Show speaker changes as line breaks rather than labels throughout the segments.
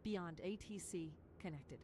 beyond ATC connected.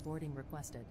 Boarding requested.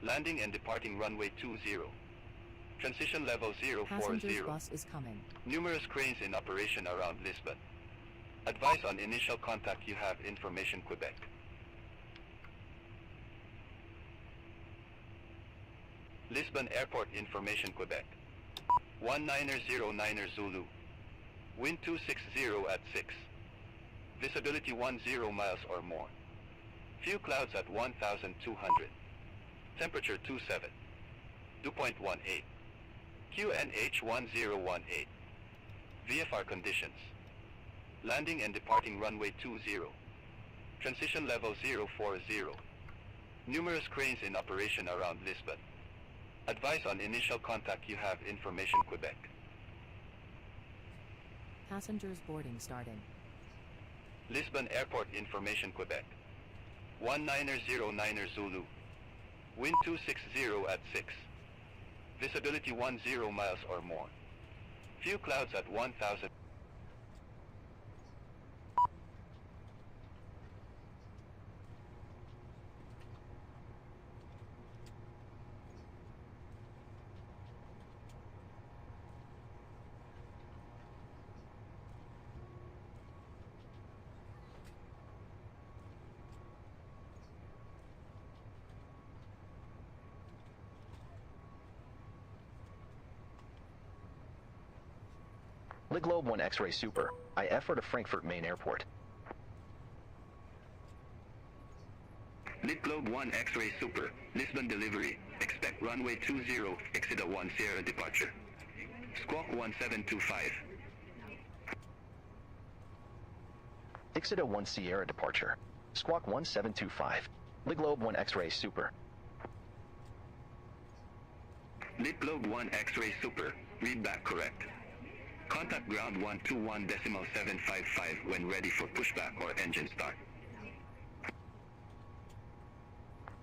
Landing and departing runway 20. Transition level 040.
Passenger's bus is coming.
Numerous cranes in operation around Lisbon. Advise on initial contact you have information Quebec. Lisbon Airport information Quebec. 1909 Zulu. Wind 260 at 6. Visibility 10 miles or more. Few clouds at 1,200. Temperature 27. Dew point 18. QNH 1018. VFR conditions. Landing and departing runway 20. Transition level 040. Numerous cranes in operation around Lisbon. Advise on initial contact you have information Quebec.
Passengers boarding starting.
Lisbon Airport information Quebec. 1909 Zulu. Wind 260 at 6. Visibility 10 miles or more. Few clouds at 1,000.
Le Globe 1 X-Ray Super, IF to Frankfurt Main Airport.
Lit Globe 1 X-Ray Super, Lisbon delivery. Expect runway 20, exit 1 Sierra departure. Squawk 1725.
Exit 1 Sierra departure. Squawk 1725. Le Globe 1 X-Ray Super.
Lit Globe 1 X-Ray Super, read back correct. Contact ground 121.755 when ready for pushback or engine start.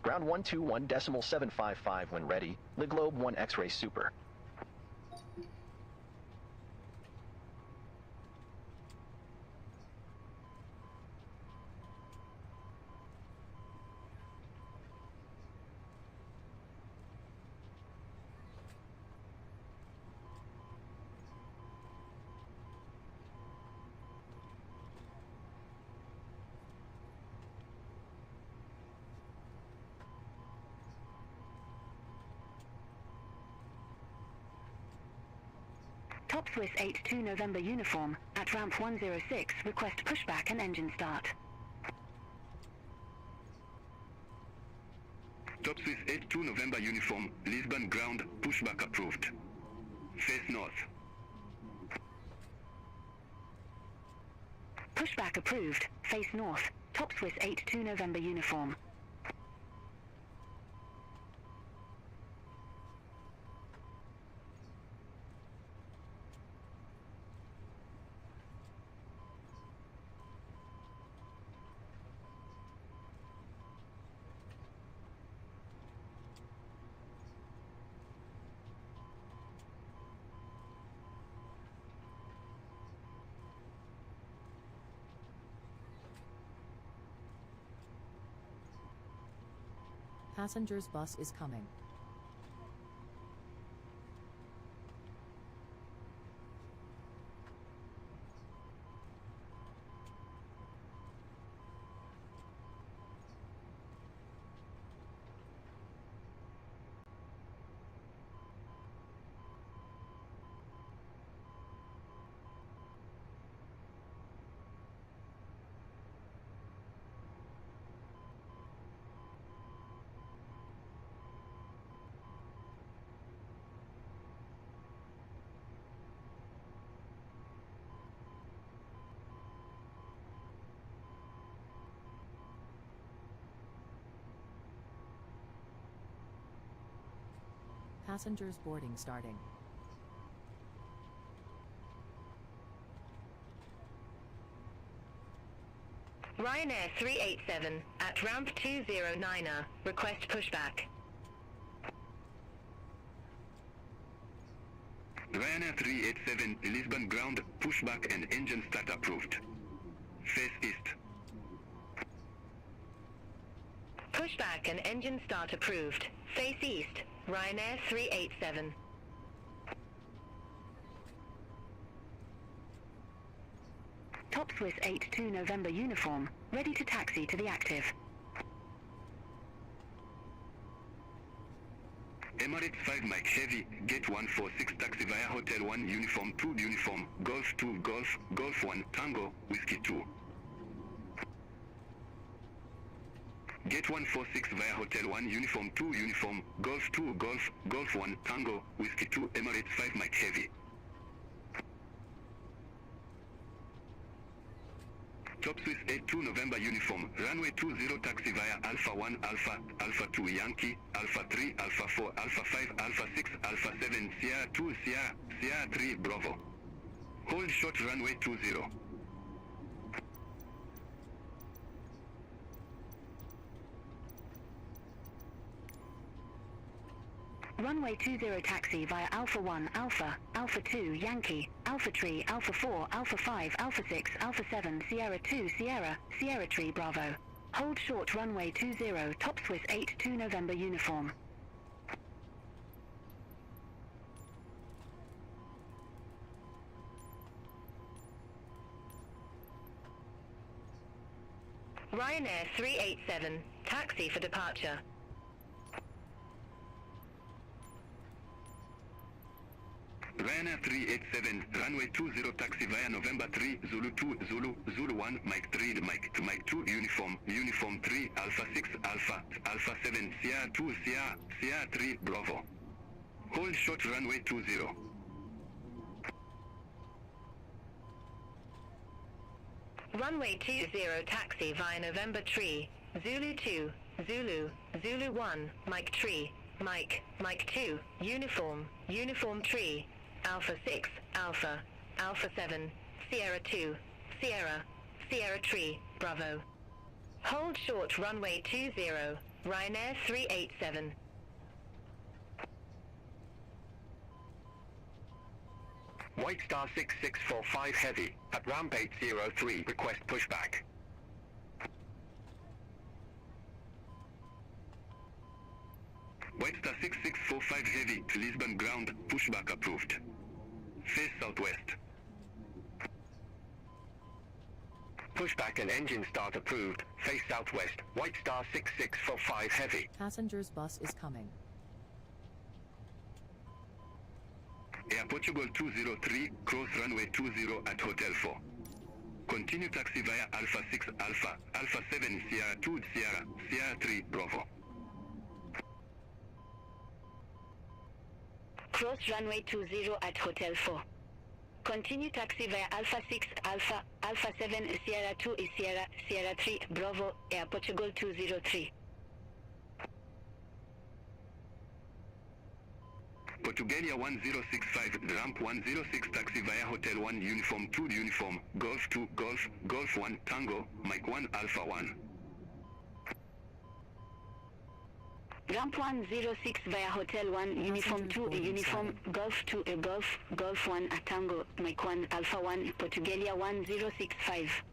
Ground 121.755 when ready, Le Globe 1 X-Ray Super.
Top Swiss 82 November uniform, at ramp 106, request pushback and engine start.
Top Swiss 82 November uniform, Lisbon ground, pushback approved. Face north.
Pushback approved, face north, Top Swiss 82 November uniform.
Passengers bus is coming. Passengers boarding starting.
Ryanair 387 at ramp 209er. Request pushback.
Ryanair 387 Lisbon ground, pushback and engine start approved. Face east.
Pushback and engine start approved. Face east. Ryanair 387. Top Swiss 82 November uniform, ready to taxi to the active.
Emirates 5 Mike Heavy, Gate 146 taxi via Hotel 1 Uniform 2 Uniform, Golf 2 Golf, Golf 1 Tango, Whiskey 2. Gate 146 via Hotel 1 Uniform 2 Uniform, Golf 2 Golf, Golf 1 Tango, Whiskey 2 Emirates 5 Mike Heavy. Top Swiss 82 November Uniform, Runway 20 taxi via Alpha 1 Alpha, Alpha 2 Yankee, Alpha 3 Alpha 4 Alpha 5 Alpha 6 Alpha 7 Sierra 2 Sierra, Sierra 3 Bravo. Hold short runway 20.
Runway 20 taxi via Alpha 1 Alpha, Alpha 2 Yankee, Alpha 3 Alpha 4 Alpha 5 Alpha 6 Alpha 7 Sierra 2 Sierra, Sierra 3 Bravo. Hold short runway 20 Top Swiss 82 November uniform. Ryanair 387, taxi for departure.
Ryanair 387, runway 20 taxi via November 3, Zulu 2, Zulu, Zulu 1, Mike 3, Mike 2, Uniform, Uniform 3, Alpha 6, Alpha, Alpha 7, Sierra 2, Sierra, Sierra 3, Bravo. Hold short runway 20.
Runway 20 taxi via November 3, Zulu 2, Zulu, Zulu 1, Mike 3, Mike, Mike 2, Uniform, Uniform 3, Alpha 6, Alpha, Alpha 7, Sierra 2, Sierra, Sierra 3, Bravo. Hold short runway 20, Ryanair 387.
White Star 6645 Heavy, at ramp 803, request pushback.
White Star 6645 Heavy to Lisbon ground, pushback approved. Face southwest.
Pushback and engine start approved, face southwest, White Star 6645 Heavy.
Passengers bus is coming.
Air Portugal 203, cross runway 20 at Hotel 4. Continue taxi via Alpha 6 Alpha, Alpha 7 Sierra 2 Sierra, Sierra 3 Bravo.
Cross runway 20 at Hotel 4. Continue taxi via Alpha 6 Alpha, Alpha 7 Sierra 2 Sierra, Sierra 3 Bravo, Air Portugal 203.
Portugalia 1065, ramp 106 taxi via Hotel 1 Uniform 2 Uniform, Golf 2 Golf, Golf 1 Tango, Mike 1 Alpha 1.
Ramp 106 via Hotel 1 Uniform 2 Uniform, Golf 2 Golf, Golf 1 Tango, Mike 1 Alpha 1, Portugalia 1065.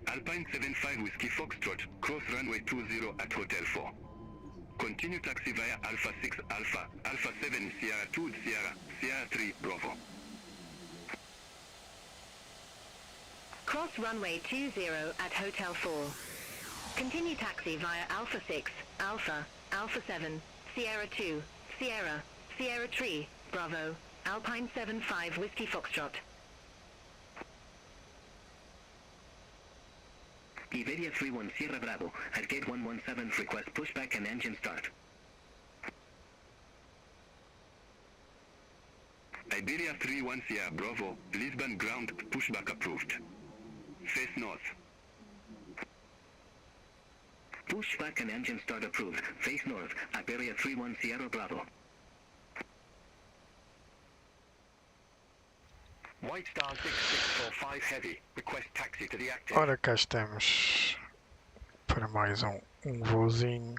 Alpine 75 Whiskey Foxtrot, cross runway 20 at Hotel 4. Continue taxi via Alpha 6 Alpha, Alpha 7 Sierra 2 Sierra, Sierra 3 Bravo.
Cross runway 20 at Hotel 4. Continue taxi via Alpha 6, Alpha, Alpha 7, Sierra 2, Sierra, Sierra 3, Bravo, Alpine 75 Whiskey Foxtrot.
Iberia 31 Sierra Bravo, at gate 117 request pushback and engine start.
Iberia 31 Sierra Bravo, Lisbon ground, pushback approved. Face north.
Pushback and engine start approved. Face north, Iberia 31 Sierra Bravo.
White Star 6645 Heavy, request taxi to the active.
Ora, cá estamos para mais um voozinho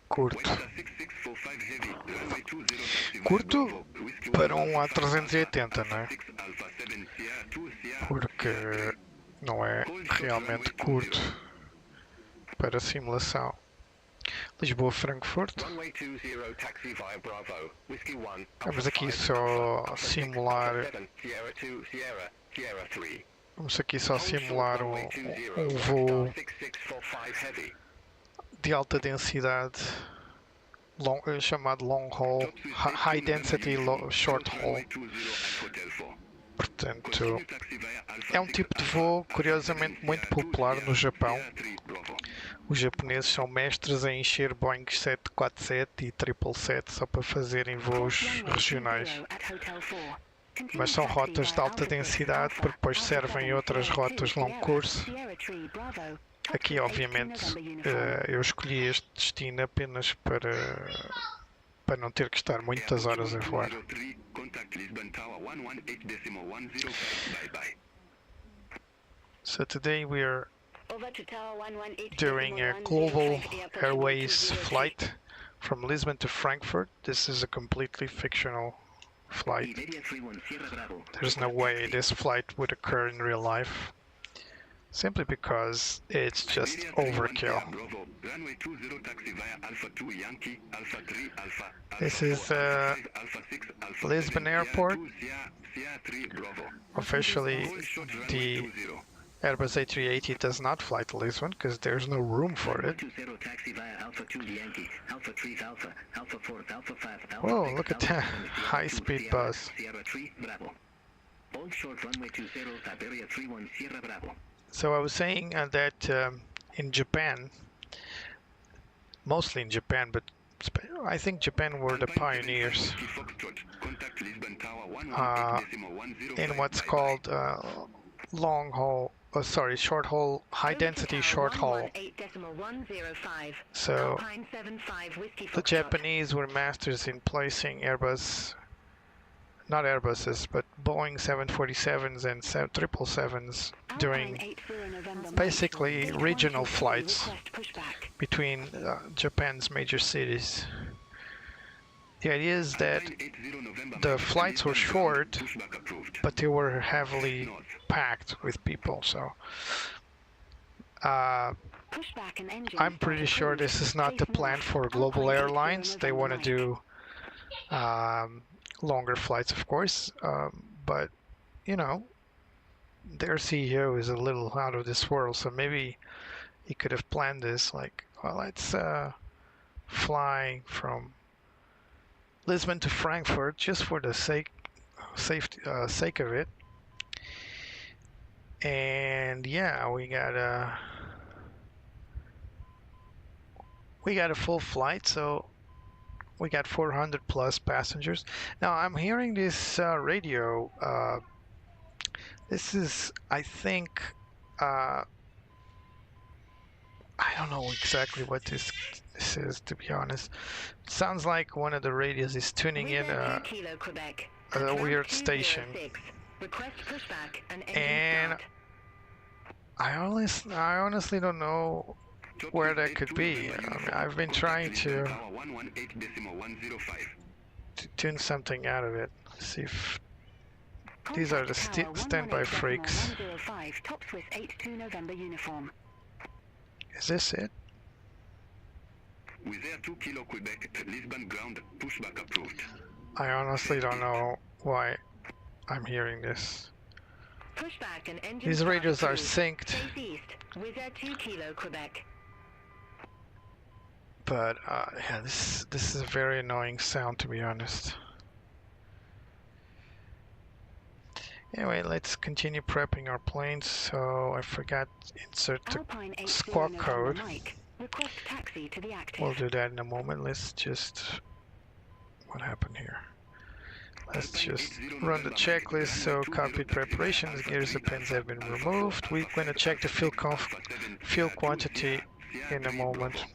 curto.
White Star 6645 Heavy, runway 20 taxi via
Curto
Bravo, Whiskey
para
1
A380, não é?
6 Alpha 7 Sierra 2 Sierra.
Porque não é realmente curto para simulação. Lisboa Frankfurt.
Runway 20 taxi via Bravo, Whiskey 1
Vamos aqui só simular.
Sierra 2 Sierra, Sierra 3.
Vamos aqui só simular um voo
6645 Heavy.
de alta densidade, chamado long haul, high density short haul. Portanto, é um tipo de voo curiosamente muito popular no Japão. Os japoneses são mestres em encher Boeing 747 e 777 só para fazerem voos regionais. Mas são rotas de alta densidade porque depois servem outras rotas de longo curso. Aqui, obviamente, eu escolhi este destino apenas para não ter que estar muitas horas a voar. So today we are doing a Global Airways flight from Lisbon to Frankfurt. This is a completely fictional flight. There's no way this flight would occur in real life, simply because it's just overkill. This is Lisbon Airport. Officially, the Airbus A380 does not fly to Lisbon because there's no room for it. Whoa, look at that high-speed bus. So I was saying that in Japan, mostly in Japan, but I think Japan were the pioneers in what's called short haul, high density short haul. So the Japanese were masters in placing not Airbuses, but Boeing 747s and 777s doing basically regional flights between Japan's major cities. The idea is that the flights were short, but they were heavily packed with people. So I'm pretty sure this is not the plan for Global Airlines. They want to do longer flights, of course, but you know, their CEO is a little out of this world, so maybe he could have planned this like, well, let's fly from Lisbon to Frankfurt just for the sake of it. And yeah, we got a full flight, so we got 400 plus passengers. Now I'm hearing this radio. This is, I think, I don't know exactly what this is, to be honest. It sounds like one of the radios is tuning in a weird station. And I honestly don't know where that could be. I mean, I've been trying to tune something out of it. See if These are the standby freaks.
105, Top Swiss 82 November uniform.
Is this it?
With Air 2 Kilo Quebec, Lisbon ground, pushback approved.
I honestly don't know why I'm hearing this.
Pushback and engine
These
start
radios are
approved.
synced,
Face east, with Air 2 Kilo Quebec.
but yeah, this is a very annoying sound, to be honest. Anyway, let's continue prepping our planes. So I forgot to insert the
Alpine 80
squawk
November
code.
Mike. Request taxi to the active.
We'll do that in a moment. Let's just... What happened here? Let's just run the checklist. So cockpit preparations, gears and pins have been removed. We're going to check the fuel quantity in a moment.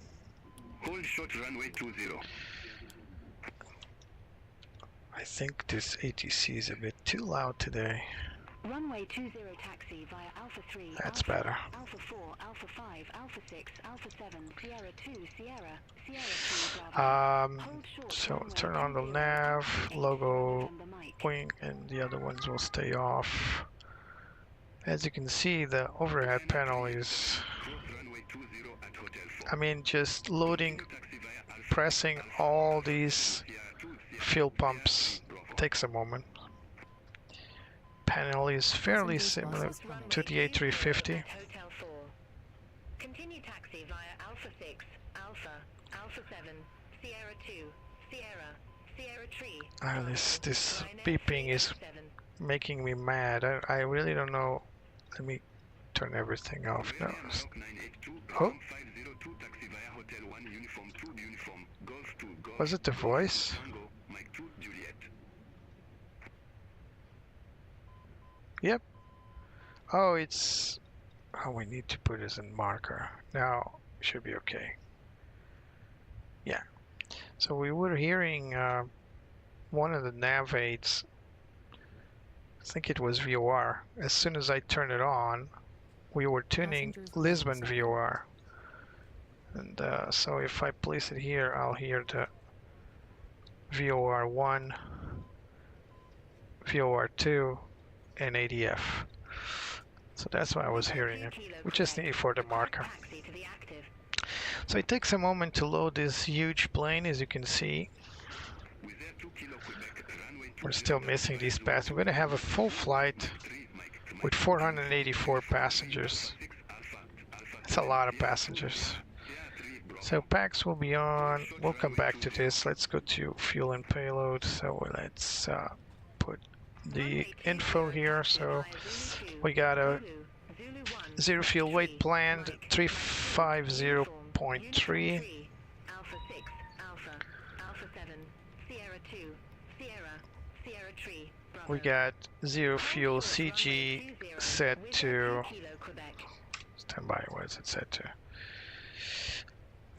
Hold short runway 20.
I think this ATC is a bit too loud today.
Runway 20 taxi via Alpha 3.
That's
Alpha,
better.
Alpha 4, Alpha 5, Alpha 6, Alpha 7, Sierra 2, Sierra, Sierra 2, Bravo. Hold short
So
runway
turn on the
20,
nav,
80
logo,
November Mike.
wing, and the other ones will stay off. As you can see, the overhead panel is,
Runway 20 at Hotel 4.
I mean, just loading, pressing all these fuel pumps takes a moment. Panel is fairly similar to the A350.
Hotel 4. Continue taxi via Alpha 6, Alpha, Alpha 7, Sierra 2, Sierra, Sierra 3.
This beeping is making me mad. I really don't know. Let me turn everything off now. Oh, was it the voice? Yep. Oh, it's... Oh, we need to put this in marker. Now, should be okay. Yeah. So we were hearing one of the nav aids. I think it was VOR. As soon as I turned it on, we were tuning Lisbon VOR. And so if I place it here, I'll hear the VOR 1, VOR 2, and ADF. So that's why I was hearing it. We just need it for the marker. So it takes a moment to load this huge plane, as you can see. We're still missing these passengers. We're going to have a full flight with 484 passengers. That's a lot of passengers. So packs will be on. We'll come back to this. Let's go to fuel and payload. So let's put the info here. So we got a zero fuel weight planned 350.3. We got zero fuel CG set to standby. What is it set to?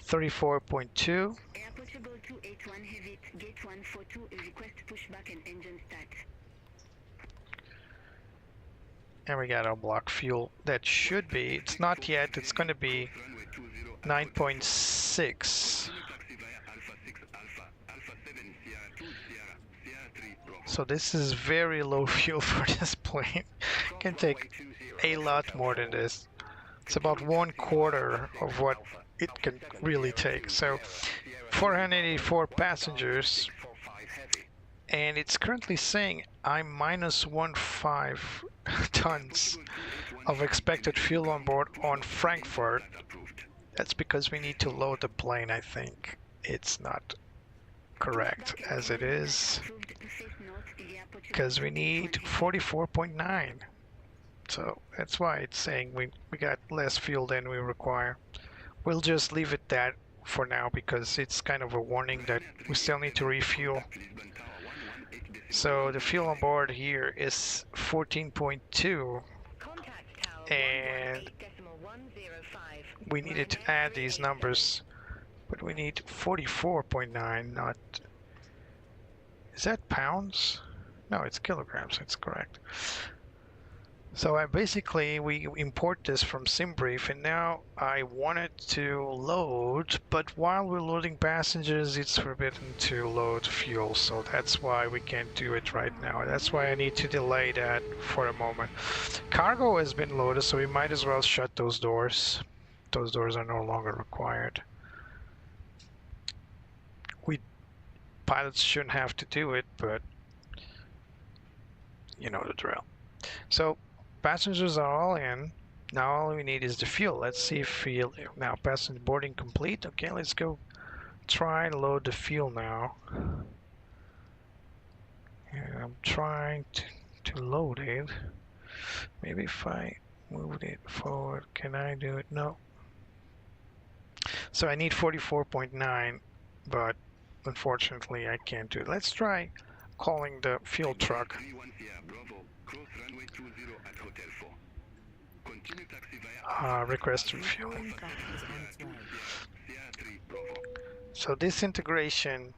34.2. And we got our block fuel. That should be, it's not yet, it's going to be 9.6. So this is very low fuel for this plane. It can take a lot more than this. It's about 1/4 of what it can really take. So 484 passengers, and it's currently saying I'm minus 1.5 tons of expected fuel on board on Frankfurt. That's because we need to load the plane. I think it's not correct as it is, because we need 44.9. So that's why it's saying we got less fuel than we require. We'll just leave it that for now, because it's kind of a warning that we still need to refuel. So the fuel on board here is 14.2, and we needed to add these numbers, but we need 44.9, not... Is that pounds? No, it's kilograms, that's correct. So we import this from Simbrief, and now I want it to load, but while we're loading passengers, it's forbidden to load fuel, so that's why we can't do it right now. That's why I need to delay that for a moment. Cargo has been loaded, so we might as well shut those doors. Those doors are no longer required. Pilots shouldn't have to do it, but you know the drill. So passengers are all in. Now all we need is the fuel. Let's see if fuel. Now passenger boarding complete. Okay, let's go try and load the fuel now. And I'm trying to load it. Maybe if I moved it forward, can I do it? No. So I need 44.9, but unfortunately I can't do it. Let's try calling the fuel truck. Request refuel.
Fueling truck is on its way.
So this integration.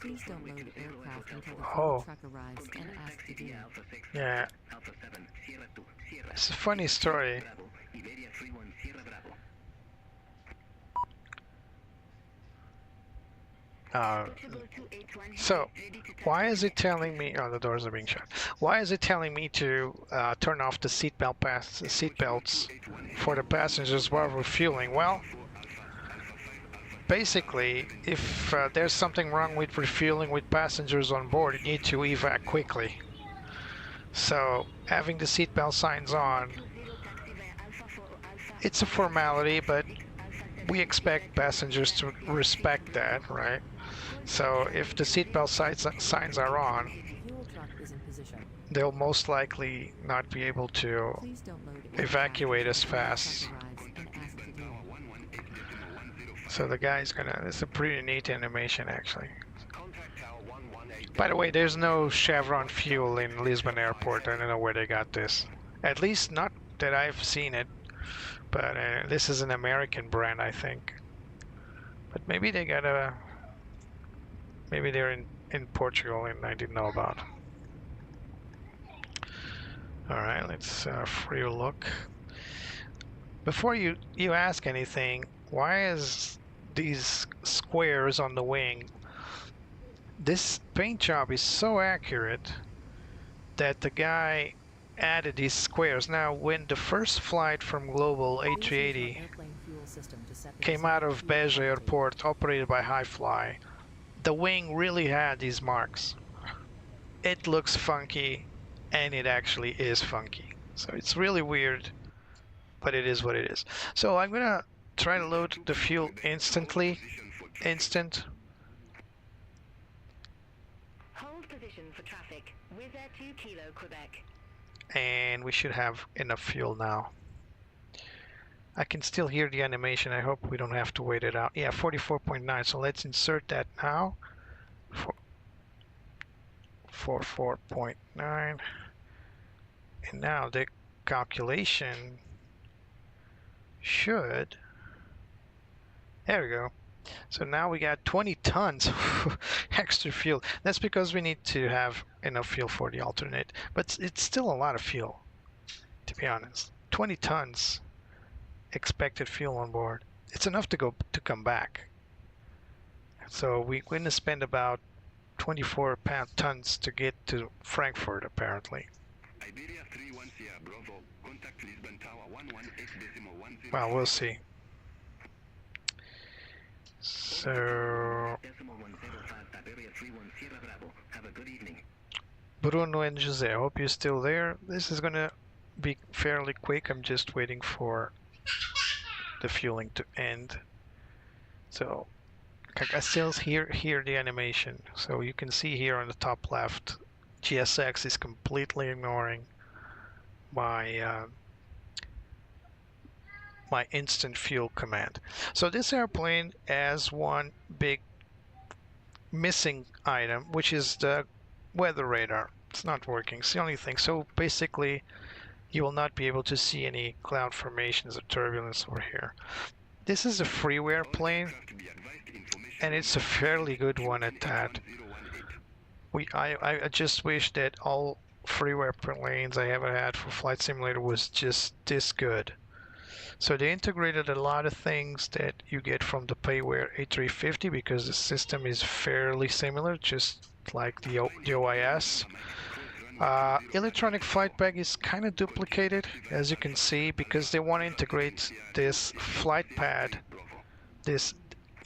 Please don't load aircraft until the
Oh.
fuel truck arrives and ask to do.
Yeah, it's a funny story. So why is it telling me? Oh, the doors are being shut. Why is it telling me to turn off the seatbelts for the passengers while we're fueling? Well, basically, if there's something wrong with refueling with passengers on board, you need to evac quickly. So having the seatbelt signs on, it's a formality, but we expect passengers to respect that, right? So if the seatbelt signs are on,
Fuel truck is in position.
they'll most likely not be able to
Please don't load
evacuate as
until the fuel
fast.
truck arrives and ask to do.
So the guy's gonna, it's a pretty neat animation actually. By the way, there's no Chevron fuel in Lisbon Airport. I don't know where they got this. At least not that I've seen it. But this is an American brand, I think. But maybe they got a... Maybe they're in Portugal and I didn't know about. Alright, let's free a look. Before you ask anything, why is these squares on the wing? This paint job is so accurate that the guy added these squares. Now, when the first flight from Global
Please use your
A380
airplane fuel system to set the
came out of
designated
Beja
fuel
Airport, operated by Highfly, the wing really had these marks. It looks funky, and it actually is funky. So it's really weird, but it is what it is. So I'm gonna try to load the fuel instantly. Instant.
Hold position for traffic. Wizz Air 2 Kilo, Quebec.
And we should have enough fuel now. I can still hear the animation. I hope we don't have to wait it out. Yeah, 44.9. So let's insert that now. 44.9. And now the calculation should... There we go. So now we got 20 tons extra fuel. That's because we need to have enough fuel for the alternate. But it's still a lot of fuel, to be honest. 20 tons expected fuel on board. It's enough to come back. So we're going to spend about 24 tons to get to Frankfurt, apparently. Well, we'll see. So Bruno and Jose, I hope you're still there. This is gonna be fairly quick. I'm just waiting for the fueling to end. So I still hear the animation. So you can see here on the top left, GSX is completely ignoring my my instant fuel command. So this airplane has one big missing item, which is the weather radar. It's not working. It's the only thing. So basically you will not be able to see any cloud formations or turbulence over here. This is a freeware plane, and it's a fairly good one at that. I just wish that all freeware planes I ever had for Flight Simulator was just this good. So they integrated a lot of things that you get from the payware A350 because the system is fairly similar, just like the OIS. Electronic flight bag is kind of duplicated, as you can see, because they want to integrate this flight pad, this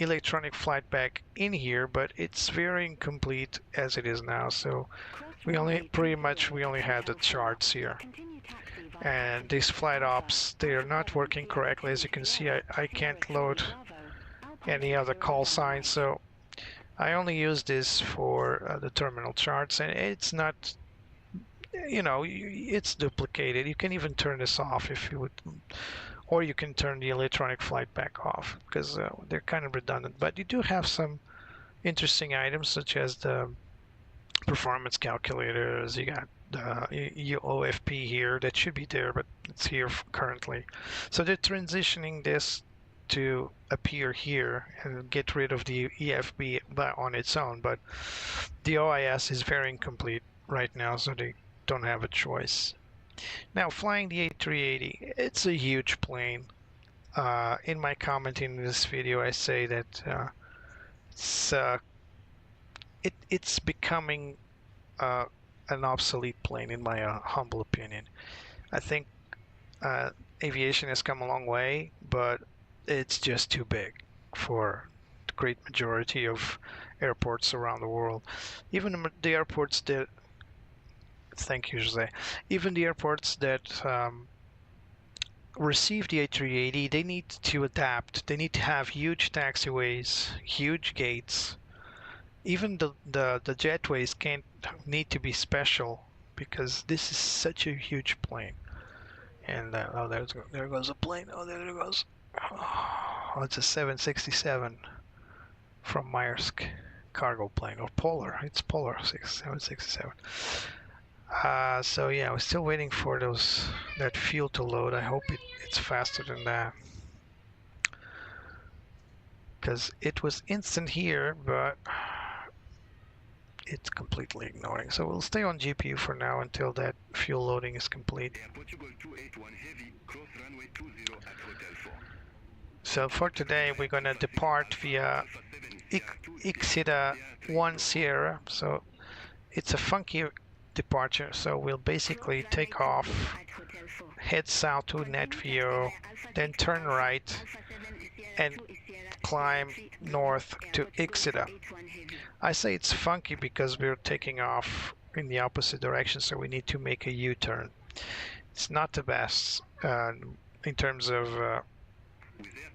electronic flight bag in here, but it's very incomplete as it is now. So we only have the charts here. And these flight ops, they are not working correctly. As you can see, I can't load any other call signs, so I only use this for the terminal charts, and it's not, you know, it's duplicated. You can even turn this off if you would, or you can turn the electronic flight back off because they're kind of redundant. But you do have some interesting items such as the performance calculators. You got the OFP here that should be there, but it's here currently. So they're transitioning this to appear here and get rid of the EFB on its own, but the OIS is very incomplete right now, so they don't have a choice. Now, flying the A380, it's a huge plane. In my comment in this video, I say that it's becoming an obsolete plane, in my humble opinion. I think aviation has come a long way, but it's just too big for the great majority of airports around the world. Even the airports that, thank you, Jose, even the airports that receive the A380, they need to adapt. They need to have huge taxiways, huge gates. Even the jetways need to be special because this is such a huge plane. And oh, there goes a plane. Oh, there it goes. Oh, it's a 767 from Maersk cargo plane, or Polar. It's Polar 767. So yeah, we're still waiting for that fuel to load. I hope it's faster than that, because it was instant here, but it's completely ignoring. So we'll stay on GPU for now until that fuel loading is complete. So for today, we're going to depart via Ixida 1 Sierra. So it's a funky departure. So we'll basically take off, head south to NetVio, then turn right and climb north to Ixida. I say it's funky because we're taking off in the opposite direction, so we need to make a U-turn. It's not the best in terms of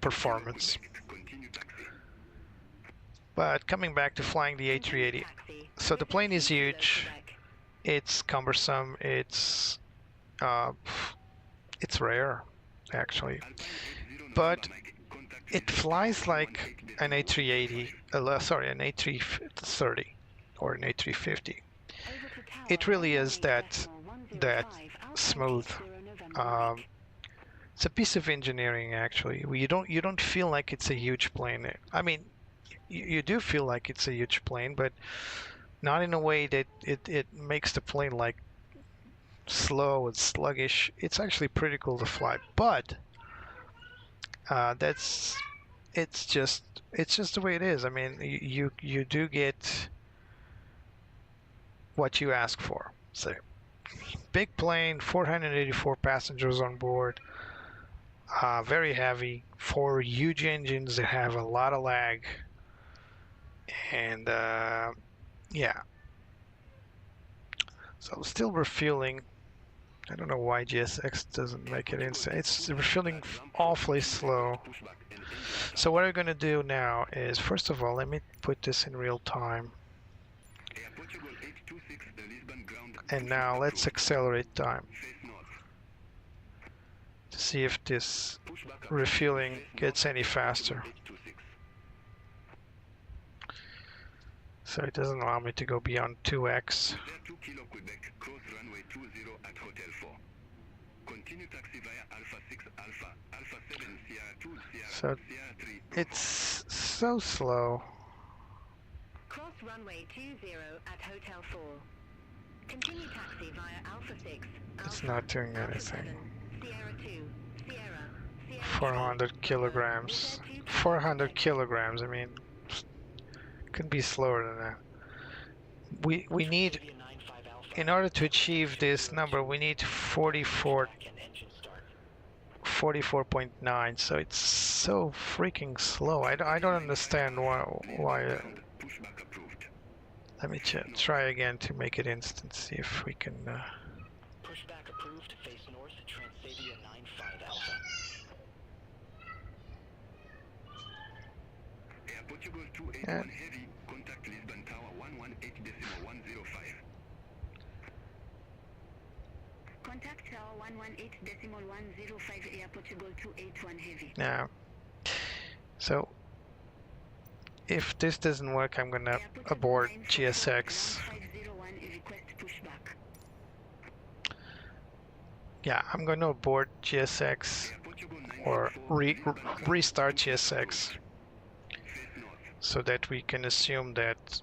performance. But coming back to flying the A380, so the plane is huge, it's cumbersome, it's rare actually, but it flies like an A380, sorry, an A330 or an A350. It really is that smooth. It's a piece of engineering, actually. You don't feel like it's a huge plane. I mean, you do feel like it's a huge plane, but not in a way that it makes the plane like slow and sluggish. It's actually pretty cool to fly, but it's just the way it is. I mean, you do get what you ask for. So, big plane, 484 passengers on board, very heavy, 4 huge engines that have a lot of lag, and yeah. So still refueling. I don't know why GSX doesn't make it instant. It's refueling awfully slow. So what we're going to do now is, first of all, let me put this in real time. And now let's accelerate time to see if this refueling gets any faster. So it doesn't allow me to go beyond 2x. So it's so slow.
Cross runway 20 at Hotel 4. Continue taxi via Alpha 6.
It's
Alpha,
not doing
Alpha
anything.
7, Sierra 2, Sierra, Sierra
400 kilograms. 400 kilograms, I mean, could be slower than that. We need, in order to achieve this number, we need 44.9, so it's so freaking slow. I don't understand why. Let me try again to make it instant, see if we can...
Pushback approved, face north, Transavia 95 Alpha.
Air Portugal 281 Heavy, contact Lisbon Tower 118.105.
Contact Tower 118.105 Air Portugal 281 Heavy.
Yeah. So, if this doesn't work, I'm gonna abort GSX.
1501, request pushback.
Yeah, I'm gonna abort GSX or restart GSX so that we can assume that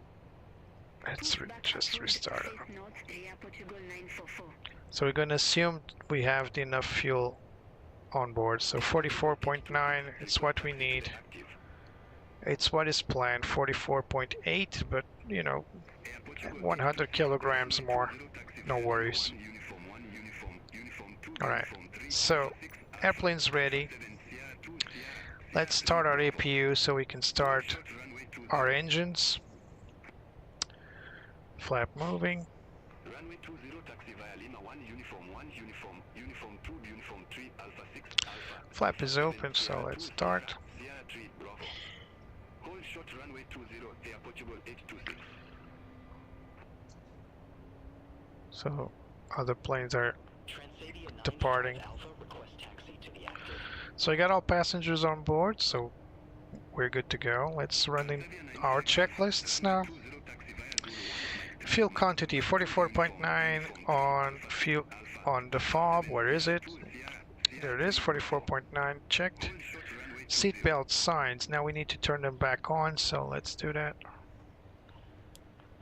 it's just restarted.
Face north, Air Portugal 944.
So we're gonna assume we have enough fuel on board. So 44.9, it's what we need. It's what is planned, 44.8, but you know, 100 kilograms more, no worries. Alright, so airplane's ready. Let's start our APU so we can start our engines. Flap moving.
Runway 20 taxi via Lima 1 uniform 1 uniform 2 uniform 3 Alpha 6 Alpha.
Flap is open, so let's start.
Sierra 3 Bravo. Hold short runway 20 Air Portugal 826.
So other planes are
Transavia 95
departing.
Alpha, request taxi to the active.
So I got all passengers on board, so we're good to go. Let's run in our checklists now. Fuel quantity 44.9 on fuel on the fob. Where is it? There it is, 44.9 checked. Seatbelt signs. Now we need to turn them back on, so let's do that.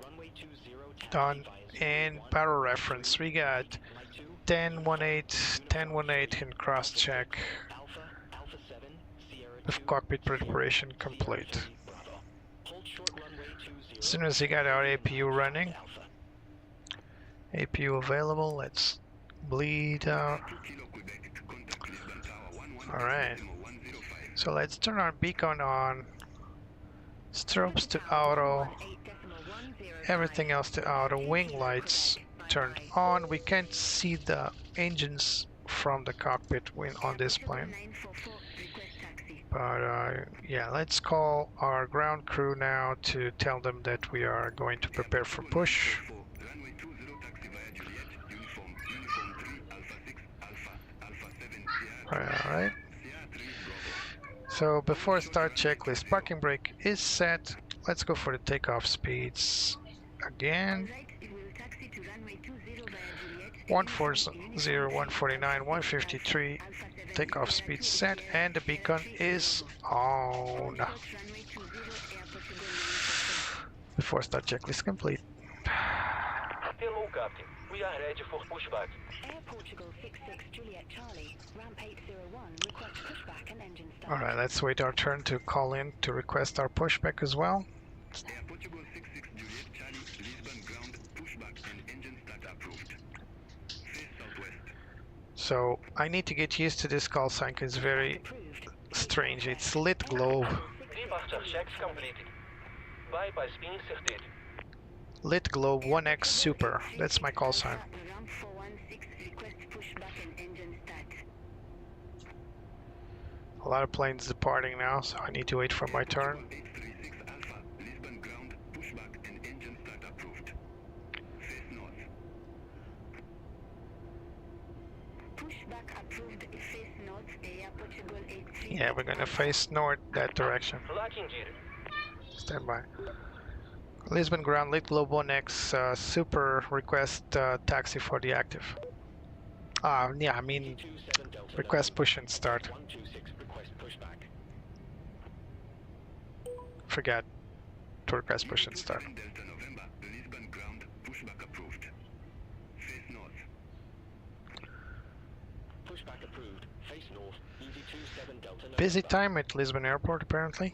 Runway 20 taxi
Done.
via
And
01,
barrel reference. We got
Mike 2,
1018 in cross check.
Alpha, Alpha 7, Sierra 2,
With cockpit preparation complete.
Bravo. Hold short runway 20.
As soon as we got our APU running,
Alpha.
APU available, let's bleed out. Alright, so let's turn our beacon on, strobes to auto, everything else to auto, wing lights turned on. We can't see the engines from the cockpit on this plane. But yeah, let's call our ground crew now to tell them that we are going to prepare for push. Alright. So before start checklist, parking brake is set. Let's go for the takeoff speeds again. 140, 149, 153. Takeoff speed set, and the beacon is on. Before start checklist complete.
Hello, Captain. We are ready for pushback.
Air Portugal 66 Juliet Charlie, ramp 801, request pushback and engine start.
Alright, let's wait our turn to call in to request our pushback as well.
Air Portugal 66 Juliet Charlie, Lisbon ground, pushback and engine start approved. Face southwest.
So I need to get used to this call sign because it's very strange. It's lit globe.
Departure checks completed. Bypass being certed.
Lit globe 1X super. That's my call sign.
Ramp 416, request pushback and engine start.
A lot of planes departing now, so I need to wait for my turn.
836 Alpha, Lisbon ground, pushback and engine start approved. Face north.
Pushback approved, face north, Air Portugal 83.
Yeah, we're gonna face north that direction.
Locking gear.
Stand by. Lisbon ground, lit globe 1X super, request taxi for the active. Yeah, I mean request push and start.
126, request pushback.
Forget to request push and start.
Delta November, Lisbon ground, pushback approved.
327 Delta November.
Busy time at Lisbon Airport, apparently.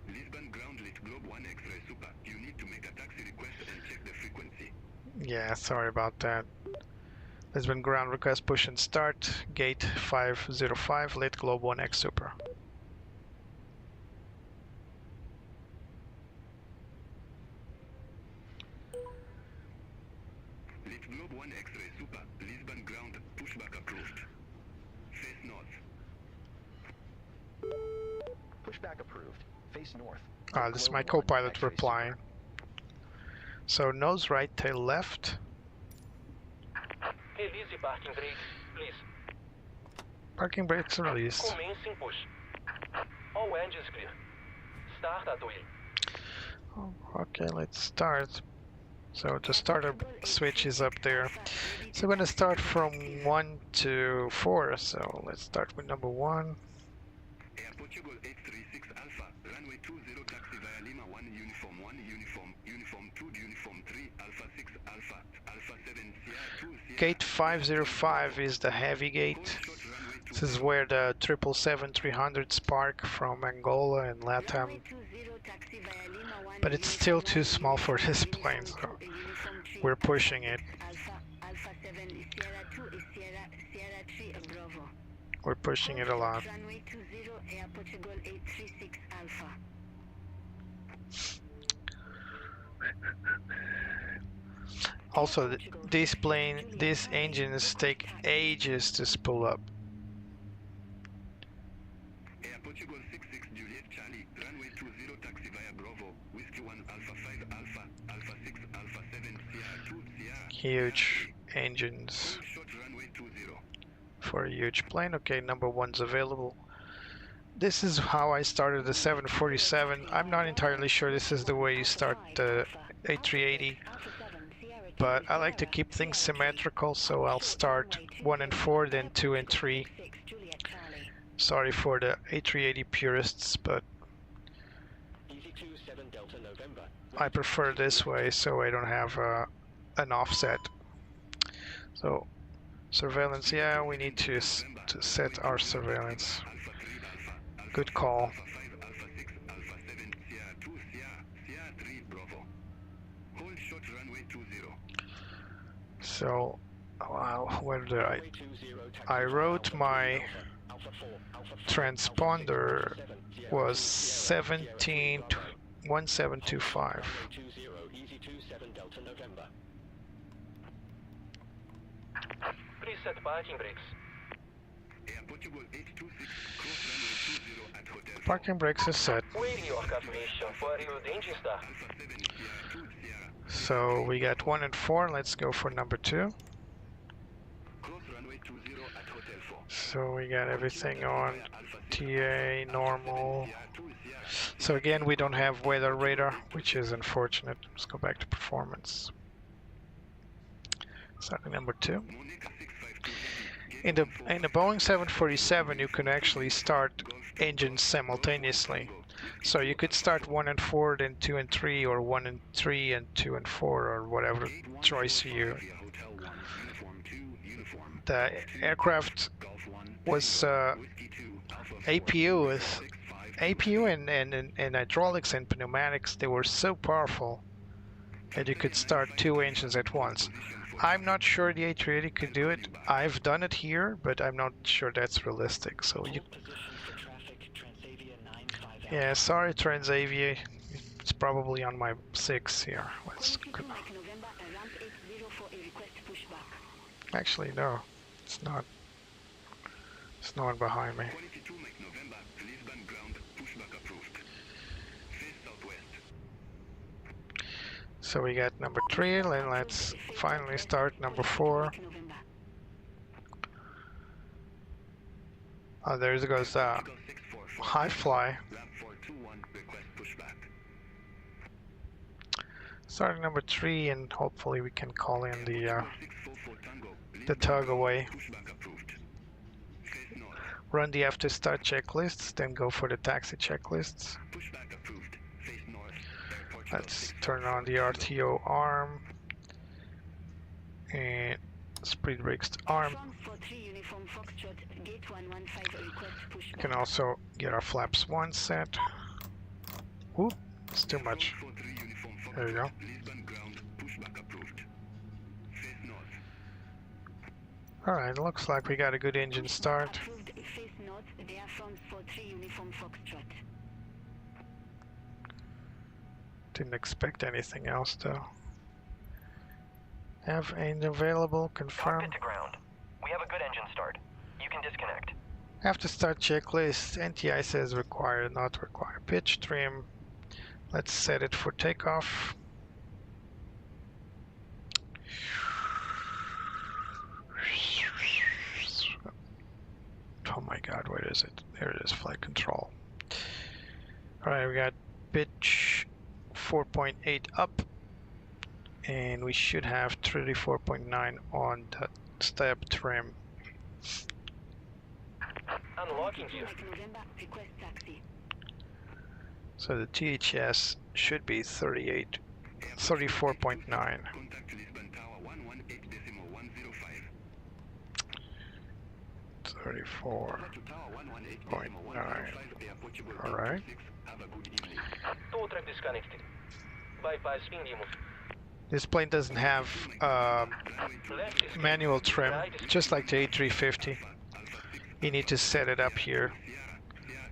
Lisbon ground lit Globe 1 X-ray Super. You need to make a taxi request and check the frequency.
Yeah, sorry about that. Lisbon ground request push and start. Gate 505, lit Globe 1X Super.
Lit Globe 1 X-ray Super. Lisbon ground pushback approved. Face north.
Pushback approved. Face north.
This is
Globe
my
1
co-pilot
X-ray
replying. So nose right, tail left.
Release parking brake, please.
Parking brakes released.
Commencing push. All engines clear. Start at wheel.
Oh, okay, let's start. So the starter switch is up there. So we're gonna start from 1 to 4. So let's start with number 1.
Air Portugal 836 Alpha. Runway 20 taxi via Lima 1 uniform 1 uniform. Uniform 2 uniform 3 Alpha 6 Alpha. Alpha 7 Sierra 2 Sierra.
Gate 505 is the heavy gate. This is where the 777-300s park from Angola and Latam. But it's still too small for this plane, so we're pushing it. We're pushing it a lot. Also, these engines take ages to spool up.
Air Portugal 66 Juliet Charlie. Runway 20 taxi via Bravo. Whiskey 1 Alpha 5 Alpha. Alpha 6 Alpha 7 Sierra 2 Sierra.
Huge engines
Hold short runway 20.
for a huge plane. Okay, number 1's available. This is how I started the 747. I'm not entirely sure this is the way you start the A380, but I like to keep things symmetrical, so I'll start 1 and 4, then 2 and 3. Sorry for the A380 purists, but
Easy 27 Delta November.
I prefer this way so I don't have an offset. So surveillance, yeah, we need to set our surveillance. Good call.
Alpha 5 Alpha 6 Alpha 7 Sierra 2 Sierra. Sierra 3 Bravo. Hold short runway 20.
So, wow, where did
Runway 20 taxi
I
via
wrote
Alpha
my
Alpha 4, Alpha 5,
transponder
Alpha 6, Alpha 7,
was
Sierra 2, Sierra 3 Bravo.
1725.
Runway 20 Easy 27 Delta November.
Please set parking brakes.
Air Portugal 826 cross runway 20 at Hotel 4.
Parking brakes is set.
Waiting your confirmation for your engine start.
Alpha 7 Sierra 2 Sierra.
So we got 1 and 4. Let's go for number 2.
Cross runway 20 at Hotel 4.
So we got everything on
Alpha 6
TA, normal.
Sierra 2 Sierra.
So again, we don't have weather radar, which is unfortunate. Let's go back to performance. Starting number 2.
Monica 652
In the Boeing 747, you can actually start engines simultaneously. So you could start 1 and 4, then 2 and 3, or 1 and 3 and 2 and 4, or whatever choice you. The aircraft was APU and hydraulics and pneumatics. They were so powerful that you could start 2 engines at once. I'm not sure the A380 could do it. I've done it here, but I'm not sure that's realistic. So you,
Hold position for traffic, Transavia 95
yeah, sorry Transavia, it's probably on my 6 here. Let's go. Actually, no, it's not. It's not behind me.
Quality 2 Mike November, Lisbon ground, pushback approved. Face southwest.
So we got number 3, then let's finally start number 4. Oh, there goes
Eagle 644.
high fly.
Lab 421, request pushback.
Starting number 3, and hopefully we can call in the
644 Tango,
the tug away.
pushback approved. Face north,
Run the after start checklists, then go for the taxi checklists.
pushback approved. Face north, Air Portugal
Let's
644.
turn on the RTO arm. And Speed brakes to arm. We can also get our flaps 1 set. Ooh, it's too much. There you go.
Lisbon ground, pushback approved. Face north.
Alright, looks like we got a good engine start. Didn't expect anything else though. Have engine available, confirm.
Cockpit to ground. We have a good engine start. You can disconnect.
After start checklist, NTI says required, not required. Pitch trim. Let's set it for takeoff. Oh my god, where is it? There it is, flight control. Alright, we got pitch 4.8 up. And we should have 34.9 on the step trim.
Unlocking gear.
So the THS should be 34.9.
Contact Lisbon Tower 118.105.
34.9. Alright.
Have a good evening.
Tow track disconnected. Bye-bye, spin remove.
This plane doesn't have
Left is
manual trim, just like the A350. You need to set it up here.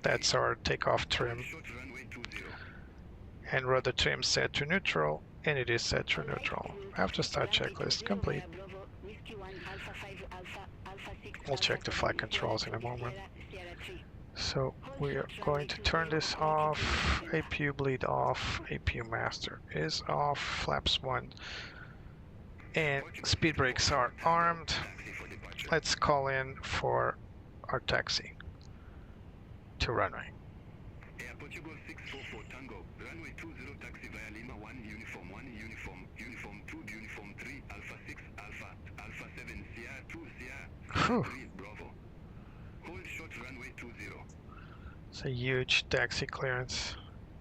That's our takeoff trim. And rudder trim set to neutral, and it is set to neutral. After start checklist complete. We'll check the flight controls in a moment. So we are going to turn this off. APU bleed off. APU master is off. Flaps 1. And speed brakes are armed. Let's call in for our taxi to runway.
Air Portugal 644 Tango, runway 20 taxi via Lima 1 uniform 1 uniform, uniform 2 uniform 3 Alpha 6 Alpha, Alpha 7 Sierra 2 Sierra 3 Bravo. Hold short runway 20.
It's a huge taxi clearance.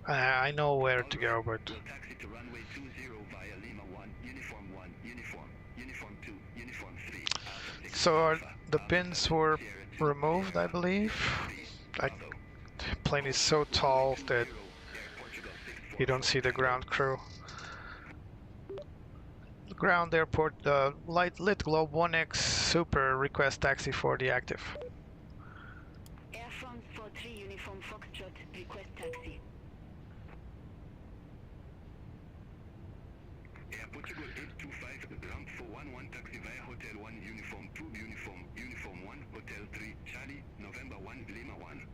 I know where to go, but
Will taxi to runway 20 via Lima 1 uniform 1 uniform, uniform 2 uniform 3 Alpha 6
so
Alpha,
the
Alpha
pins
7
were
Sierra 2
removed, I believe. The plane is so tall that you don't see the ground crew. Ground airport, lit Globe 1X Super request taxi for the active.
Air France 43 Uniform Foxtrot, request taxi.
Air Portugal 825, ground 411 taxi via Hotel 1 uniform 2 uniform, uniform 1 Hotel 3 Charlie, November 1 Lima 1.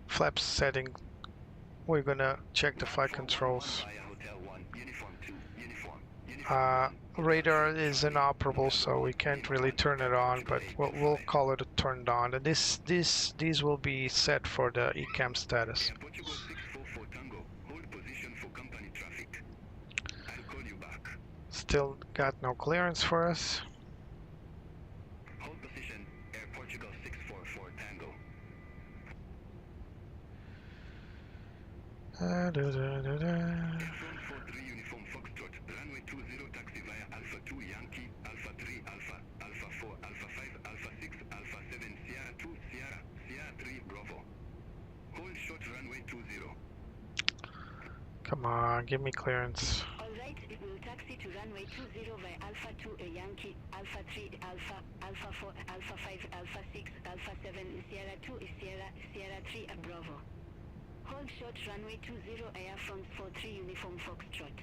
Flaps setting. We're gonna check the flight controls.
Via Hotel 1 uniform 2 uniform,
Radar is inoperable, so we can't really turn it on, but we'll call it turned on. And these will be set for the ECAM status.
Air Portugal 644 Tango, hold position for company traffic. I'll call you back.
Still got no clearance for us.
Hold position, Air Portugal 644 Tango. Air France 43 uniform Foxtrot, runway 20 taxi via Alpha 2 Yankee, Alpha 3 Alpha, Alpha 4 Alpha 5 Alpha 6 Alpha 7 Sierra 2 Sierra, Sierra 3 Bravo. Hold short runway 20.
Come on, give me clearance.
Alright, it will taxi to runway 20 via Alpha 2 a Yankee, Alpha 3 Alpha, Alpha 4 Alpha 5 Alpha 6 Alpha 7 Sierra 2 Sierra, Sierra 3 a Bravo. Hold short runway 20 Air France 43 Uniform Foxtrot.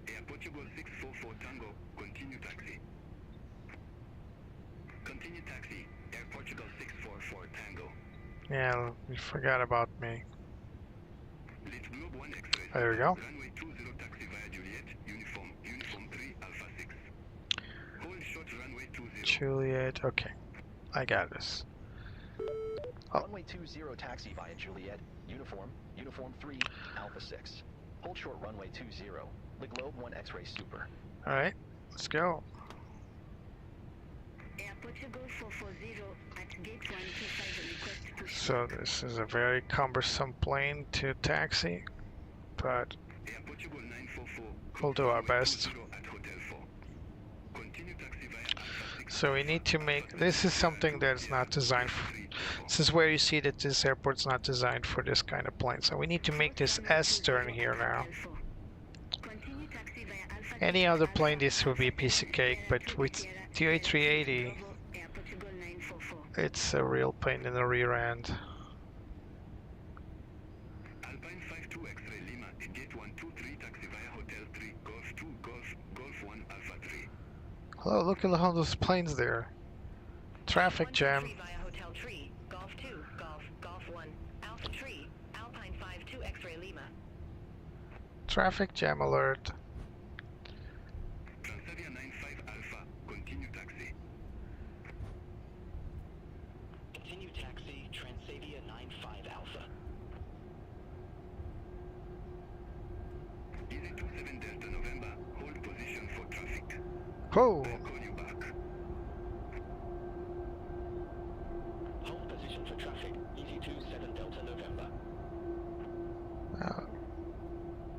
Air Portugal 644 Tango, continue taxi. Continue taxi, Air Portugal 644 Tango.
Yeah, you forgot about me.
Lit Globe 1 X-ray.
There we go.
Runway 20 taxi via Juliet, uniform, uniform 3 Alpha 6. Hold short runway 20.
Juliet, okay. I got this. Oh.
Runway 20 taxi via Juliet, uniform, uniform 3, Alpha 6. Hold short runway 20, the Globe 1 X-ray Super.
Alright, let's go.
Air Portugal 440 at gate 125 request push.
So this is a very cumbersome plane to taxi, but
Air Portugal 9
We'll do our best.
0 at Hotel 4. Continue taxi via Alpha 6.
So we need to make, this is something that's not designed for, this is where you see that this airport's not designed for this kind of plane. So we need to make this S turn here now. Any other plane this would be a piece of cake, but with the A380 it's a real pain in the rear end.
Alpine 52 X-ray Lima, gate 123 taxi via Hotel 3, Golf 2, Golf 1 Alpha 3.
Hello, look at all those planes there. Traffic jam.
Via Hotel 3, Golf 2, Golf 1, Alpha 3, Alpine 52 X-ray Lima.
Traffic jam alert.
Transavia 95 Alpha, continue taxi.
Continue taxi, Transavia 95 Alpha.
Easy 27 Delta November, hold position for traffic.
Whoa!
Call you back.
Hold position for traffic. Easy 27 Delta November.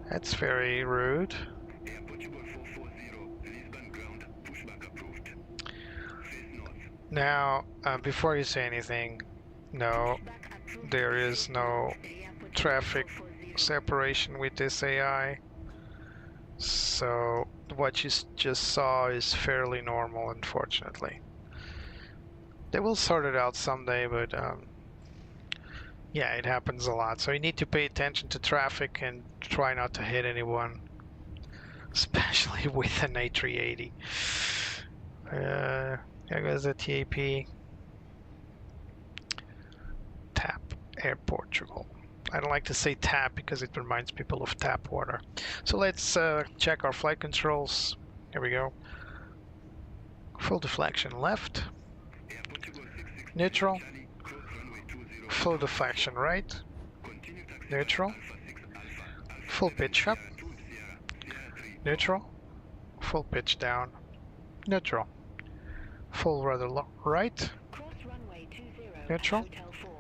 That's very rude.
Air Portugal 440, Lisbon ground, pushback approved. Face north.
Now, before you say anything, no, there is no traffic separation with this AI. So what you just saw is fairly normal, unfortunately. They will sort it out someday, but yeah, it happens a lot. So you need to pay attention to traffic and try not to hit anyone, especially with an A380. There goes the TAP. TAP Air Portugal. I don't like to say tap because it reminds people of tap water. So let's check our flight controls. Here we go. Full deflection left.
Air Portugal 66
Neutral.
Charlie, close runway 20.
Full deflection right.
Continue taxi
Neutral.
Alpha 6 Alpha,
Full pitch up.
Sierra 2 Sierra 3.
Neutral. Full pitch down. Neutral. Full rudder right.
Cross runway 20
Neutral.
Hotel 4.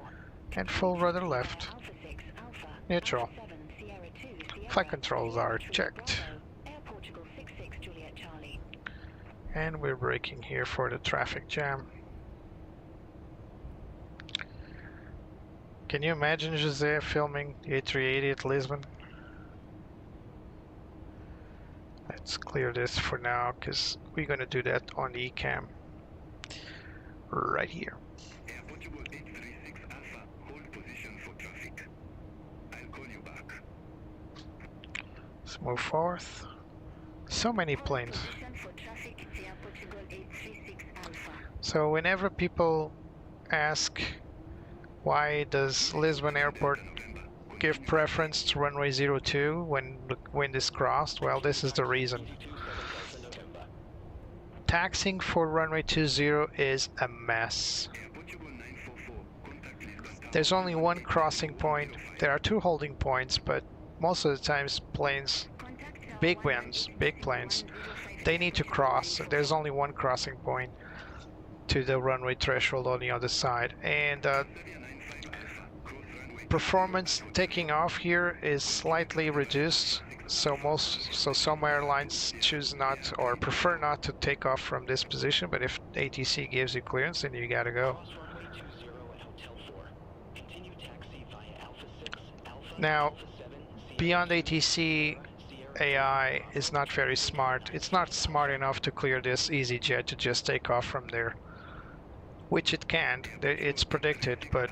And full rudder left.
Alpha 6 Alpha.
Neutral.
Alpha 7 Sierra 2 Sierra.
Flight controls are
Sierra
checked.
Bravo, Air Portugal 66 Juliet Charlie.
And we're braking here for the traffic jam. Can you imagine Jose filming the A380 at Lisbon? Let's clear this for now because we're going to do that on the ECAM right here.
Air Portugal 836 Alpha, hold position for traffic. I'll call you back.
Let's move forth. So many planes.
Position for traffic via Portugal 836 Alpha.
So whenever people ask why does Lisbon Airport give preference to runway 02 when the wind is crossed, well, this is the reason. Taxiing for runway 20 is a mess.
Air Portugal 944, contact Lisbon Tower.
There's only one crossing point. There are two holding points, but most of the times planes, big winds, big planes, they need to cross. There's only one crossing point to the runway threshold on the other side. And performance taking off here is slightly reduced. So some airlines choose not or prefer not to take off from this position, but if ATC gives you clearance, then you gotta go.
Cross runway 20 at Hotel 4. Continue taxi via Alpha 6 Alpha.
Now,
Alpha 7 Sierra
beyond
2,
ATC,
Sierra
AI is not very smart. It's not smart enough to clear this EasyJet to just take off from there, which it can. It's predicted, but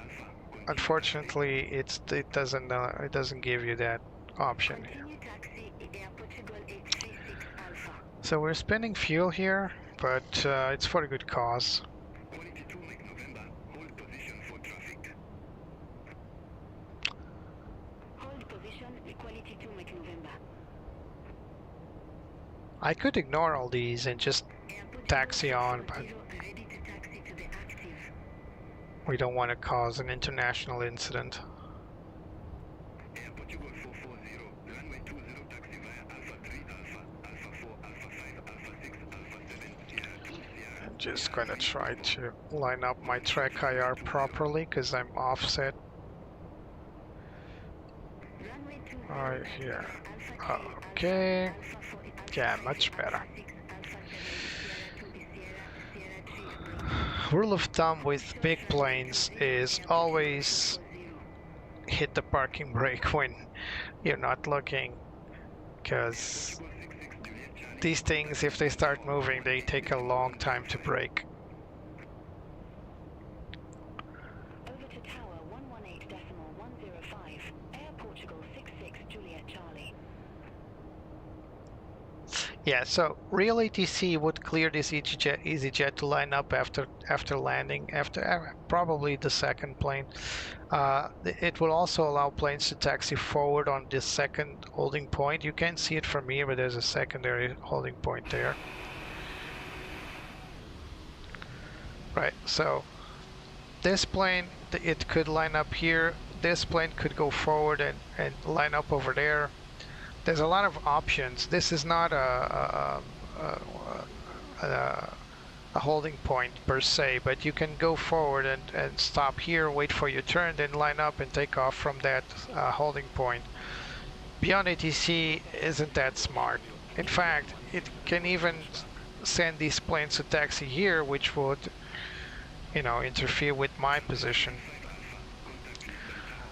unfortunately, it doesn't give you that option here.
Continue taxi Air Portugal 836 Alpha.
So we're spending fuel here, but it's for a good cause.
Quality 2 Mike November, hold position for traffic.
Hold position Equality 2 Mike November.
I could ignore all these and just
Air Portugal
taxi on, but
640, ready to taxi to the active.
we don't want to cause an international incident.
Air Portugal 440, runway 20 taxi via Alpha 3 Alpha, Alpha 4 Alpha 5 Alpha 6 Alpha 7 Sierra 2 Sierra.
I'm just gonna try to line up my track IR properly because I'm offset.
Runway 20
Right here.
Alpha 3
Okay.
Alpha 4
Yeah, much better. Rule of thumb with big planes is always hit the parking brake when you're not looking, because these things, if they start moving, they take a long time to brake.
Over to Tower 118.105, Air Portugal 66 Juliet Charlie.
Yeah, so real ATC would clear this EasyJet to line up after landing, after probably the second plane. It will also allow planes to taxi forward on this second holding point. You can't see it from here, but there's a secondary holding point there. Right, so this plane, it could line up here. This plane could go forward and line up over there. There's a lot of options. This is not a holding point per se, but you can go forward and stop here, wait for your turn, then line up and take off from that holding point. Beyond ATC isn't that smart. In fact, it can even send these planes to taxi here, which would, you know, interfere with my position.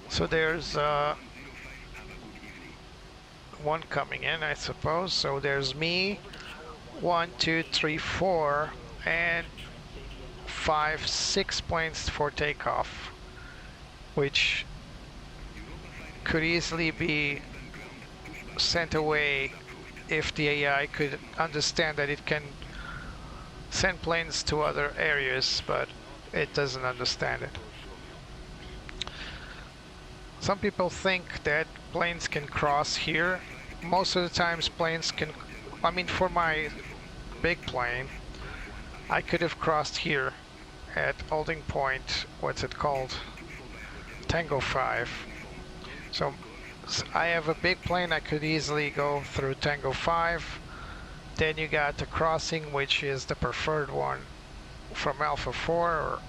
So there's one coming in, I suppose. So there's me, 1, 2, 3, 4, and 5, 6 planes for takeoff, which could easily be sent away if the AI could understand that it can send planes to other areas, but it doesn't understand it. Some people think that planes can cross here. Most of the times planes can, I mean, for my big plane, I could have crossed here at holding point, what's it called? Tango 5. So I have a big plane, I could easily go through Tango 5. Then you got the crossing, which is the preferred one from Alpha 4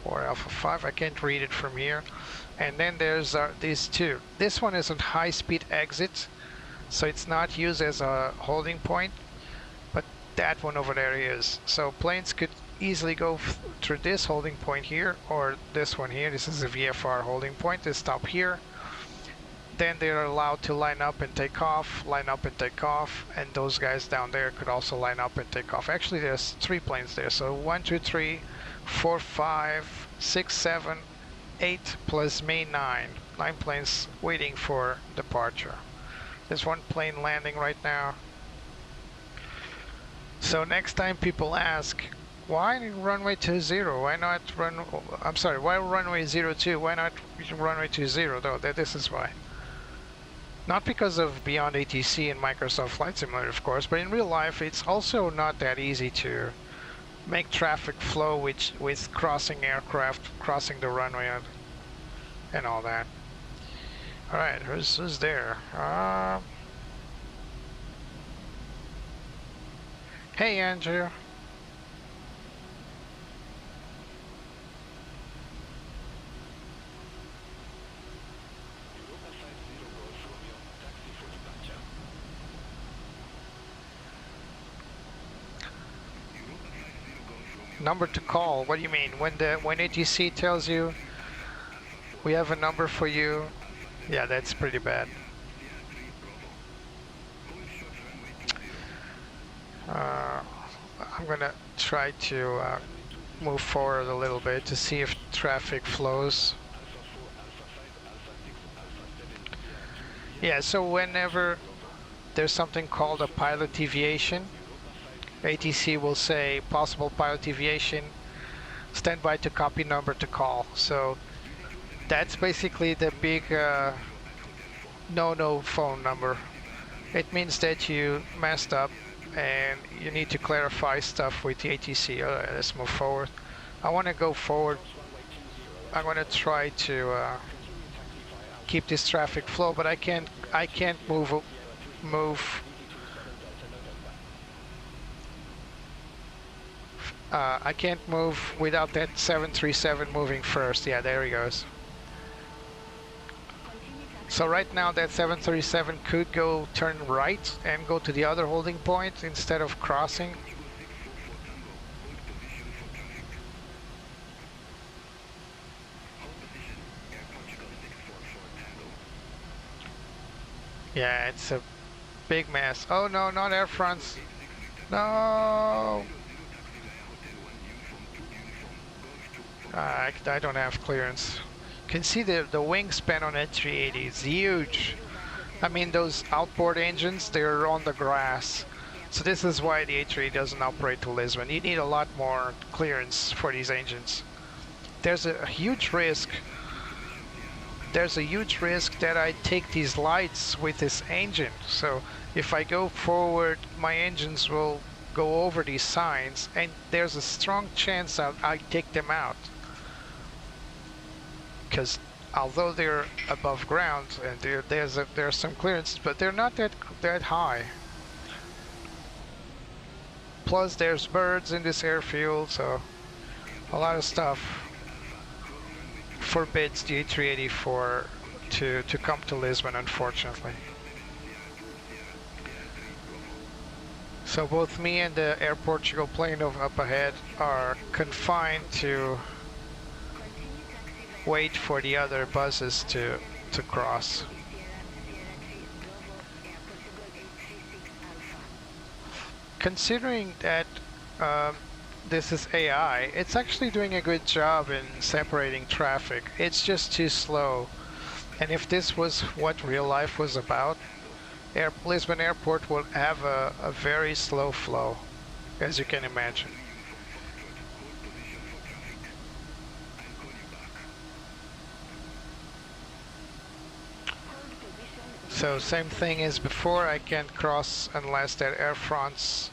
or Alpha 5. I can't read it from here. And then there's these two. This one is a high-speed exit, so it's not used as a holding point, but that one over there is. So planes could easily go through this holding point here, or this one here. This is a VFR holding point. They stop here. Then they're allowed to line up and take off, and those guys down there could also line up and take off. Actually, there's 3 planes there. So 1, 2, 3, 4, 5, 6, 7, 8 plus me, 9 planes waiting for departure. There's one plane landing right now. So next time people ask, why runway 20? Why not why runway 02? Why not runway 20? Though this is why. Not because of Beyond ATC and Microsoft Flight Simulator, of course, but in real life it's also not that easy to make traffic flow with crossing aircraft, crossing the runway and all that. Alright, who's there? Hey Andrew. Number to call, what do you mean? When ATC tells you we have a number for you? Yeah, that's pretty bad. I'm gonna try to move forward a little bit to see if traffic flows. Yeah, so whenever there's something called a pilot deviation, ATC will say possible pilot deviation, stand by to copy number to call. So that's basically the big no phone number. It means that you messed up and you need to clarify stuff with the ATC. Let's move forward. I want to go forward. I'm going to try to keep this traffic flow, but I can't move. I can't move without that 737 moving first. Yeah, there he goes. So right now that 737 could go turn right and go to the other holding point instead of crossing. Yeah, it's a big mess. Oh no, not Air France. No! I don't have clearance. You can see the wingspan on A380 is huge. I mean, those outboard engines, they're on the grass. So this is why the A380 doesn't operate to Lisbon. You need a lot more clearance for these engines. There's a huge risk. There's a huge risk that I take these lights with this engine. So if I go forward, my engines will go over these signs, and there's a strong chance I take them out. Because although they're above ground and there's some clearance, but they're not that high. Plus there's birds in this airfield, so a lot of stuff forbids the A380 to come to Lisbon, unfortunately. So both me and the Air Portugal plane up ahead are confined to wait for the other buses to cross. Considering that this is AI, it's actually doing a good job in separating traffic. It's just too slow. And if this was what real life was about, Lisbon Airport would have a very slow flow, as you can imagine. So same thing as before, I can't cross unless that Air France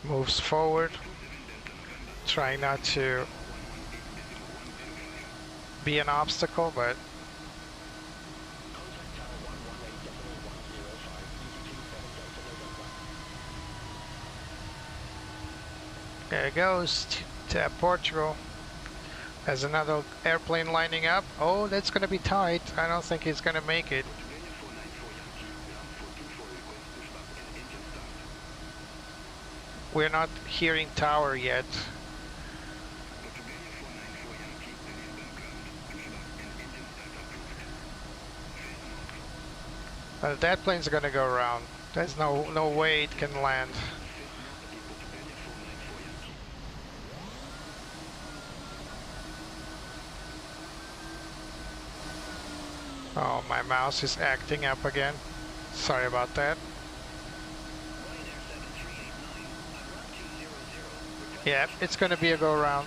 moves forward. Try not to be an obstacle, but there it goes to Portugal. There's another airplane lining up. Oh, that's gonna be tight. I don't think he's gonna make it. We're not hearing tower yet. That plane's gonna go around. There's no way it can land. Oh, my mouse is acting up again. Sorry about that. Yeah, it's gonna be a go around.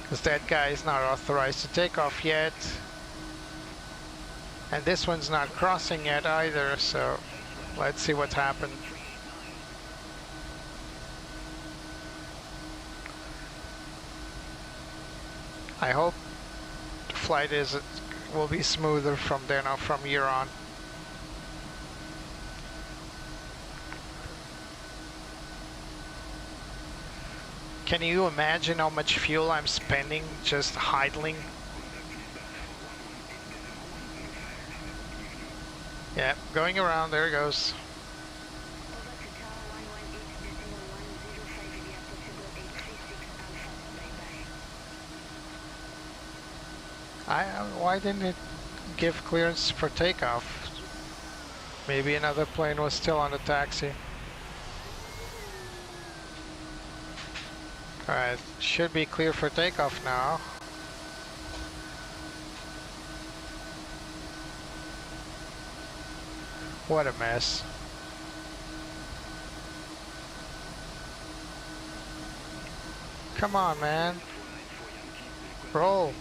Because that guy is not authorized to take off yet. And this one's not crossing yet either, so let's see what happened. I hope the flight will be smoother from here on. Can you imagine how much fuel I'm spending just idling? Yeah, going around, there it goes. Why didn't it give clearance for takeoff? Maybe another plane was still on the taxi. Alright, should be clear for takeoff now. What a mess. Come on, man. Roll.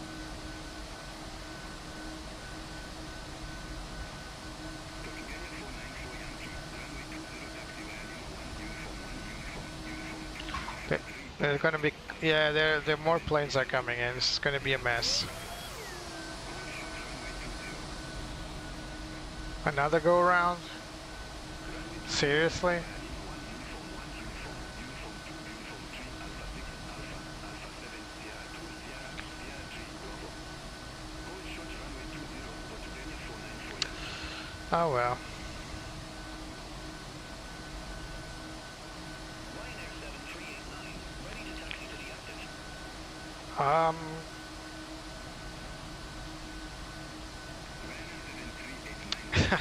There's gonna be, yeah, there more planes are coming in. This is gonna be a mess. Another go around? Seriously? Oh well. Um,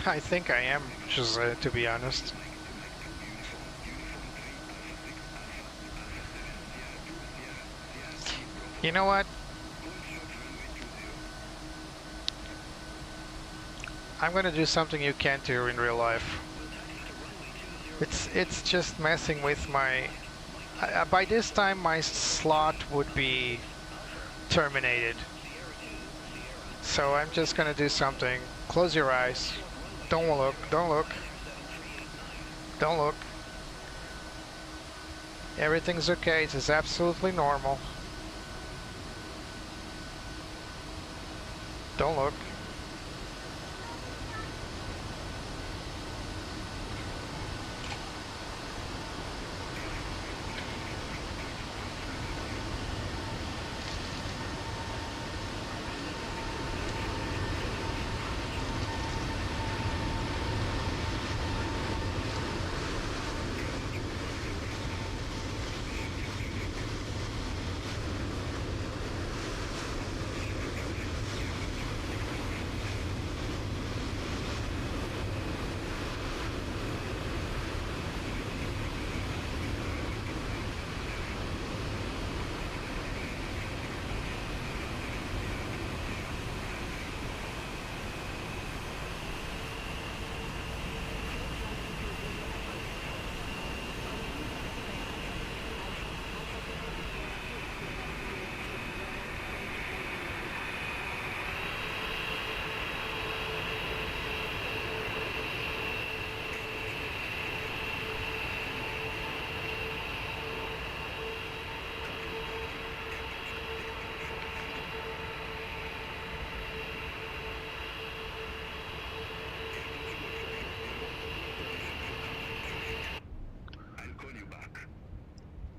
I think I am, just to be honest. You know what? I'm gonna do something you can't do in real life. It's just messing with my... by this time my slot would be terminated. So I'm just gonna do something. Close your eyes. Don't look, don't look. Don't look. Everything's okay, this is absolutely normal. Don't look.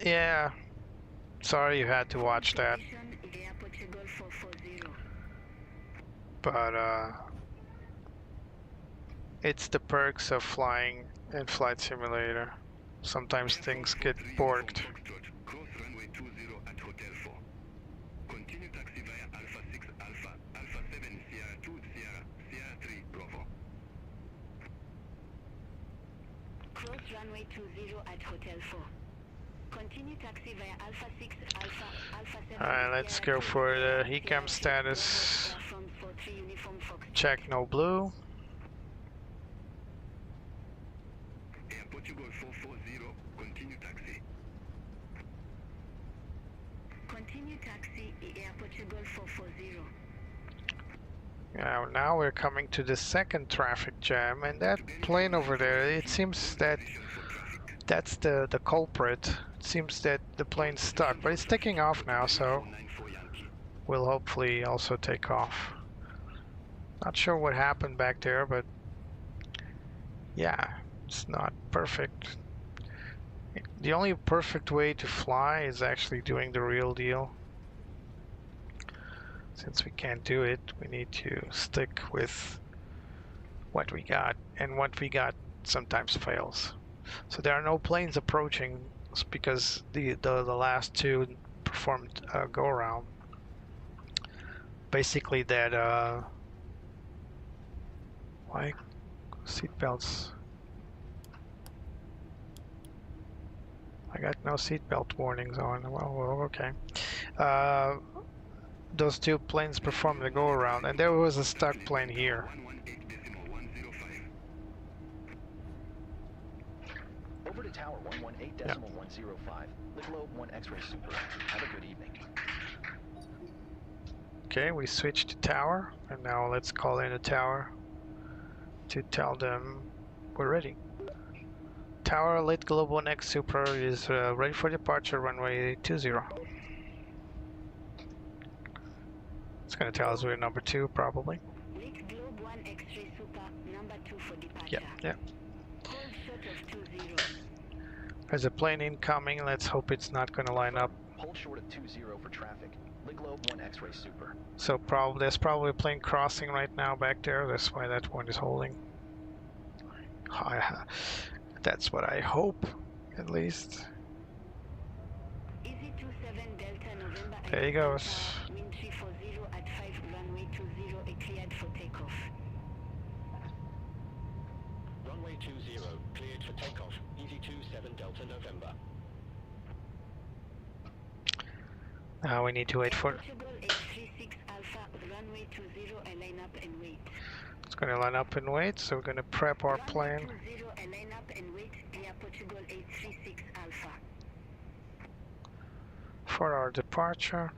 Yeah, sorry you had to watch that. But it's the perks of flying in Flight Simulator. Sometimes things get borked.
Cross runway 20 at Hotel 4. Continue taxi via Alpha 6 Alpha, Alpha 7 Sierra 2 Sierra, Sierra 3 Bravo.
Cross runway 20 at Hotel 4. Continue taxi via Alpha 6 Alpha, Alpha 7.
Alright, let's go for the HECAM status. Check no blue.
Air Portugal 440, continue taxi.
Continue taxi Air Portugal 440.
Now we're coming to the second traffic jam, and that plane over there, it seems that that's the culprit. It seems that the plane's stuck, but it's taking off now, so we'll hopefully also take off. Not sure what happened back there, but yeah, it's not perfect. The only perfect way to fly is actually doing the real deal. Since we can't do it, we need to stick with what we got, and what we got sometimes fails. So there are no planes approaching because the last two performed a go around. Basically that why seatbelts? I got no seatbelt warnings on. Well, okay. Those two planes performed the go around, and there was a stuck plane here.
118.105.
Over to Tower 118.105. The Globe 1 X-Ray Super. Have a good evening.
Okay, we switched to tower, and now let's call in a tower to tell them we're ready. Tower Lit Globe 1X Super is ready for departure, runway 20. It's going to tell us we're number 2, probably.
Lit Globe 1 X-ray Super, number 2 for departure.
Yep.
Hold short of 20.
There's a plane incoming. Let's hope it's not going to line up.
Hold short of 20 for traffic. Lit Globe 1 X-Ray Super.
So there's probably a plane crossing right now back there. That's why that one is holding. That's what I hope, at least.
Easy 27 Delta November.
There he goes.
Wind 340 at 5 runway 20 cleared for takeoff.
Runway 20, cleared for takeoff. Easy 27 Delta November.
Now we need to wait for.
Portugal 836 Alpha, runway 20, line up and wait.
It's going to line up and wait, so we're going to prep our plane.
Runway 20, line up and wait. Clear Portugal 836 Alpha.
For our departure.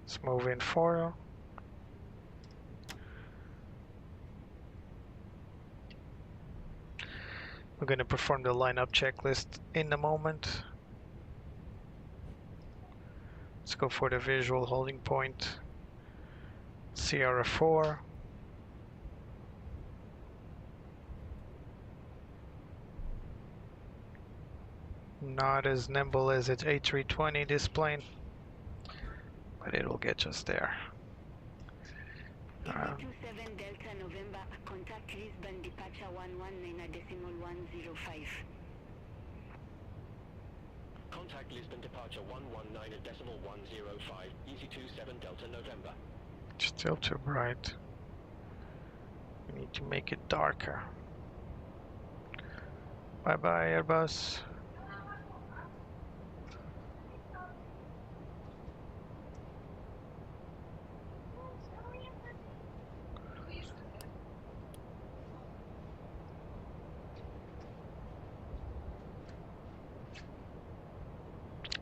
Let's move in foil. We're going to perform the lineup checklist in a moment. Let's go for the visual holding point. Sierra 4. Not as nimble as its A320, this plane, but it'll get us there.
27 Delta November, contact Lisbon departure 119.105.
Contact Lisbon departure 119.105. Easy 27 Delta November.
Still too bright. We need to make it darker. Bye bye, Airbus.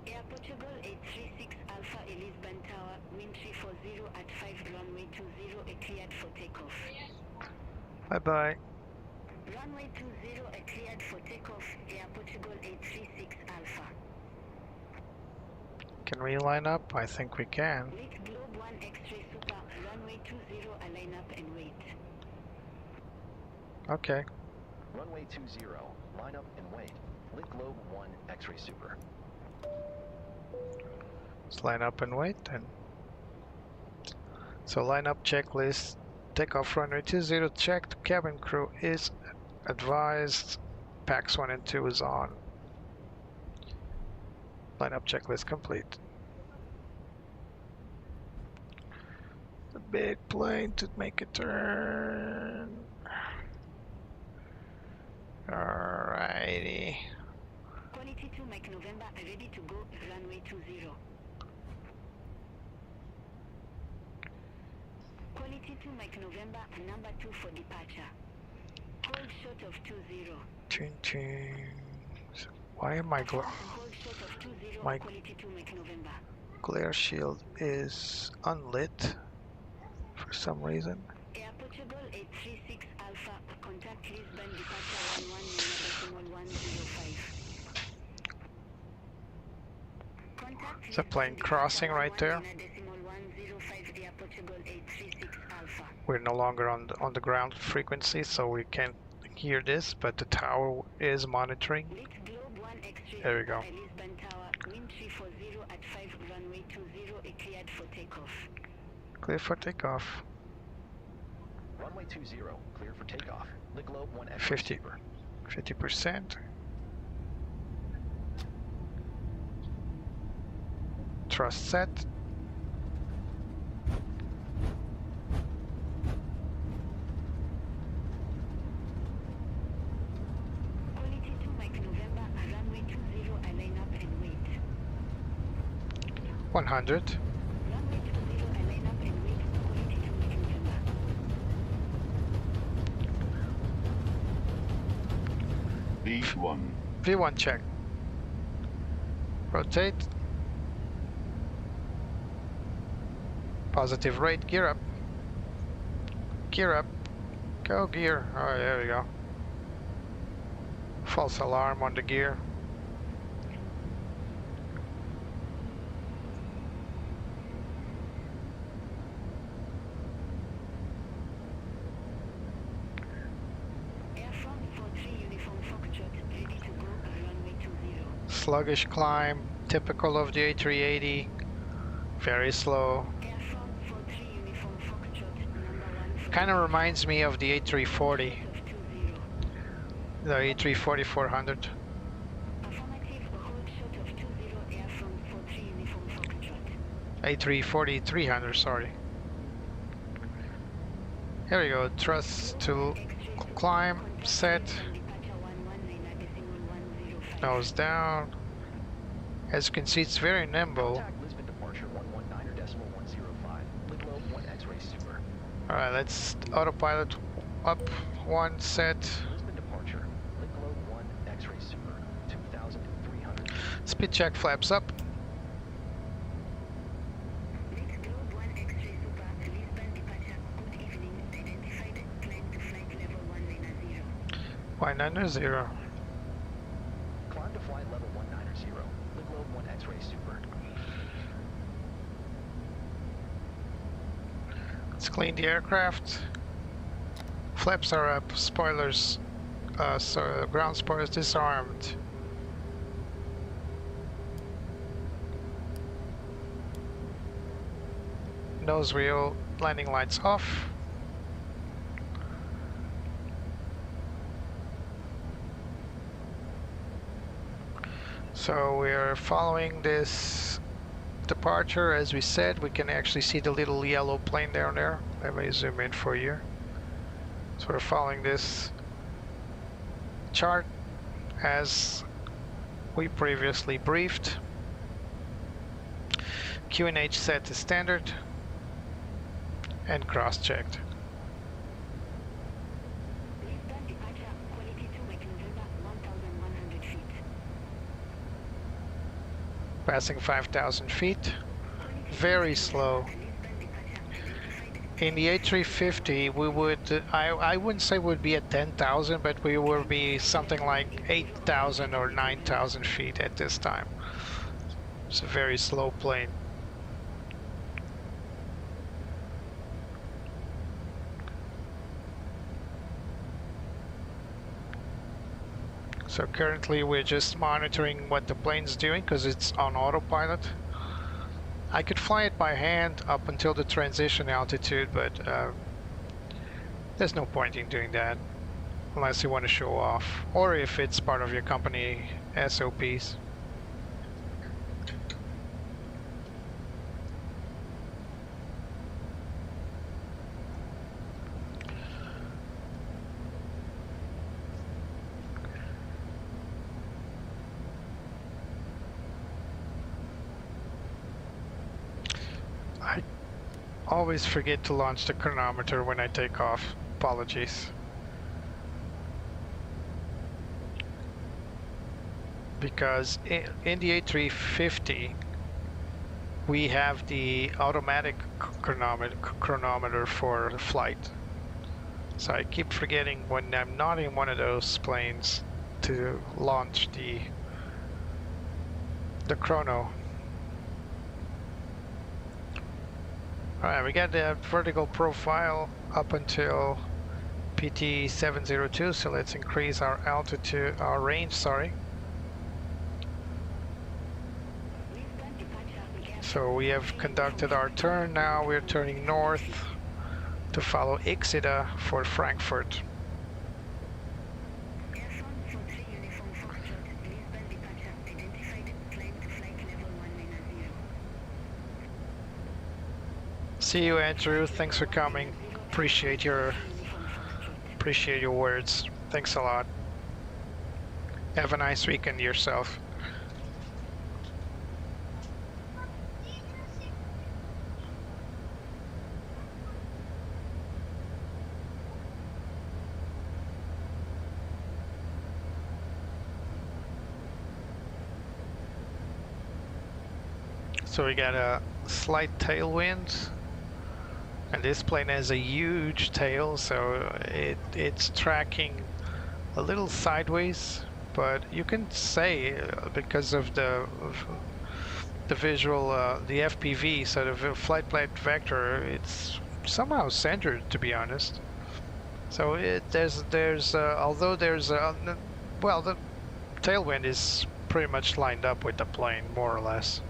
Air Portugal 836 Alpha Lisbon Tower, wind 340 at 5 runway 20 cleared for takeoff.
Bye bye.
Runway 20 cleared for takeoff. Air Portugal 836 Alpha.
Can we line up? I think we can.
Late Globe 1 X-ray Super, runway 20 line up and wait.
Okay.
Runway 20, line up and wait. Lit Globe 1 X-ray Super.
Let's line up and wait then. So lineup checklist. Takeoff runway 20 checked. Cabin crew is advised. Packs 1 and 2 is on. Lineup checklist complete. The big plane to make a turn. Alrighty.
Quality 2 Mike November, ready to go, runway 20. Quality 2 Mike November, number 2 for departure. Hold short of 20.
Chin chin. Why am I
Hold short of 20,
my
quality 2 Mike November.
glare shield is unlit for some reason?
Air Portugal 836 Alpha, contact Lisbon departure 119.105. Contact
It's a plane crossing right there.
119.105 Air Portugal 836 Alpha.
We're no longer on the ground frequency, so we can't hear this, but the tower is monitoring.
Lit Globe 1 X-ray
There we go.
Lisbon Tower, wind 340 at 5 runway 20 cleared for takeoff.
Clear for takeoff.
Runway 20, clear for takeoff. Lit Globe 1 X-ray
50.
Super.
50%. Thrust set.
Quality 2 Mike November, runway 20 line up and wait.
100.
Runway 20 line up and wait. Quality 2 Mike November.
V1.
V1 check. Rotate. Positive rate. Gear up. Gear up. Go gear. Oh, there we go. False alarm on the gear.
Air Front 43 Uniform Foxtrot, ready to go, runway 20.
Sluggish climb. Typical of the A380. Very slow.
Air Front 43 Uniform Foxtrot, number 1 for
Kind of reminds me of the A340.
of 20
The A340-400.
Affirmative, hold short of 20 air from 43 uniform Foxtrot.
A340-300, sorry. Here we go, thrust to climb, set, nose down. As you can see, it's very nimble.
Contact Lisbon departure 119.105. Globe 1 X-ray super.
Alright, let's autopilot up, one set.
Lisbon departure. Globe 1 X-ray super. 2,300.
Speed check, flaps up.
Globe 1 X-ray Super, Lisbon departure. Good evening. Identified. Climb to flight level 190.
190.
Climb to flight level 190. Globe 1 X-ray super.
Let's clean the aircraft. Flaps are up, spoilers, so ground spoilers disarmed. Nose wheel, landing lights off. So we're following this departure. As we said, we can actually see the little yellow plane down there. Let me zoom in for you. So we're following this chart as we previously briefed. QNH set to standard and cross-checked.
Lisbon departure. Quality 2 Mike November 1,100 feet.
Passing 5,000 feet. Very slow. In the A350, we would, I wouldn't say would be at 10,000, but we would be something like 8,000 or 9,000 feet at this time. It's a very slow plane. So currently we're just monitoring what the plane's doing because it's on autopilot. I could fly it by hand up until the transition altitude, but there's no point in doing that unless you want to show off or if it's part of your company SOPs. I always forget to launch the chronometer when I take off. Apologies. Because in the A350 we have the automatic chronometer for the flight. So I keep forgetting when I'm not in one of those planes to launch the chrono. Alright, we got the vertical profile up until PT 702, so let's increase our altitude, our range, sorry. So we have conducted our turn, now we're turning north to follow Exeter for Frankfurt. See you, Andrew. Thanks for coming. Appreciate your words. Thanks a lot. Have a nice weekend yourself. So we got a slight tailwind. And this plane has a huge tail, so it's tracking a little sideways, but you can say because of the visual, the FPV, so the flight plane vector, it's somehow centered, to be honest. So there's although there's well, the tailwind is pretty much lined up with the plane, more or less,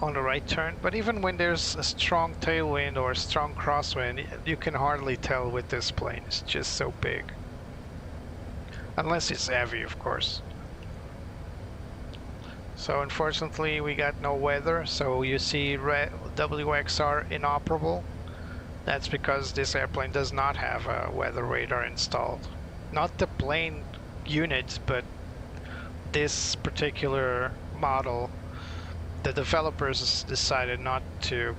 on the right turn. But even when there's a strong tailwind or a strong crosswind, you can hardly tell with this plane. It's just so big. unless it's heavy, of course. So unfortunately we got no weather, so you see WXR inoperable. That's because this airplane does not have a weather radar installed. Not the plane unit, but this particular model, the developers decided not to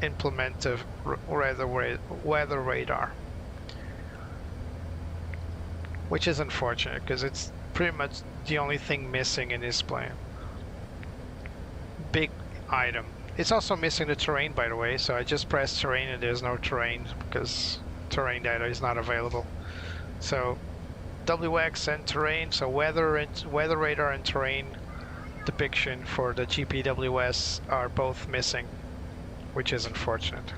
implement a weather radar, which is unfortunate because it's pretty much the only thing missing in this plane. Big item. It's also missing the terrain, by the way, so I just pressed terrain and there's no terrain because terrain data is not available. So WX and terrain, so weather radar and terrain depiction for the GPWS are both missing, which is unfortunate.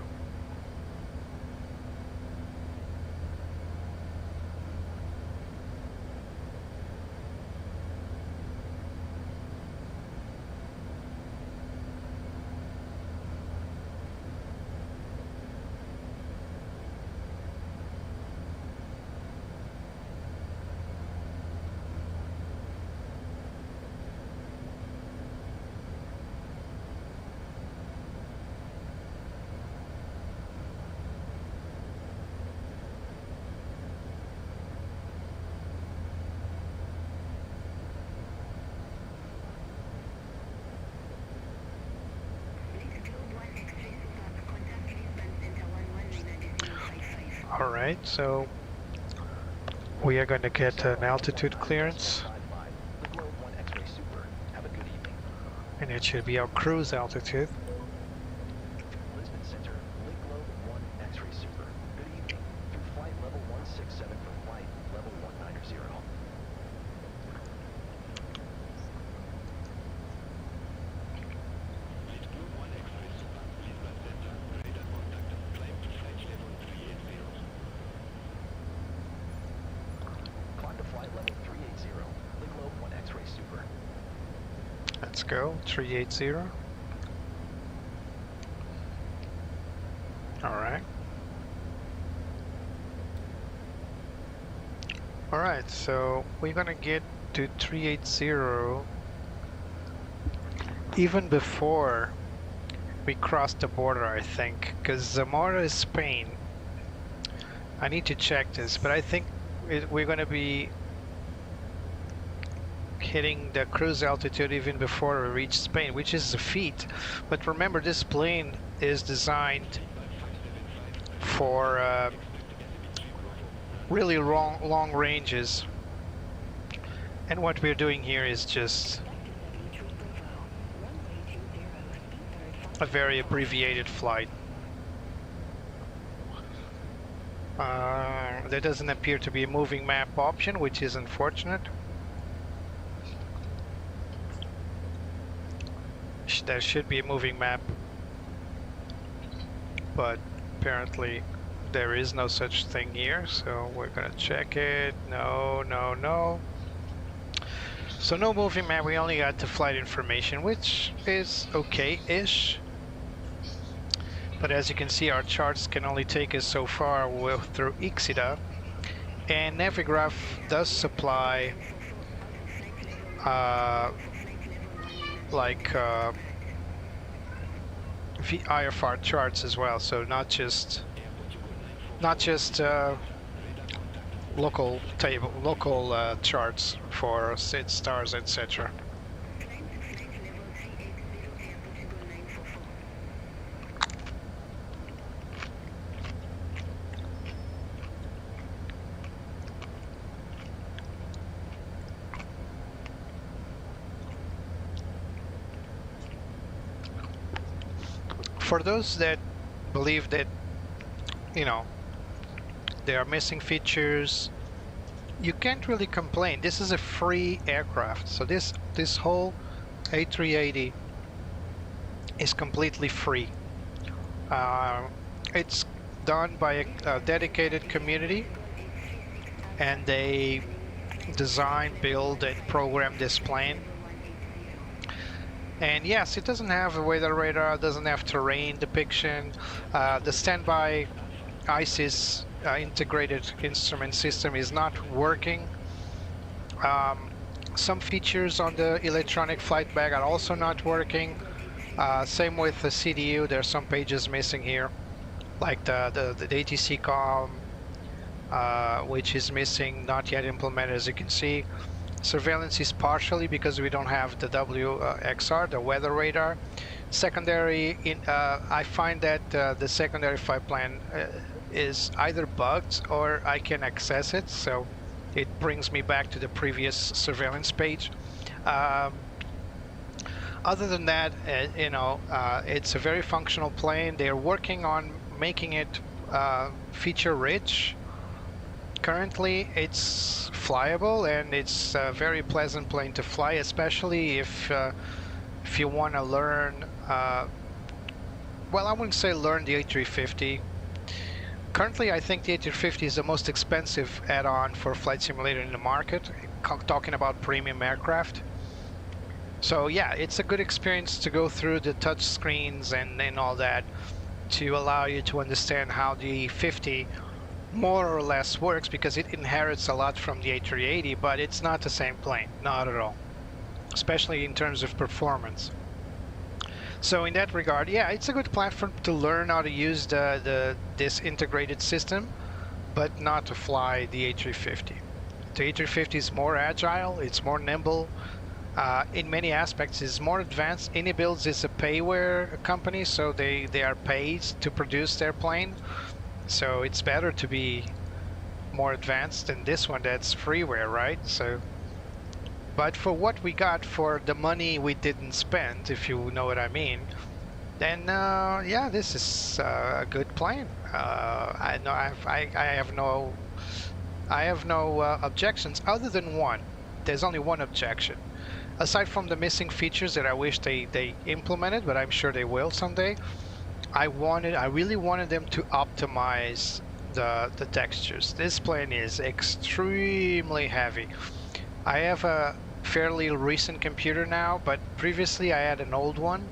Alright, so we are going to get an altitude clearance, and it should be our cruise altitude.
Lisbon Center, Lake Globe 1 X-ray Super. Good evening. Through flight level 167 for flight level 190. Climb to flight level 380, Lake Globe 1 X-ray Super.
Let's go, 380. Alright. Alright, so we're gonna get to 380 even before we cross the border, I think, because Zamora is Spain. I need to check this, but I think we're gonna be hitting the cruise altitude even before we reach Spain, which is a feat. But remember, this plane is designed for really long ranges, and what we're doing here is just a very abbreviated flight. There doesn't appear to be a moving map option, which is unfortunate. There should be a moving map, but apparently there is no such thing here, so we're gonna check it. No. So no moving map, we only got the flight information, which is okay-ish. But as you can see, our charts can only take us so far through Ixida, and Navigraph does supply IFR charts as well, so not just local charts for SID stars, etc. For those that believe that, you know, there are missing features, you can't really complain. This is a free aircraft, so this whole A380 is completely free. It's done by a dedicated community, and they design, build, and program this plane. And yes, it doesn't have a weather radar, doesn't have terrain depiction. The standby ISIS integrated instrument system is not working. Some features on the electronic flight bag are also not working. Same with the CDU, there's some pages missing here, like the ATC COM, which is missing, not yet implemented, as you can see. Surveillance is partially because we don't have the WXR, the weather radar. Secondary, I find that the secondary flight plan is either bugged or I can access it, so it brings me back to the previous surveillance page. Other than that, it's a very functional plane. They're working on making it feature rich. Currently it's flyable and it's a very pleasant plane to fly, especially if you want to learn, well, I wouldn't say learn the A350. Currently, I think the A350 is the most expensive add-on for flight simulator in the market, talking about premium aircraft. So yeah, it's a good experience to go through the touch screens and all that to allow you to understand how the 50 more or less works, because it inherits a lot from the A380, but it's not the same plane, not at all, especially in terms of performance. So in that regard, yeah, it's a good platform to learn how to use this integrated system, but not to fly the A350. The A350 is more agile, it's more nimble, in many aspects is more advanced. Inibuilds is a payware company, so they are paid to produce their plane. So it's better to be more advanced than this one that's freeware, right? So, but for what we got for the money we didn't spend, if you know what I mean, then yeah, this is a good plane. I have no objections other than one. There's only one objection. Aside from the missing features that I wish they implemented, but I'm sure they will someday. I really wanted them to optimize the textures. This plane is extremely heavy. I have a fairly recent computer now, but previously I had an old one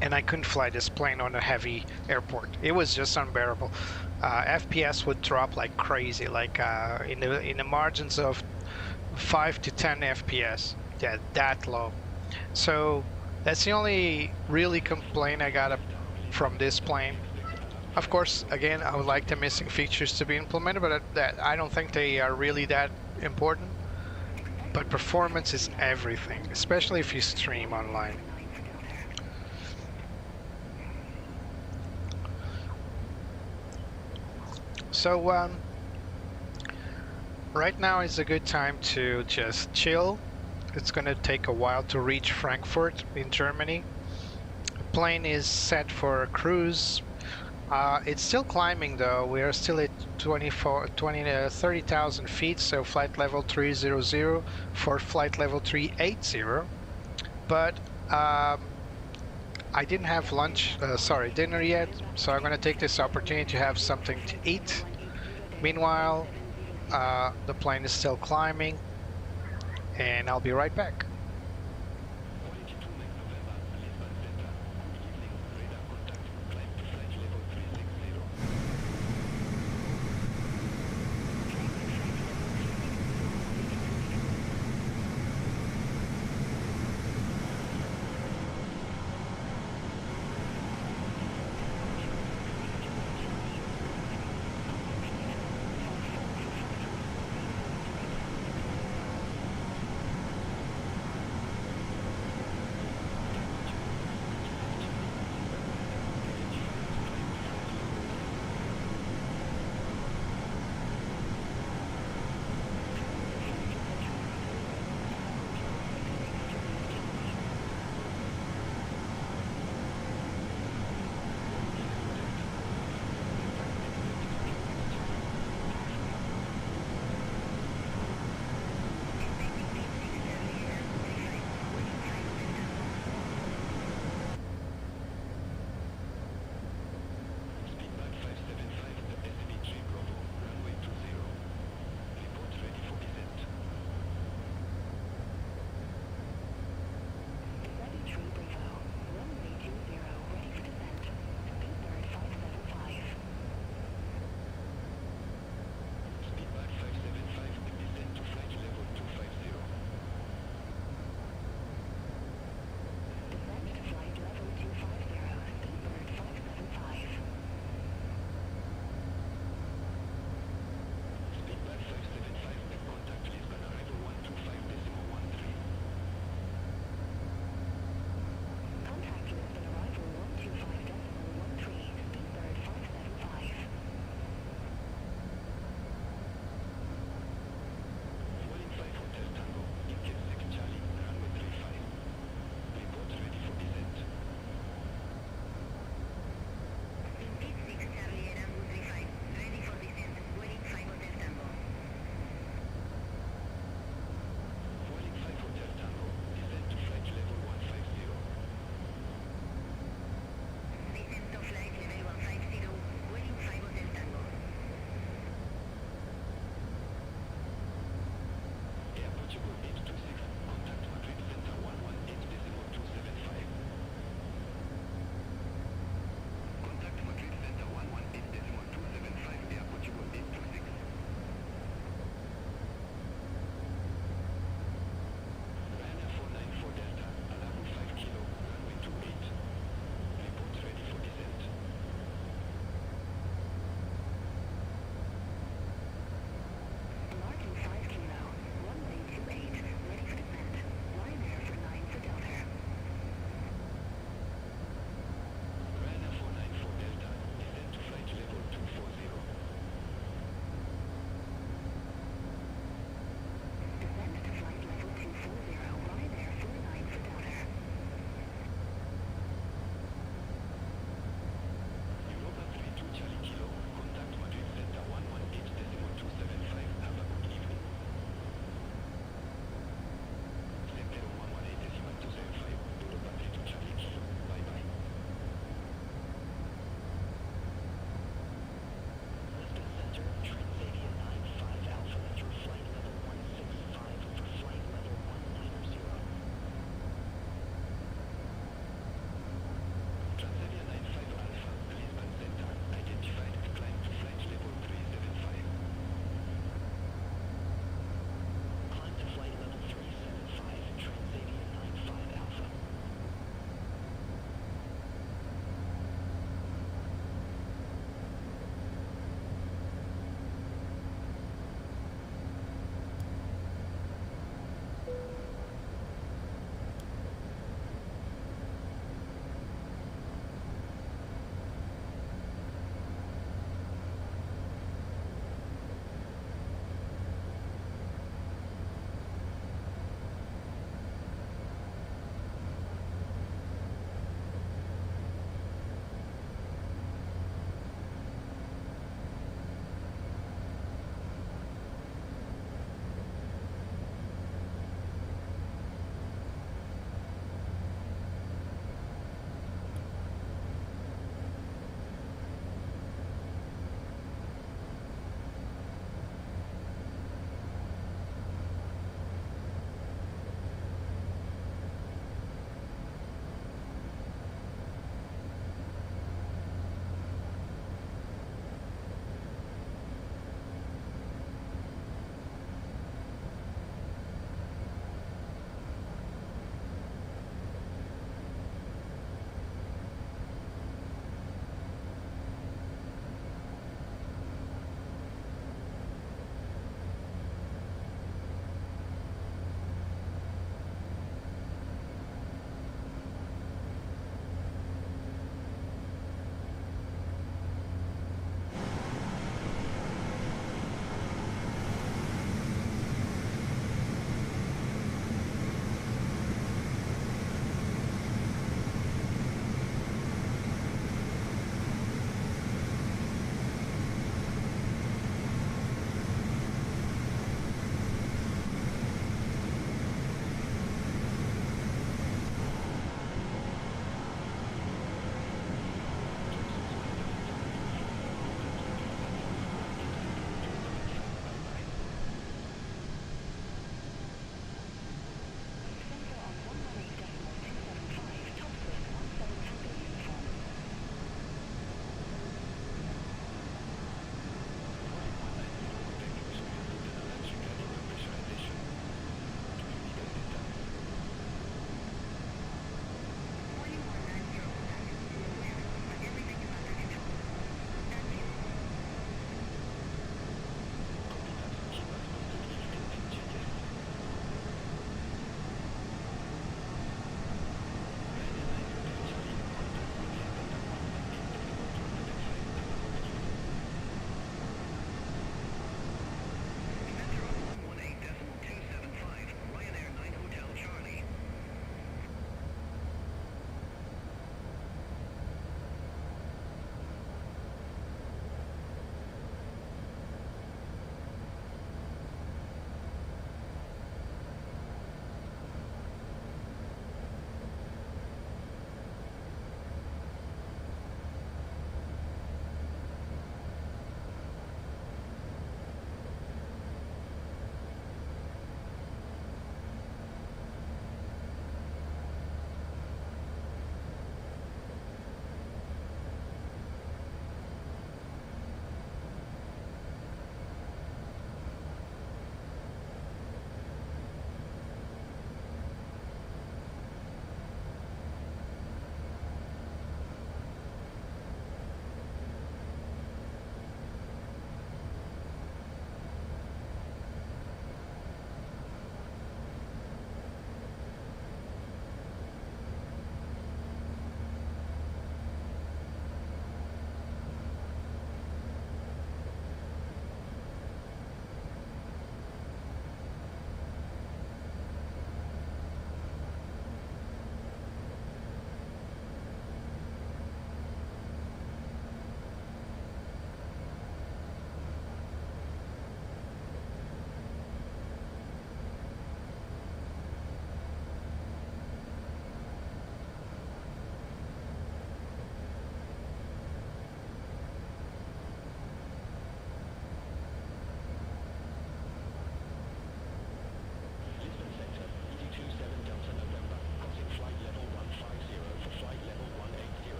and I couldn't fly this plane on a heavy airport. It was just unbearable. FPS would drop like crazy, like in the margins of 5 to 10 FPS. Yeah, that low. So that's the only really complaint I got from this plane. Of course, again, I would like the missing features to be implemented, but I don't think they are really that important. But performance is everything, especially if you stream online. So right now is a good time to just chill. It's going to take a while to reach Frankfurt in Germany. The plane is set for a cruise. It's still climbing though. We are still at 30,000 feet, so flight level 300 for flight level 380. But I didn't have dinner yet, so I'm going to take this opportunity to have something to eat. Meanwhile, the plane is still climbing, and I'll be right back.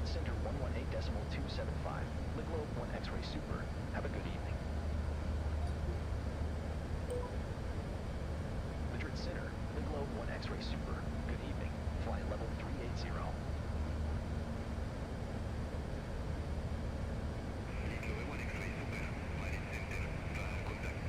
Madrid Center 118.275. Globe 1 X-ray Super. Have a good evening. Madrid Center, Globe 1 X-ray Super. Good evening. Flight level 380.
Globe 1 X-ray Super. Madrid Center. Contact.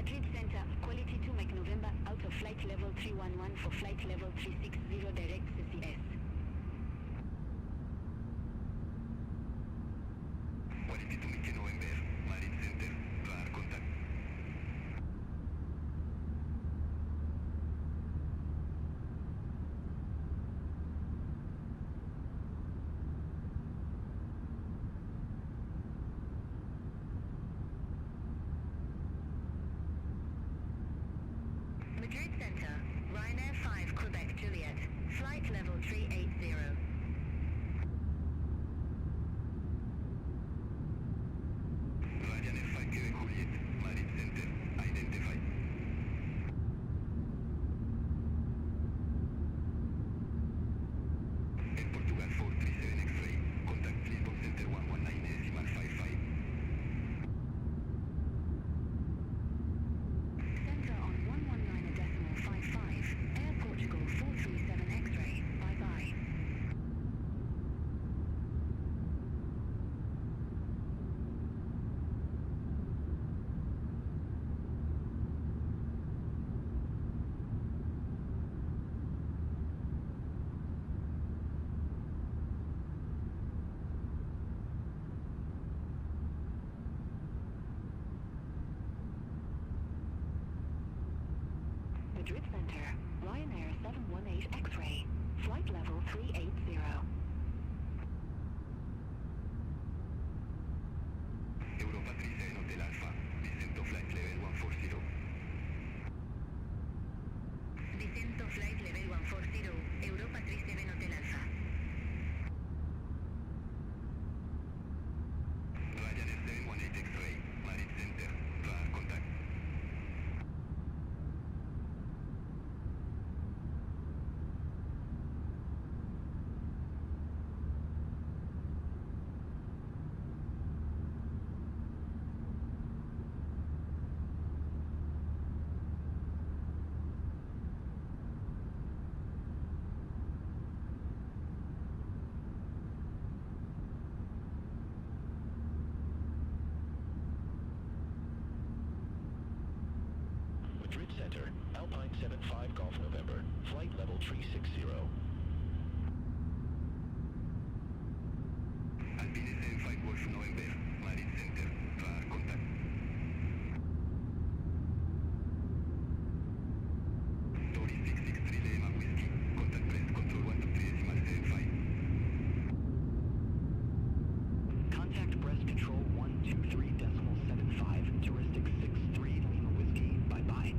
Madrid Center, quality to make November out of flight level 311 for flight level 360 direct CCS.
Quality to Mickey November, Madrid Center, clear contact.
Madrid Center, Ryanair 5 Quebec Juliet, flight level 380.
Ryanair 5 Quebec Juliet, Madrid Center, identified. Air Portugal 437 X-ray, contact Lisbon Center 119.55.
Center on 119.55. Air Portugal 437 X-ray. Bye-bye. Madrid Center, Ryanair 718 X-ray. Flight level 380.
Europa 37 Hotel Alpha, descent to flight level 140.
Descent to flight level 140, Europa 37 Hotel Alpha.
Ryanair 718 X-ray, Madrid Center, clear contact.
Madrid Center, Alpine 75 Golf November, flight level 360.
Alpine 75 Golf November, Madrid Center, clear contact. Tori 663 Lima Whiskey, contact press control 123.75.
Contact breast control 123.75, touristic 63 Lima Whiskey. Bye-bye.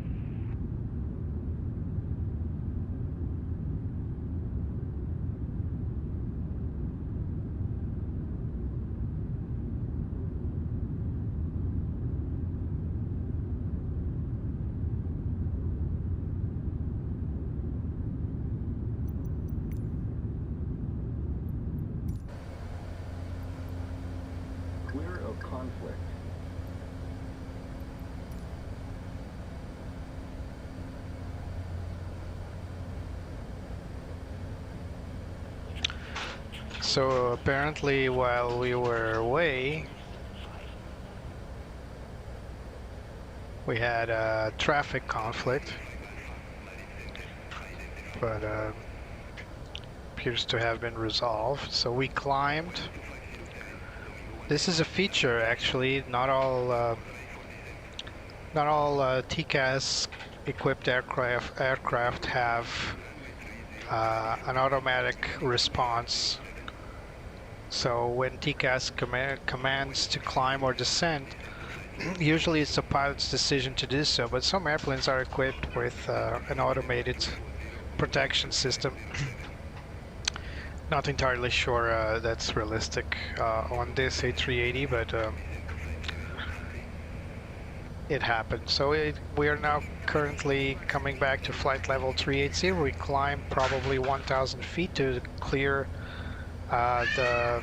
Clear of conflict.
So apparently while we were away, we had a traffic conflict, but appears to have been resolved. So we climbed. This is a feature actually. Not all TCAS equipped aircraft have an automatic response. So when TCAS commands to climb or descend, usually it's the pilot's decision to do so, but some airplanes are equipped with an automated protection system. Not entirely sure that's realistic on this A380, but it happened. So we are now currently coming back to flight level 380. We climbed probably 1,000 feet to clear the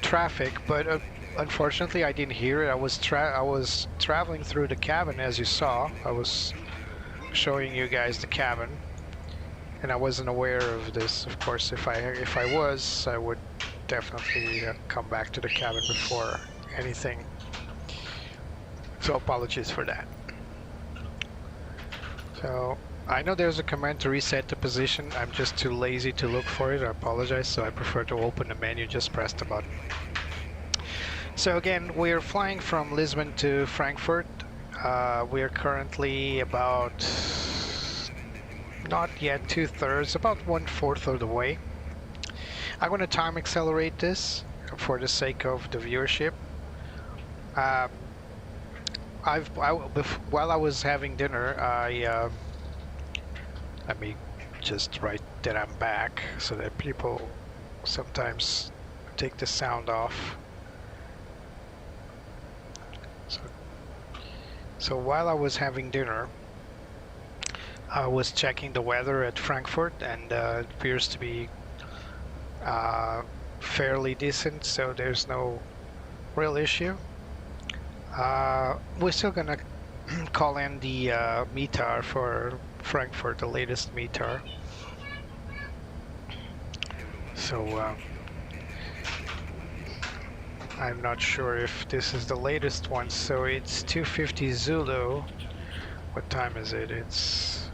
traffic, but unfortunately I didn't hear it. I was traveling through the cabin, as you saw. I was showing you guys the cabin, and I wasn't aware of this. Of course, if I was, I would definitely come back to the cabin before anything. So apologies for that. So I know there's a command to reset the position. I'm just too lazy to look for it. I apologize. So I prefer to open the menu, just press the button. So again, we're flying from Lisbon to Frankfurt. We're currently about, not yet 2/3, about 1/4 of the way. I'm going to time accelerate this for the sake of the viewership. While I was having dinner, let me just write that I'm back so that people sometimes take the sound off. So while I was having dinner, I was checking the weather at Frankfurt, and it appears to be fairly decent, so there's no real issue. We're still gonna call in the METAR for Frankfurt, the latest METAR. So I'm not sure if this is the latest one. So it's 250 Zulu. What time is it? It's,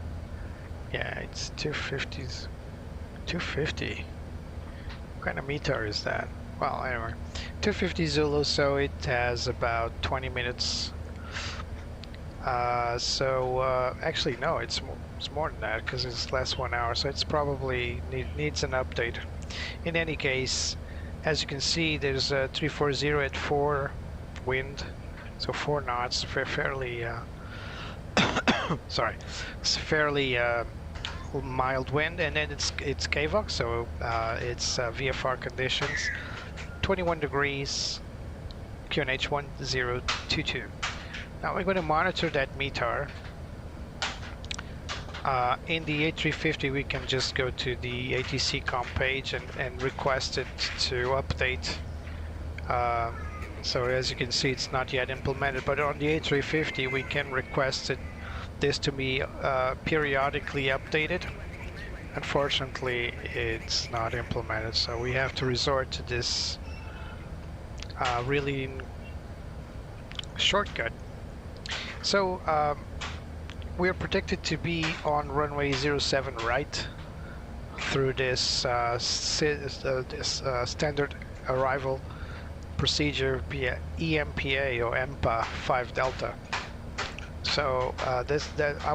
yeah, it's 250. 250. What kind of METAR is that? Well, anyway, 250 Zulu, so it has about 20 minutes. Actually, no, it's more than that, because it's less 1 hour, so it's probably needs an update. In any case, as you can see, there's a 340 at 4 wind, so 4 knots, fairly sorry, it's fairly mild wind, and then it's KVOC, so it's VFR conditions, 21 degrees, QNH 1022. Now we're going to monitor that METAR. In the A350 we can just go to the ATC comp page and request it to update. So as you can see, it's not yet implemented, but on the A350 we can request this to be periodically updated. Unfortunately, it's not implemented, so we have to resort to this really shortcut. So we're predicted to be on runway 07 right through this standard arrival procedure via EMPA or EMPA 5 Delta. So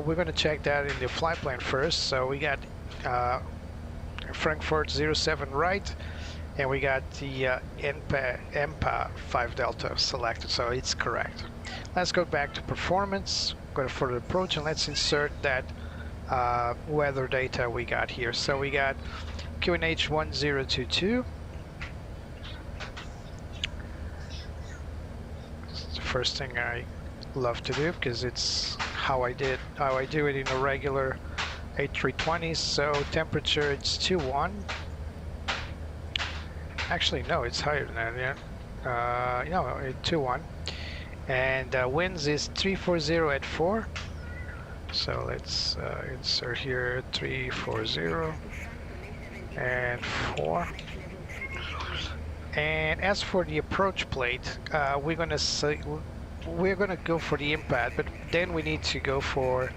we're going to check that in the flight plan first. So we got Frankfurt 07 right, and we got the EMPA 5 Delta selected, so it's correct. Let's go back to performance, go to further approach, and let's insert that weather data we got here. So we got QNH 1022. It's the first thing I love to do because it's how I do it in a regular A320. So temperature, it's 2-1. Actually, no, it's higher than that. Yeah, no, it's 2-1. And winds is 340 at 4. So let's insert here 340 and 4. And as for the approach plate, we're gonna go for the impact, but then we need to go for.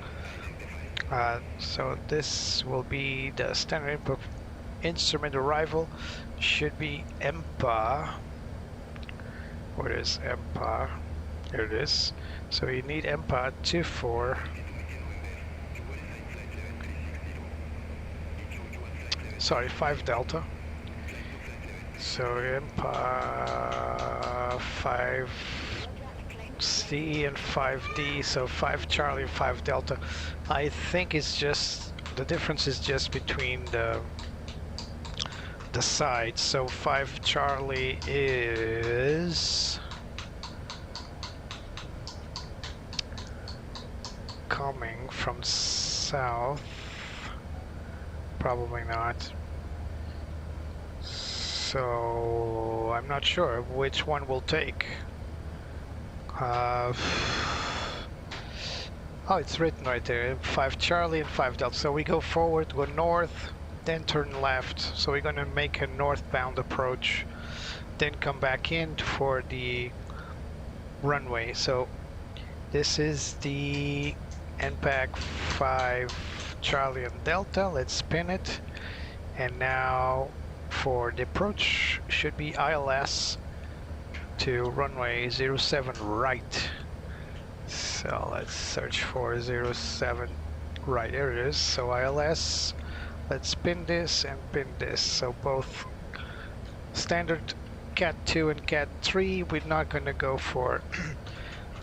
So this will be the standard instrument arrival. Should be EMPA. What is EMPA? There it is. So you need EMPA 24. Sorry, 5 Delta. So EMPA 5C and 5D, so 5 Charlie and 5 Delta. I think it's just, the difference is just between the sides. So 5 Charlie is coming from south. Probably not. So I'm not sure which one will take. Oh, it's written right there, 5 Charlie and 5 Delta. So we go forward, go north, then turn left. So we're going to make a northbound approach, then come back in for the runway. So this is the NPAC 5 Charlie and Delta. Let's spin it. And now for the approach should be ILS to runway 07 right. So let's search for 07 right. There it is. So ILS. Let's spin this and pin this. So both standard Cat 2 and Cat 3. We're not going to go for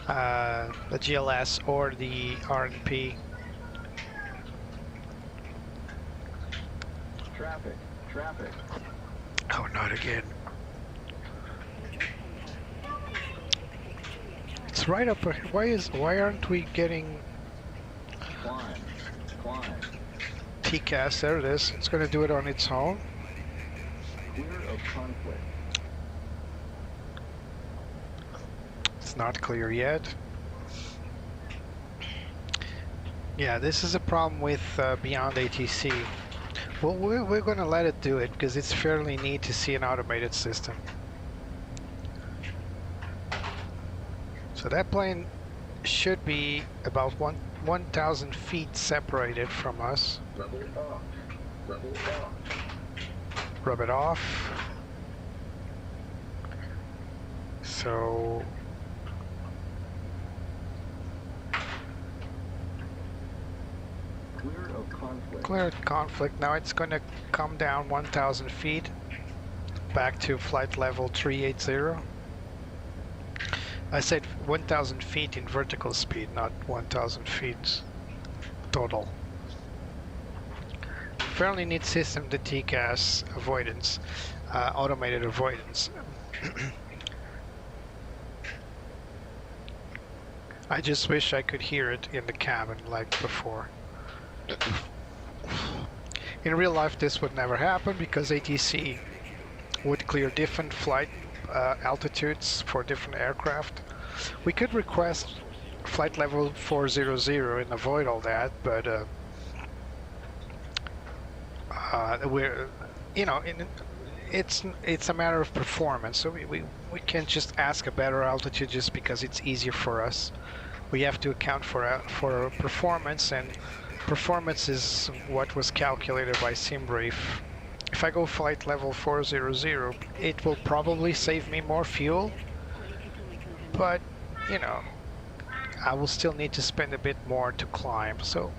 the GLS or the RNP.
Traffic.
Oh, not again. It's right up. Why aren't we getting
Climb.
TCAS? There it is. It's going to do it on its own.
Clear of conflict.
It's not clear yet. Yeah, this is a problem with Beyond ATC. Well, we're going to let it do it because it's fairly neat to see an automated system. So that plane should be about 1,000 feet separated from us.
Level off.
Rub it off. So clear of conflict. Now it's going to come down 1,000 feet back to flight level 380. I said 1,000 feet in vertical speed, not 1,000 feet total. Fairly neat system, the TCAS avoidance, automated avoidance. I just wish I could hear it in the cabin like before. In real life this would never happen because ATC would clear different flight altitudes for different aircraft. We could request flight level 400 and avoid all that, but we're, you know, it's a matter of performance. So we can't just ask a better altitude just because it's easier for us. We have to account for performance, and performance is what was calculated by Simbrief. If I go flight level 400, it will probably save me more fuel, but you know, I will still need to spend a bit more to climb. So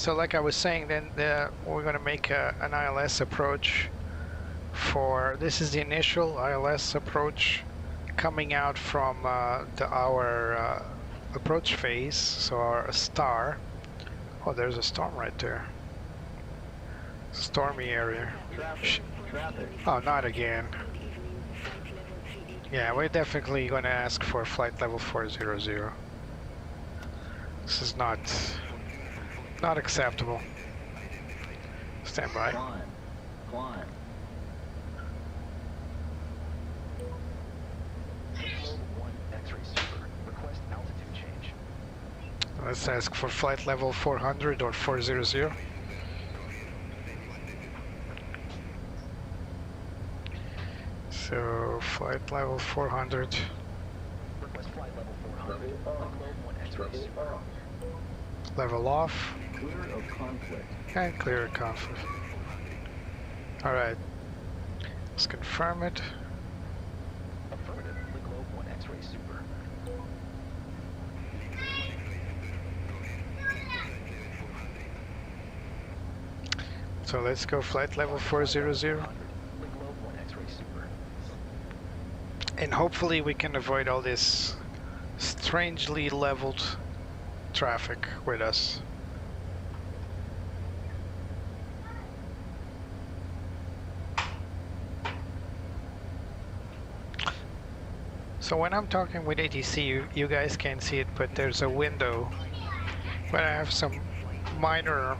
like I was saying, then we're going to make an ILS approach for, this is the initial ILS approach coming out from our approach phase, so our star. Oh, there's a storm right there. Stormy area.
Traffic.
Oh, not again. Yeah, we're definitely going to ask for flight level 400. This is not acceptable. Stand by.
Climb. X-ray super. Request altitude change.
Let's ask for flight level 400 or 400. So flight level 400.
Request flight level 400. Global 1 X-ray super.
Level off.
Clear of conflict.
And clear of conflict. Alright. Let's confirm it.
Affirmative. The Globe 1 X-ray super.
So let's go flight level 400.
The Globe 1 X-ray super.
And hopefully we can avoid all this strangely leveled traffic with us. So when I'm talking with ATC, you guys can't see it, but there's a window where I have some minor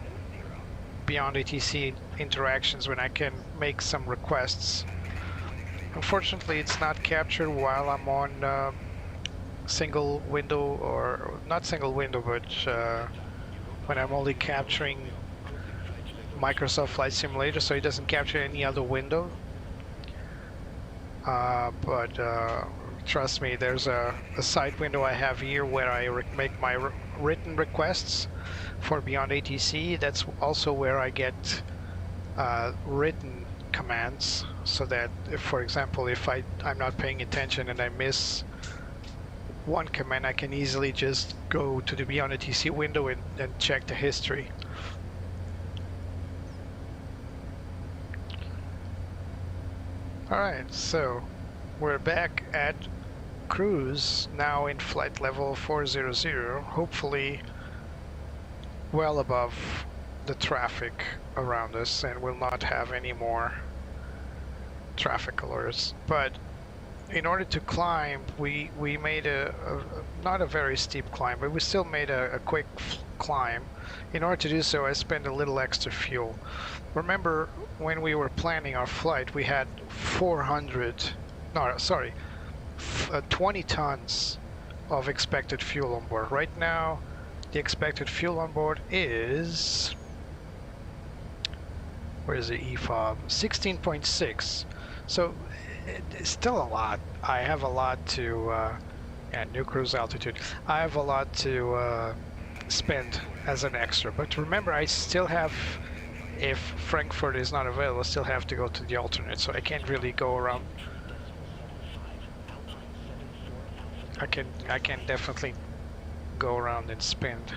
Beyond ATC interactions when I can make some requests. Unfortunately, it's not captured while I'm on single window, or not single window, but when I'm only capturing Microsoft Flight Simulator, so it doesn't capture any other window. but trust me, there's a side window I have here where I make my written requests for Beyond ATC. That's also where I get written commands, so that if, for example, if I'm not paying attention and I miss one command, I can easily just go to the Beyond ATC window and check the history. Alright, so we're back at cruise, now in flight level 400, hopefully well above the traffic around us, and will not have any more traffic alerts. But in order to climb, we made not a very steep climb, but we still made a quick climb. In order to do so, I spent a little extra fuel. Remember, when we were planning our flight, we had 20 tons of expected fuel on board. Right now, the expected fuel on board is, where is the EFOB? 16.6. So it's still a lot. I have a lot to, new cruise altitude. I have a lot to spend as an extra. But remember, I still have, if Frankfurt is not available, I still have to go to the alternate. So I can't really go around. I can definitely go around and spend.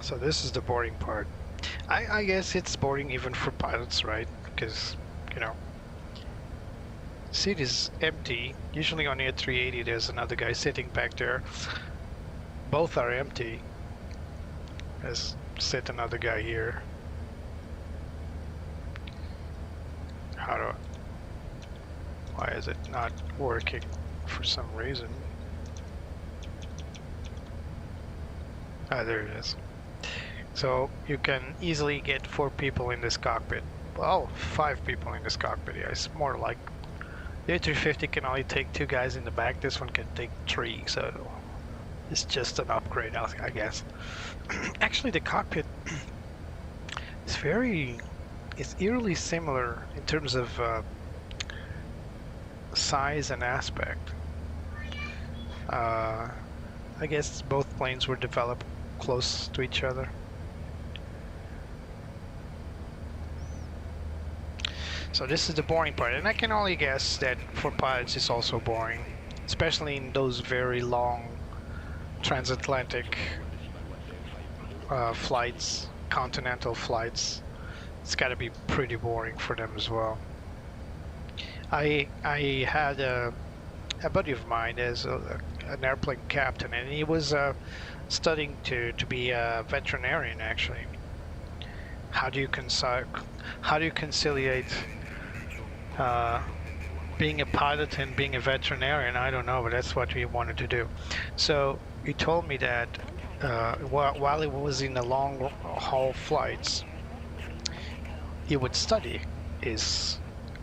So this is the boarding part. I guess it's boarding even for pilots, right? Because, you know, seat is empty. Usually on the A380 there's another guy sitting back there. Both are empty. There's sit another guy here. Why is it not working for some reason? Ah, there it is. So you can easily get 4 people in this cockpit. Well, 5 people in this cockpit. Yeah, it's more like the A350 can only take 2 guys in the back. This one can take 3, so it's just an upgrade, I guess. Actually, the cockpit is it's eerily similar in terms of size and aspect. I guess both planes were developed close to each other. So this is the boring part, and I can only guess that for pilots it's also boring, especially in those very long transatlantic flights, continental flights. It's got to be pretty boring for them as well. I had a buddy of mine as an airplane captain, and he was studying to be a veterinarian. Actually, how do you conciliate being a pilot and being a veterinarian? I don't know, but that's what we wanted to do. So he told me that while he was in the long haul flights, he would study his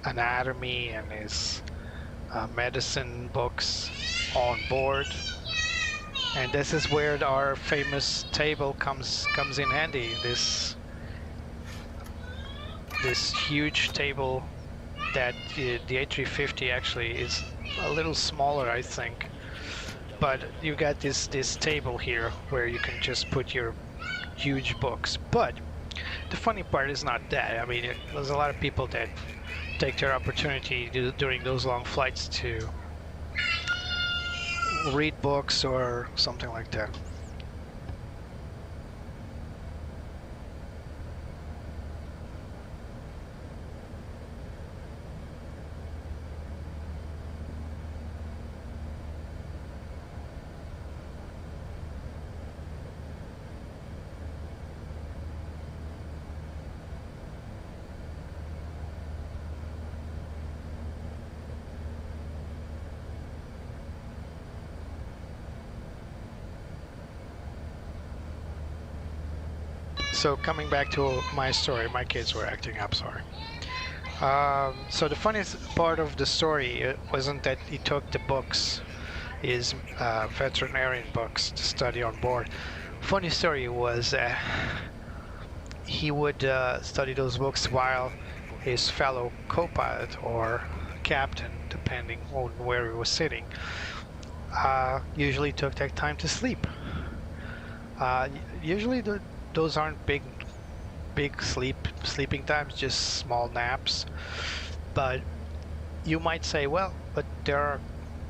anatomy and his medicine books on board, and this is where our famous table comes in handy. This huge table that the A350 actually is a little smaller, I think, but you got this table here where you can just put your huge books. But the funny part is not that. I mean, there's a lot of people that take their opportunity during those long flights to read books or something like that. So coming back to my story, my kids were acting up, sorry. So the funniest part of the story wasn't that he took the books, his veterinarian books to study on board. Funny story was he would study those books while his fellow co-pilot or captain, depending on where he was sitting, usually took that time to sleep. Usually those aren't big sleeping times, just small naps. But you might say, well, but there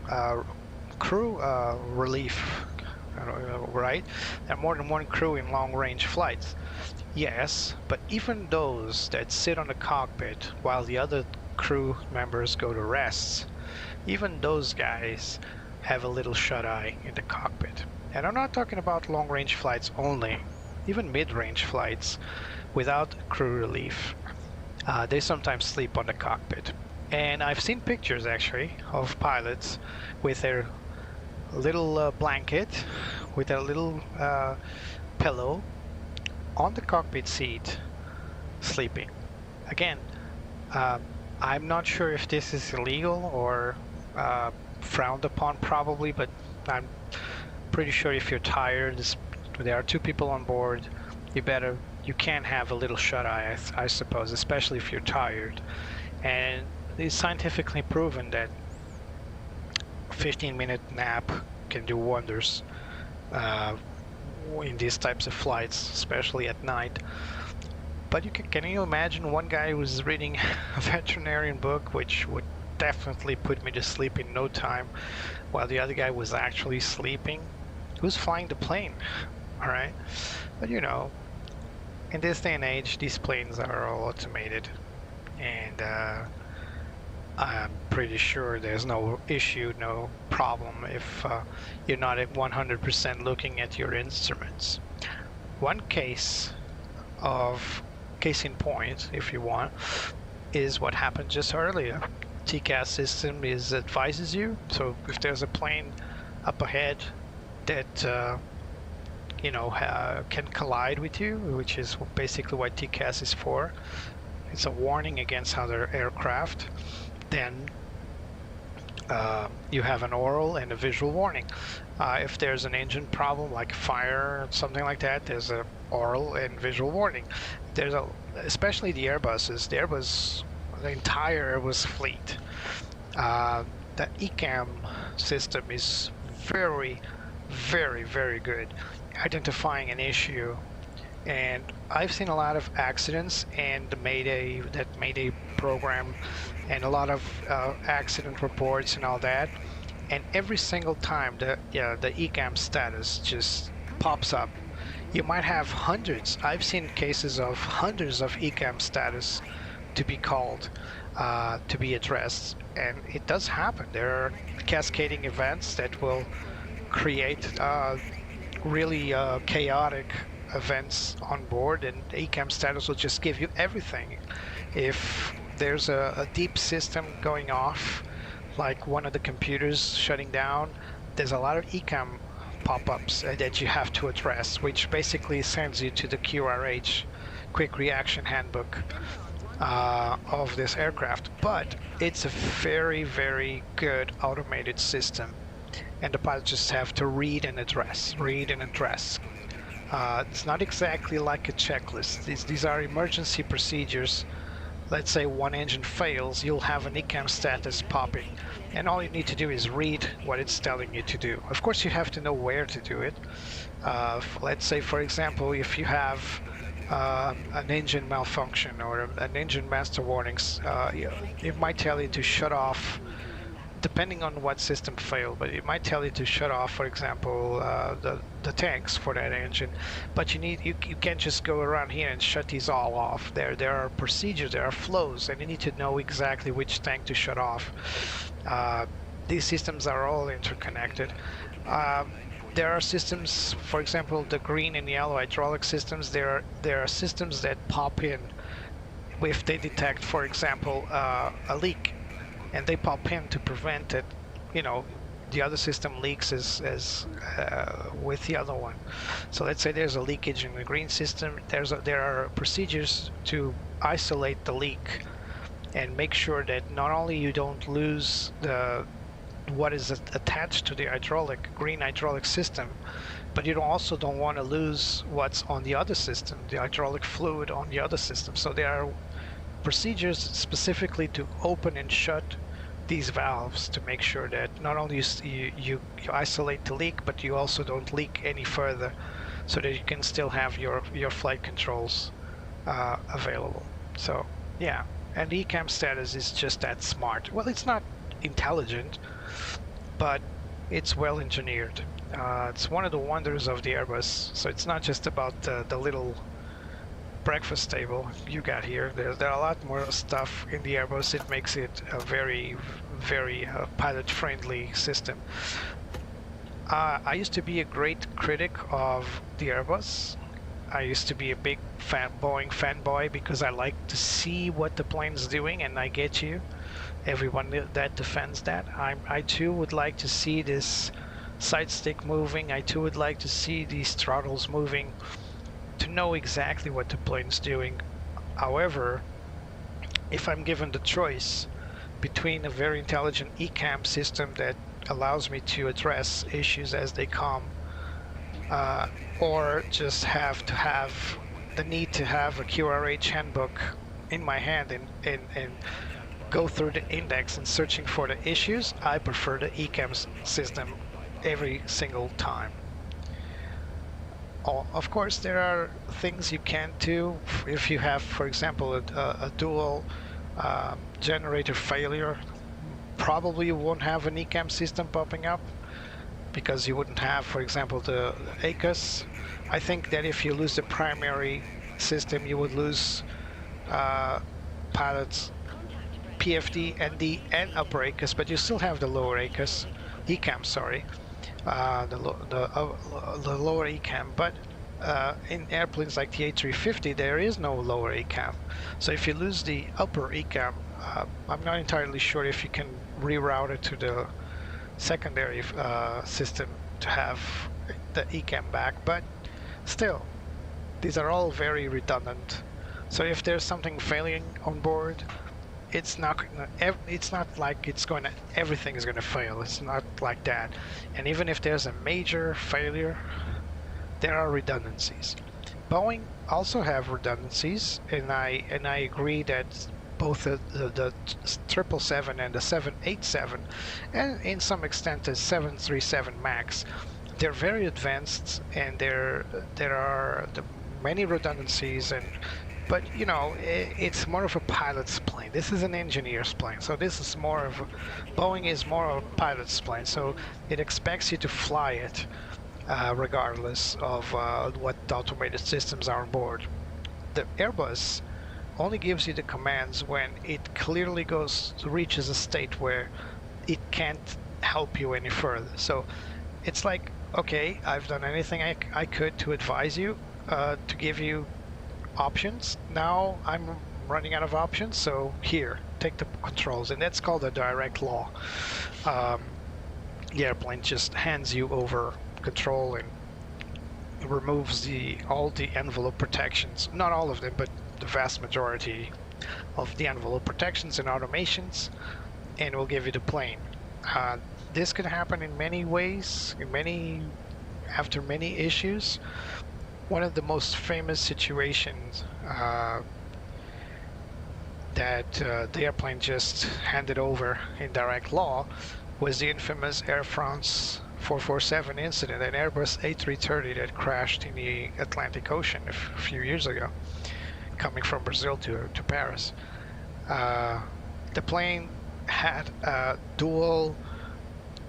are crew relief, right? There are more than one crew in long-range flights. Yes, but even those that sit on the cockpit while the other crew members go to rests, even those guys have a little shut-eye in the cockpit. And I'm not talking about long-range flights only, even mid-range flights without crew relief. They sometimes sleep on the cockpit. And I've seen pictures actually of pilots with their little blanket, with their little pillow on the cockpit seat, sleeping. Again, I'm not sure if this is illegal or frowned upon, probably, but I'm pretty sure if you're tired, there are two people on board, you can have a little shut-eye, I suppose, especially if you're tired. And it's scientifically proven that 15-minute nap can do wonders in these types of flights, especially at night. But can you imagine one guy who's reading a veterinarian book, which would definitely put me to sleep in no time, while the other guy was actually sleeping? Who's flying the plane? All right, but you know, in this day and age, these planes are all automated, and I'm pretty sure there's no issue, no problem if you're not at 100% looking at your instruments. One case in point, if you want, is what happened just earlier. TCAS system advises you, so if there's a plane up ahead that can collide with you, which is basically what TCAS is for. It's a warning against other aircraft. Then you have an oral and a visual warning. If there's an engine problem like fire or something like that, there's an oral and visual warning. Especially the Airbuses, the entire Airbus fleet. The ECAM system is very, very, very good identifying an issue, and I've seen a lot of accidents and the Mayday program and a lot of accident reports and all that, and every single time the ECAM status just pops up. You might have hundreds. I've seen cases of hundreds of ECAM status to be called, to be addressed, and it does happen. There are cascading events that will create really chaotic events on board, and ECAM status will just give you everything. If there's a deep system going off, like one of the computers shutting down, there's a lot of ECAM pop-ups that you have to address, which basically sends you to the QRH, Quick Reaction Handbook, of this aircraft. But it's a very, very good automated system, and the pilots just have to read and address. It's not exactly like a checklist. These are emergency procedures. Let's say one engine fails, you'll have an ECAM status popping, and all you need to do is read what it's telling you to do. Of course, you have to know where to do it. Let's say, for example, if you have an engine malfunction or an engine master warnings, it might tell you to shut off, depending on what system failed, but it might tell you to shut off, for example, the tanks for that engine. But you can't just go around here and shut these all off. There are procedures, there are flows, and you need to know exactly which tank to shut off. These systems are all interconnected. There are systems, for example, the green and yellow hydraulic systems. There are systems that pop in if they detect, for example, a leak, and they pop in to prevent it, the other system leaks as with the other one. So let's say there's a leakage in the green system. There are procedures to isolate the leak and make sure that not only you don't lose what is attached to the green hydraulic system, but you also don't want to lose what's on the other system, the hydraulic fluid on the other system. So there are procedures specifically to open and shut these valves to make sure that not only you isolate the leak, but you also don't leak any further, so that you can still have your flight controls available. So yeah, and ECAM status is just that smart. Well, it's not intelligent, but it's well engineered. It's one of the wonders of the Airbus. So it's not just about the little breakfast table you got here. There are a lot more stuff in the Airbus. It makes it a very, very pilot-friendly system. I used to be a great critic of the Airbus. I used to be a big Boeing fanboy because I like to see what the plane's doing, and I get you. Everyone that defends that. I too would like to see this side stick moving. I too would like to see these throttles moving, to know exactly what the plane's doing. However, if I'm given the choice between a very intelligent ECAM system that allows me to address issues as they come, or just have to have the need to have a QRH handbook in my hand and go through the index and searching for the issues, I prefer the ECAM system every single time. Of course, there are things you can't do. If you have, for example, a dual generator failure, probably you won't have an ECAM system popping up, because you wouldn't have, for example, the ACUS. I think that if you lose the primary system, you would lose pilots PFD, ND, and upper ACUS, but you still have the lower ACUS, ECAM, sorry, the lower ECAM. But in airplanes like the A350, there is no lower ECAM. So if you lose the upper ECAM, I'm not entirely sure if you can reroute it to the secondary system to have the ECAM back, but still, these are all very redundant. So if there's something failing on board, it's not like everything is gonna fail. It's not like that. And even if there's a major failure, there are redundancies. Boeing also have redundancies, and I agree that both the 777 and the 787, and in some extent the 737 MAX, they're very advanced, and there are many redundancies, but you know, it's more of a pilot's plane. This is an engineer's plane, so this is more of Boeing is more of a pilot's plane, so it expects you to fly it regardless of what the automated systems are on board. The Airbus only gives you the commands when it clearly reaches a state where it can't help you any further. So it's like, okay, I've done anything I could to advise you, to give you options. Now I'm running out of options, so here, take the controls. And that's called a direct law. The airplane just hands you over control and removes all the envelope protections. Not all of them, but the vast majority of the envelope protections and automations, and will give you the plane. This can happen in many ways, after many issues. One of the most famous situations that the airplane just handed over in direct law was the infamous Air France 447 incident, an Airbus A330 that crashed in the Atlantic Ocean a few years ago, coming from Brazil to Paris. The plane had a dual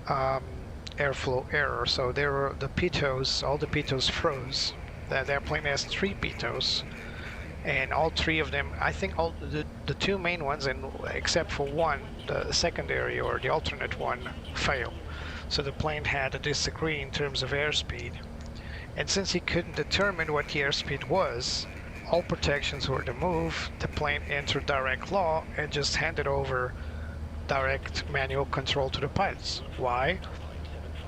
airflow error, so all the pitos froze. The airplane has 3 pitos, and all 3 of them, I think all the 2 main ones, and except for one, the secondary or the alternate one, failed. So the plane had to disagree in terms of airspeed, and since he couldn't determine what the airspeed was, all protections were removed. The plane entered direct law and just handed over direct manual control to the pilots. Why?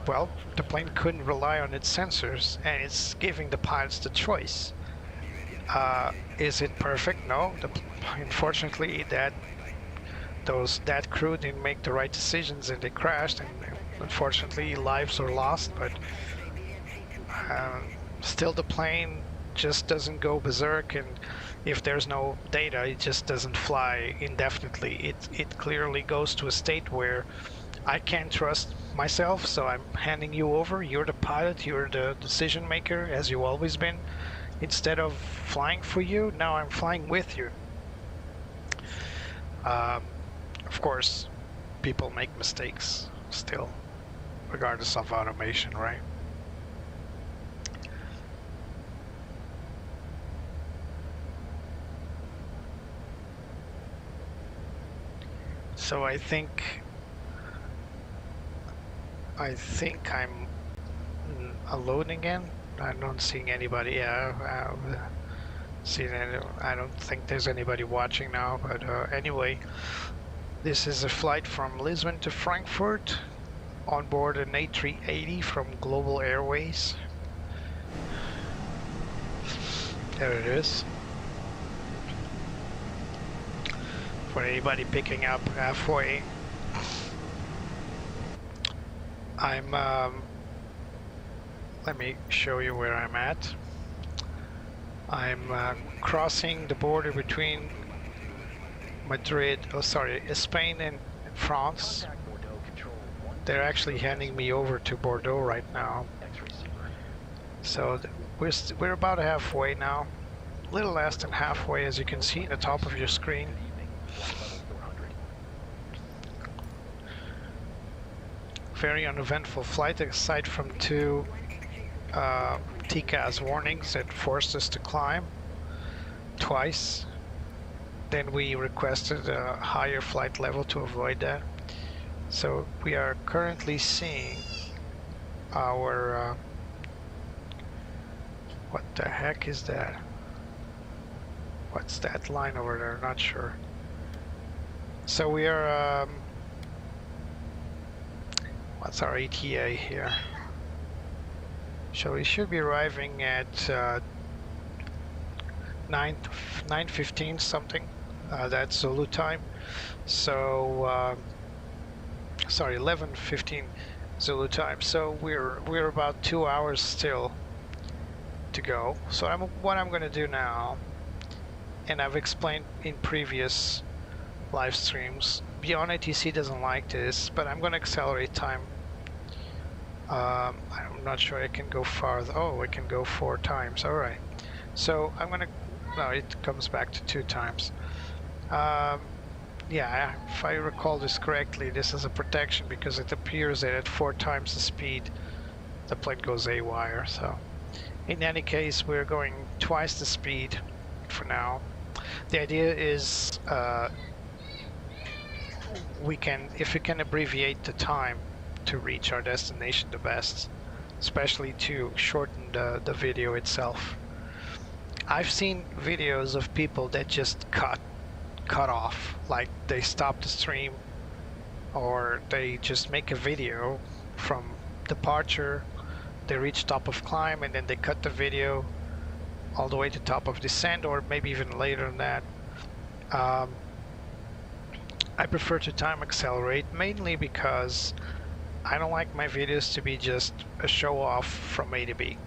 well, the plane couldn't rely on its sensors, and it's giving the pilots the choice. Is it perfect? No. Unfortunately, that crew didn't make the right decisions and they crashed, and unfortunately lives were lost. But still, the plane just doesn't go berserk, and if there's no data, it just doesn't fly indefinitely. It clearly goes to a state where I can't trust myself, so I'm handing you over. You're the pilot, you're the decision maker, as you always been. Instead of flying for you, now I'm flying with you. Of course, people make mistakes still, regardless of automation, right? So I think I'm alone again. I'm not seeing anybody. Yeah, I don't think there's anybody watching now. But anyway, this is a flight from Lisbon to Frankfurt on board an A380 from Global Airways. There it is. For anybody picking up halfway, I'm let me show you where I'm at. I'm crossing the border between Spain and France. They're actually handing me over to Bordeaux right now. So we're about halfway now, a little less than halfway, as you can see at the top of your screen. Very uneventful flight, aside from two TCAS warnings that forced us to climb twice. Then we requested a higher flight level to avoid that. So we are currently seeing our what the heck is that? What's that line over there? Not sure. So we are what's our ETA here? So we should be arriving at 9:15 something. That's Zulu time. So sorry, 11:15 Zulu time. So we're about 2 hours still to go. So what I'm going to do now, and I've explained in previous live streams, Beyond ATC doesn't like this, but I'm going to accelerate time. I'm not sure I can go farther. Oh, I can go 4 times. All right. So I'm going to... No, it comes back to 2 times. Yeah, if I recall this correctly, this is a protection because it appears that at 4 times the speed, the plane goes AWire. So in any case, we're going twice the speed for now. The idea is if we can abbreviate the time to reach our destination the best, especially to shorten the video itself. I've seen videos of people that just cut off, like they stop the stream, or they just make a video from departure, they reach top of climb, and then they cut the video all the way to top of descent, or maybe even later than that. I prefer to time accelerate, mainly because I don't like my videos to be just a show off from A to B.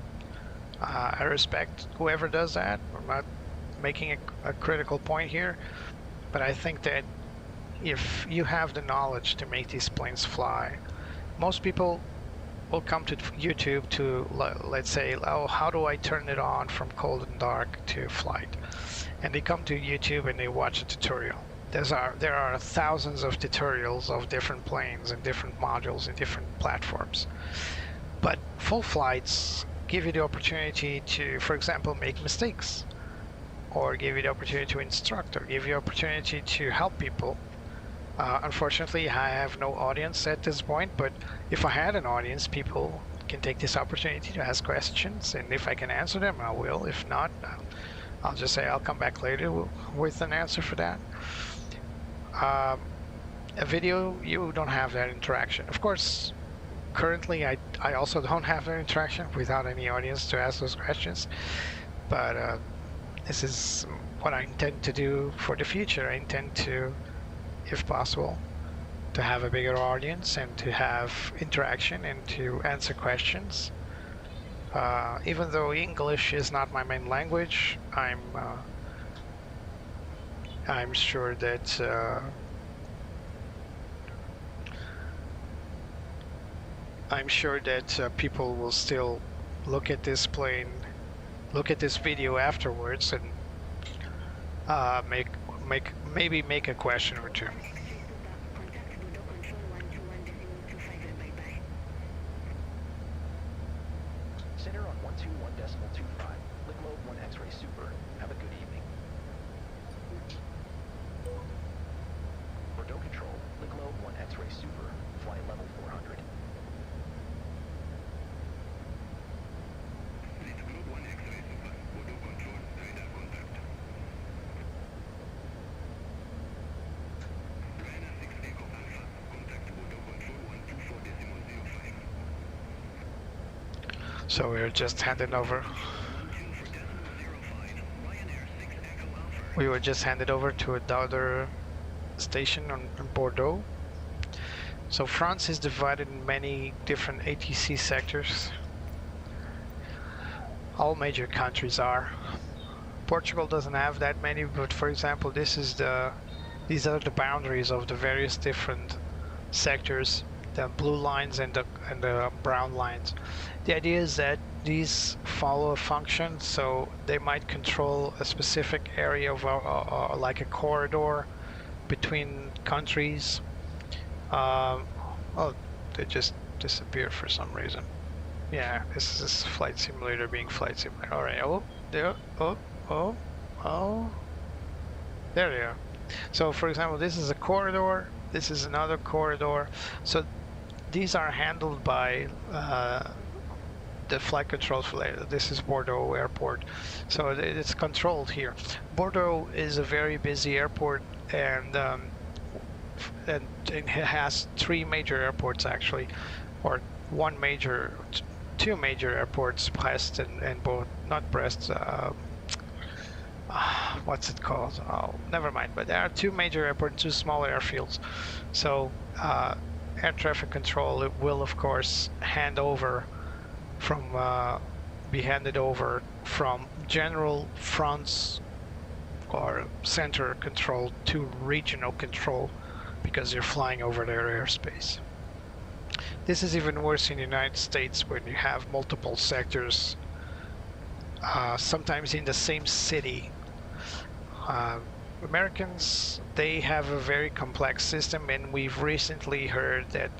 I respect whoever does that. I'm not making a critical point here, but I think that if you have the knowledge to make these planes fly, most people will come to YouTube to, let's say, oh, how do I turn it on from cold and dark to flight? And they come to YouTube and they watch a tutorial. There are thousands of tutorials of different planes and different modules and different platforms. But full flights give you the opportunity to, for example, make mistakes, or give you the opportunity to instruct, or give you the opportunity to help people. Unfortunately, I have no audience at this point, but if I had an audience, people can take this opportunity to ask questions, and if I can answer them, I will. If not, I'll just say I'll come back later with an answer for that. A video, you don't have that interaction. Of course, currently I also don't have an interaction without any audience to ask those questions, but this is what I intend to do for the future. I intend to, if possible, to have a bigger audience and to have interaction and to answer questions. Even though English is not my main language, I'm sure that people will still look at this video afterwards and maybe make a question or two.
Center on 121.25. Lick load 1 X-ray super. Have a good evening. Bordeaux control. Lick load 1 X-ray super. Flight level 400.
Lick load 1 X-ray super. Bordeaux control. Radar contact. Ryanair 6 Echo Alpha. Contact Bordeaux control 124.05.
So we're just handed over. We were just handed over to another station on Bordeaux. So France is divided in many different ATC sectors. All major countries are. Portugal doesn't have that many, but for example, these are the boundaries of the various different sectors, the blue lines and the brown lines. The idea is that these follow a function, so they might control a specific area of like a corridor between countries. Oh, they just disappeared for some reason. Yeah, this is Flight Simulator being Flight Simulator. All right. Oh, there. Oh. There they are. So, for example, this is a corridor. This is another corridor. So these are handled by the flight controls. This is Bordeaux Airport, so it's controlled here. Bordeaux is a very busy airport, and it has 3 major airports actually, or two major airports, Brest and not Brest. What's it called? Oh, never mind. But there are 2 major airports, 2 small airfields. So air traffic control will of course be handed over from general fronts or center control to regional control, because you're flying over their airspace. This is even worse in the United States, when you have multiple sectors, sometimes in the same city. Americans, they have a very complex system, and we've recently heard that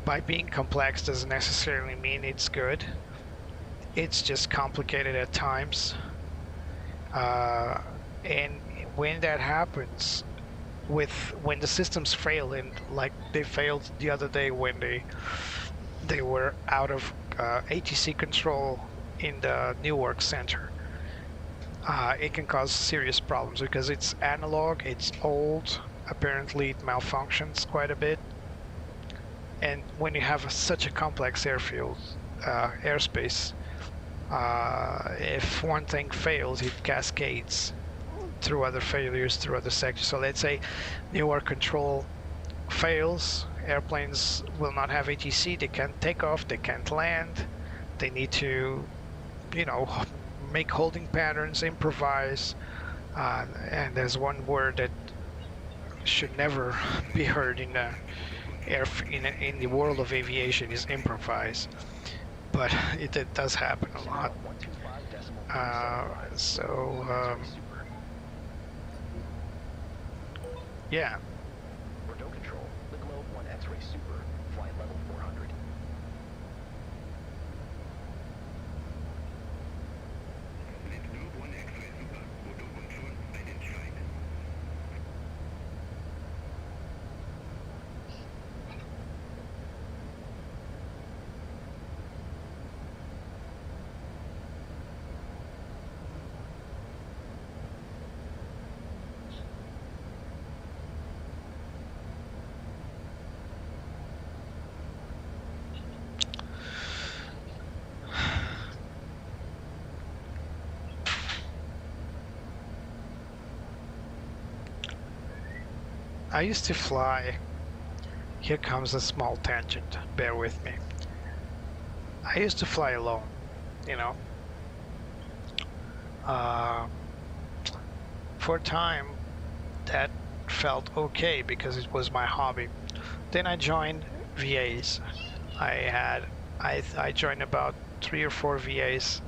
by being complex doesn't necessarily mean it's good. It's just complicated at times. And when that happens, when the systems fail, and like they failed the other day when they were out of ATC control in the Newark Center, it can cause serious problems because it's analog, it's old, apparently it malfunctions quite a bit. And when you have such a complex airspace, if one thing fails, it cascades through other failures, through other sectors. So let's say Newark control fails, airplanes will not have ATC, they can't take off, they can't land, they need to, make holding patterns, improvise, and there's one word that should never be heard in the world of aviation is improvise, but it does happen a lot. Yeah.
Bordeaux control. Lick load 1 X-ray super. Flight level 400.
Lick load 1 X-ray super. Bordeaux control identified.
I used to fly. Here comes a small tangent. Bear with me. I used to fly alone, you know. For a time, that felt okay because it was my hobby. Then I joined VAs. I joined about 3 or 4 VAs.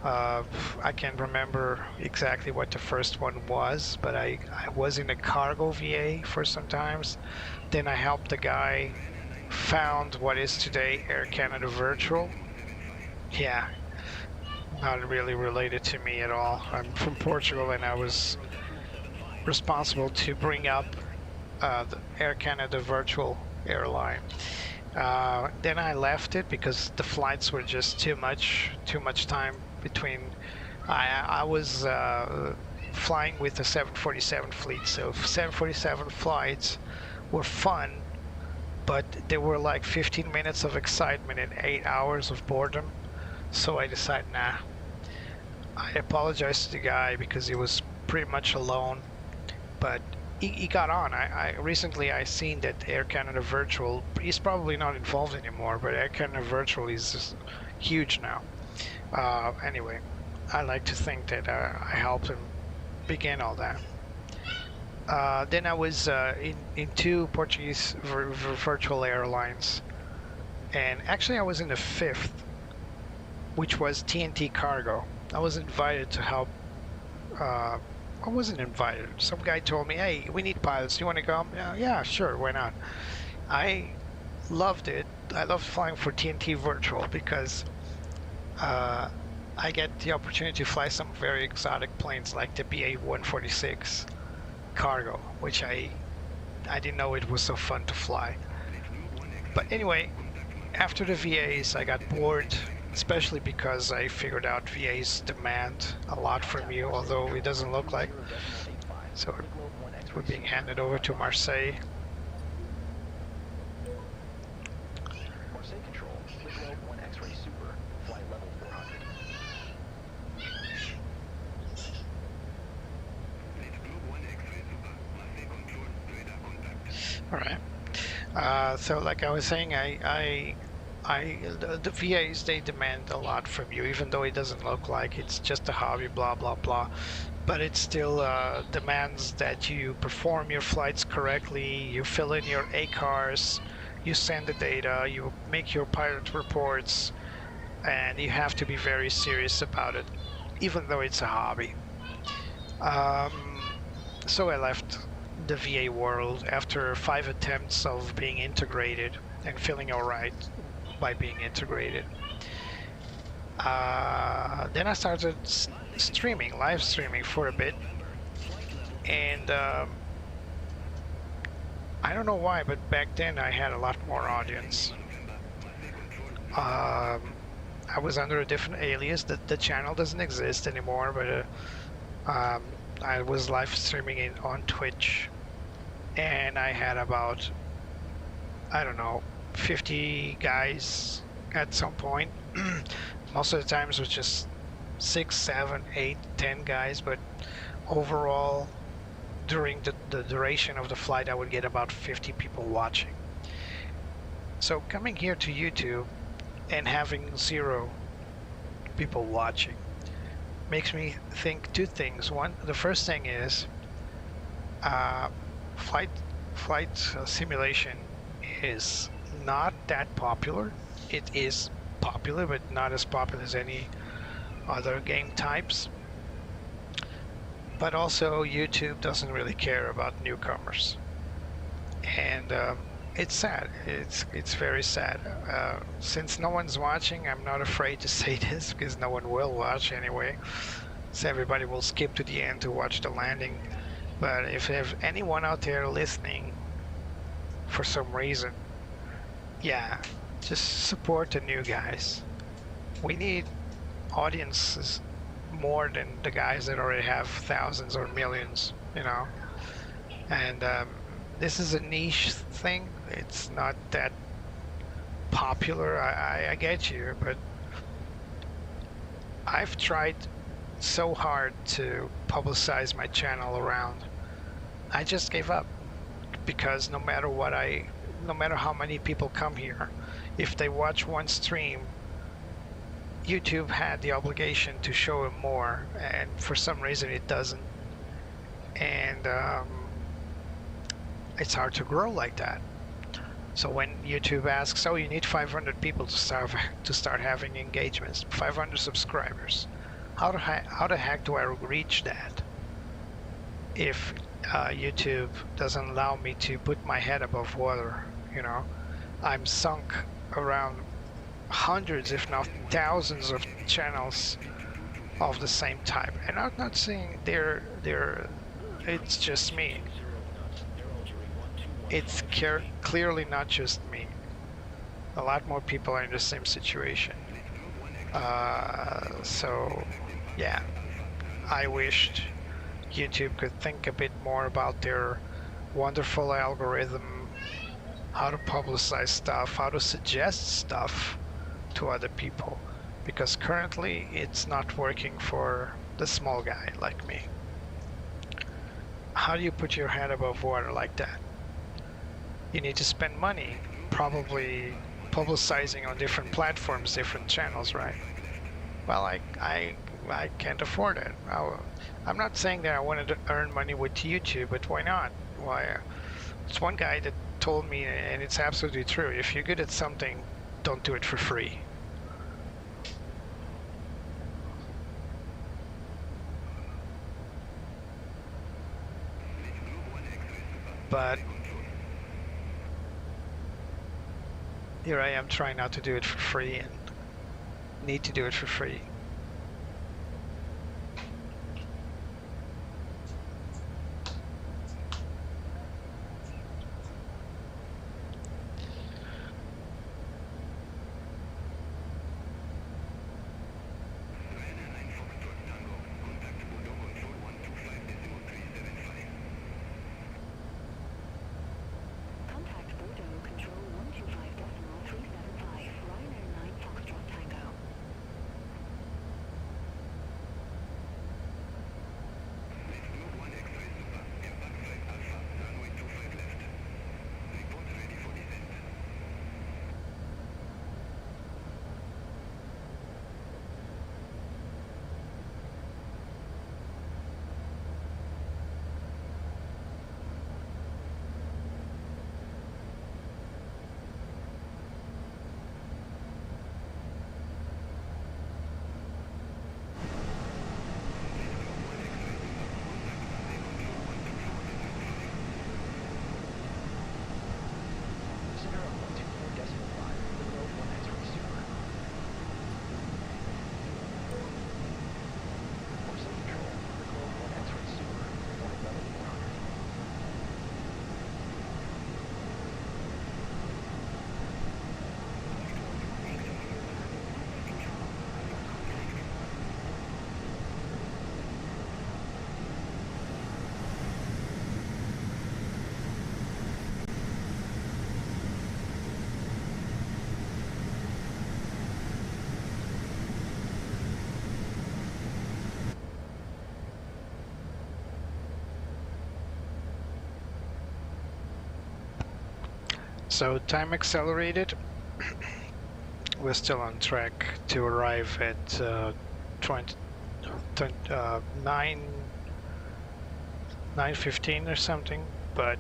I can't remember exactly what the first one was, but I was in a cargo VA for some times. Then I helped the guy found what is today Air Canada Virtual. Yeah, not really related to me at all. I'm from Portugal, and I was responsible to bring up the Air Canada Virtual airline. Then I left it because the flights were just too much time between. I was flying with the 747 fleet, so 747 flights were fun, but there were like 15 minutes of excitement and 8 hours of boredom. So I decided, nah. I apologized to the guy because he was pretty much alone, but he got on. I recently seen that Air Canada Virtual, he's probably not involved anymore, but Air Canada Virtual is just huge now. Anyway, I like to think that I helped him begin all that. Then I was in 2 Portuguese virtual airlines, and actually I was in the 5th, which was TNT Cargo. I was invited to help. I wasn't invited. Some guy told me, "Hey, we need pilots. Do you want to go?" Yeah, sure. Why not? I loved it. I loved flying for TNT Virtual because I get the opportunity to fly some very exotic planes like the BA-146 Cargo, which I didn't know it was so fun to fly. But anyway, after the VAs, I got bored, especially because I figured out VAs demand a lot from you, although it doesn't look like. So we're being handed over to Marseille.
Marseille Control, Global 1 X-ray Super, flight level 400.
All right. So like I was saying, the VAs, they demand a lot from you, even though it doesn't look like it's just a hobby, blah blah blah, but it still demands that you perform your flights correctly, you fill in your ACARs, you send the data, you make your pilot reports, and you have to be very serious about it, even though it's a hobby. So I left the VA world after 5 attempts of being integrated and feeling alright by being integrated. Then I started streaming, live streaming for a bit, and I don't know why, but back then I had a lot more audience. I was under a different alias. The channel doesn't exist anymore, but I was live streaming it on Twitch, and I had about, I don't know, 50 guys at some point. Most of the times it was just 6, 7, 8, 10 guys, but overall during the duration of the flight I would get about 50 people watching. So coming here to YouTube and having 0 people watching makes me think 2 things. One, the first thing is flight simulation is not that popular. It is popular, but not as popular as any other game types. But also YouTube doesn't really care about newcomers, and it's sad. It's very sad. Since no one's watching, I'm not afraid to say this because no one will watch anyway, so everybody will skip to the end to watch the landing. But if there's anyone out there listening for some reason, yeah, just support the new guys. We need audiences more than the guys that already have thousands or millions, you know. And this is a niche thing. It's not that popular. I get you, but I've tried so hard to publicize my channel around. I just gave up because no matter how many people come here, if they watch one stream, YouTube had the obligation to show them more, and for some reason it doesn't. And it's hard to grow like that. So when YouTube asks, "Oh, you need 500 people to start having engagements, 500 subscribers," how the heck do I reach that if YouTube doesn't allow me to put my head above water? You know, I'm sunk around hundreds, if not thousands, of channels of the same type, and I'm not saying it's just me. It's clearly not just me. A lot more people are in the same situation. So yeah, I wished YouTube could think a bit more about their wonderful algorithm, how to publicize stuff, how to suggest stuff to other people, because currently it's not working for the small guy like me. How do you put your head above water like that? You need to spend money, probably publicizing on different platforms, different channels, right? Well, I can't afford it. I'm not saying that I wanted to earn money with YouTube, but why not? Why? It's one guy that told me, and it's absolutely true, if you're good at something, don't do it for free. But here I am trying not to do it for free and need to do it for free. So time accelerated. We're still on track to arrive at 9:15 or something, but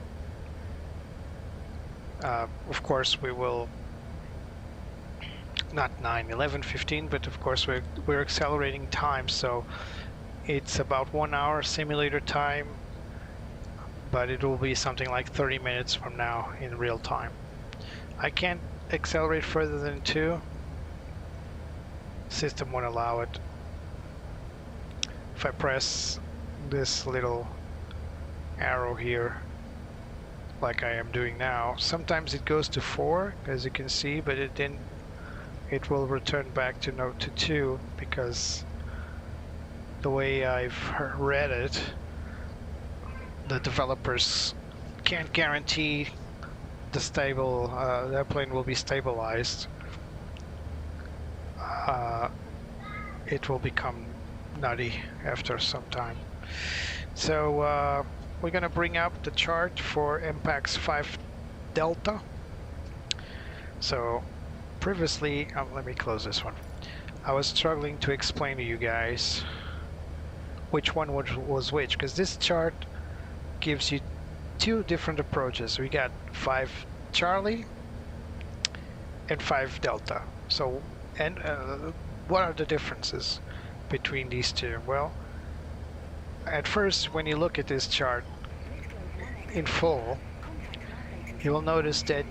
of course we will not 11:15, but of course we're accelerating time, so it's about 1 hour simulator time, but it will be something like 30 minutes from now in real time. I can't accelerate further than 2. System won't allow it. If I press this little arrow here, like I am doing now, sometimes it goes to 4, as you can see, but it will return back to 2, because the way I've read it, the developers can't guarantee the airplane will be stabilized. It will become nutty after some time. So we're gonna bring up the chart for MPAX 5 Delta. So previously, let me close this one. I was struggling to explain to you guys which one was which, because this chart gives you two different approaches. We got 5 Charlie and 5 Delta. So, and what are the differences between these two? Well, at first, when you look at this chart in full, you will notice that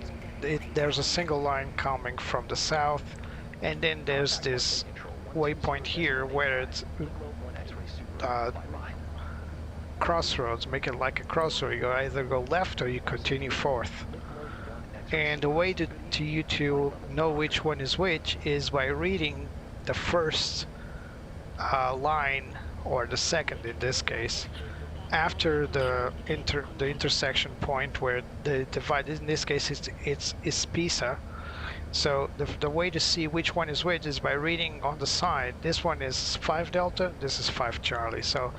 there's a single line coming from the south, and then there's this waypoint here where it's crossroads, make it like a crossroad. You either go left or you continue forth. And the way to you to know which one is which is by reading the first line, or the second in this case, after the intersection point where the divide. In this case, it's Pisa. So the way to see which one is which is by reading on the side. This one is 5 Delta, this is 5 Charlie. So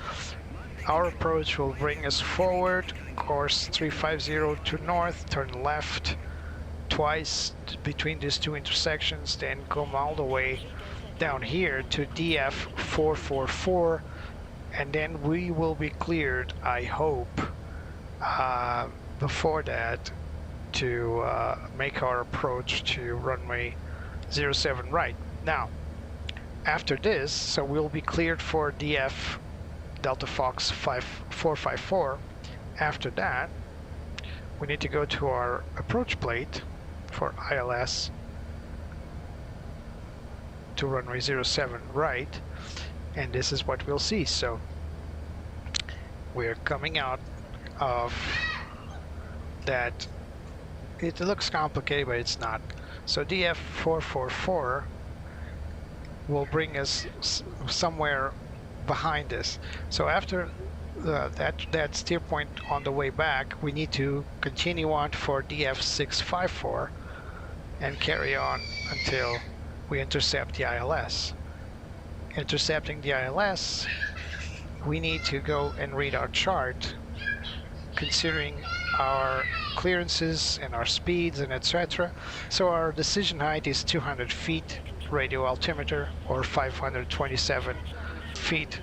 our approach will bring us forward, course 350 to north, turn left twice between these two intersections, then come all the way down here to DF 444, and then we will be cleared, I hope, before that, to make our approach to runway 07 right. Now, after this, so we'll be cleared for DF Delta Fox 454. After that, we need to go to our approach plate for ILS to runway 07 right, and this is what we'll see. So we're coming out of that. It looks complicated, but it's not. So DF 444 will bring us somewhere behind this. So after that steer point on the way back, we need to continue on for DF 654 and carry on until we intercept the ILS. Intercepting the ILS, we need to go and read our chart, considering our clearances and our speeds and etc. So our decision height is 200 feet radio altimeter, or 527 feet,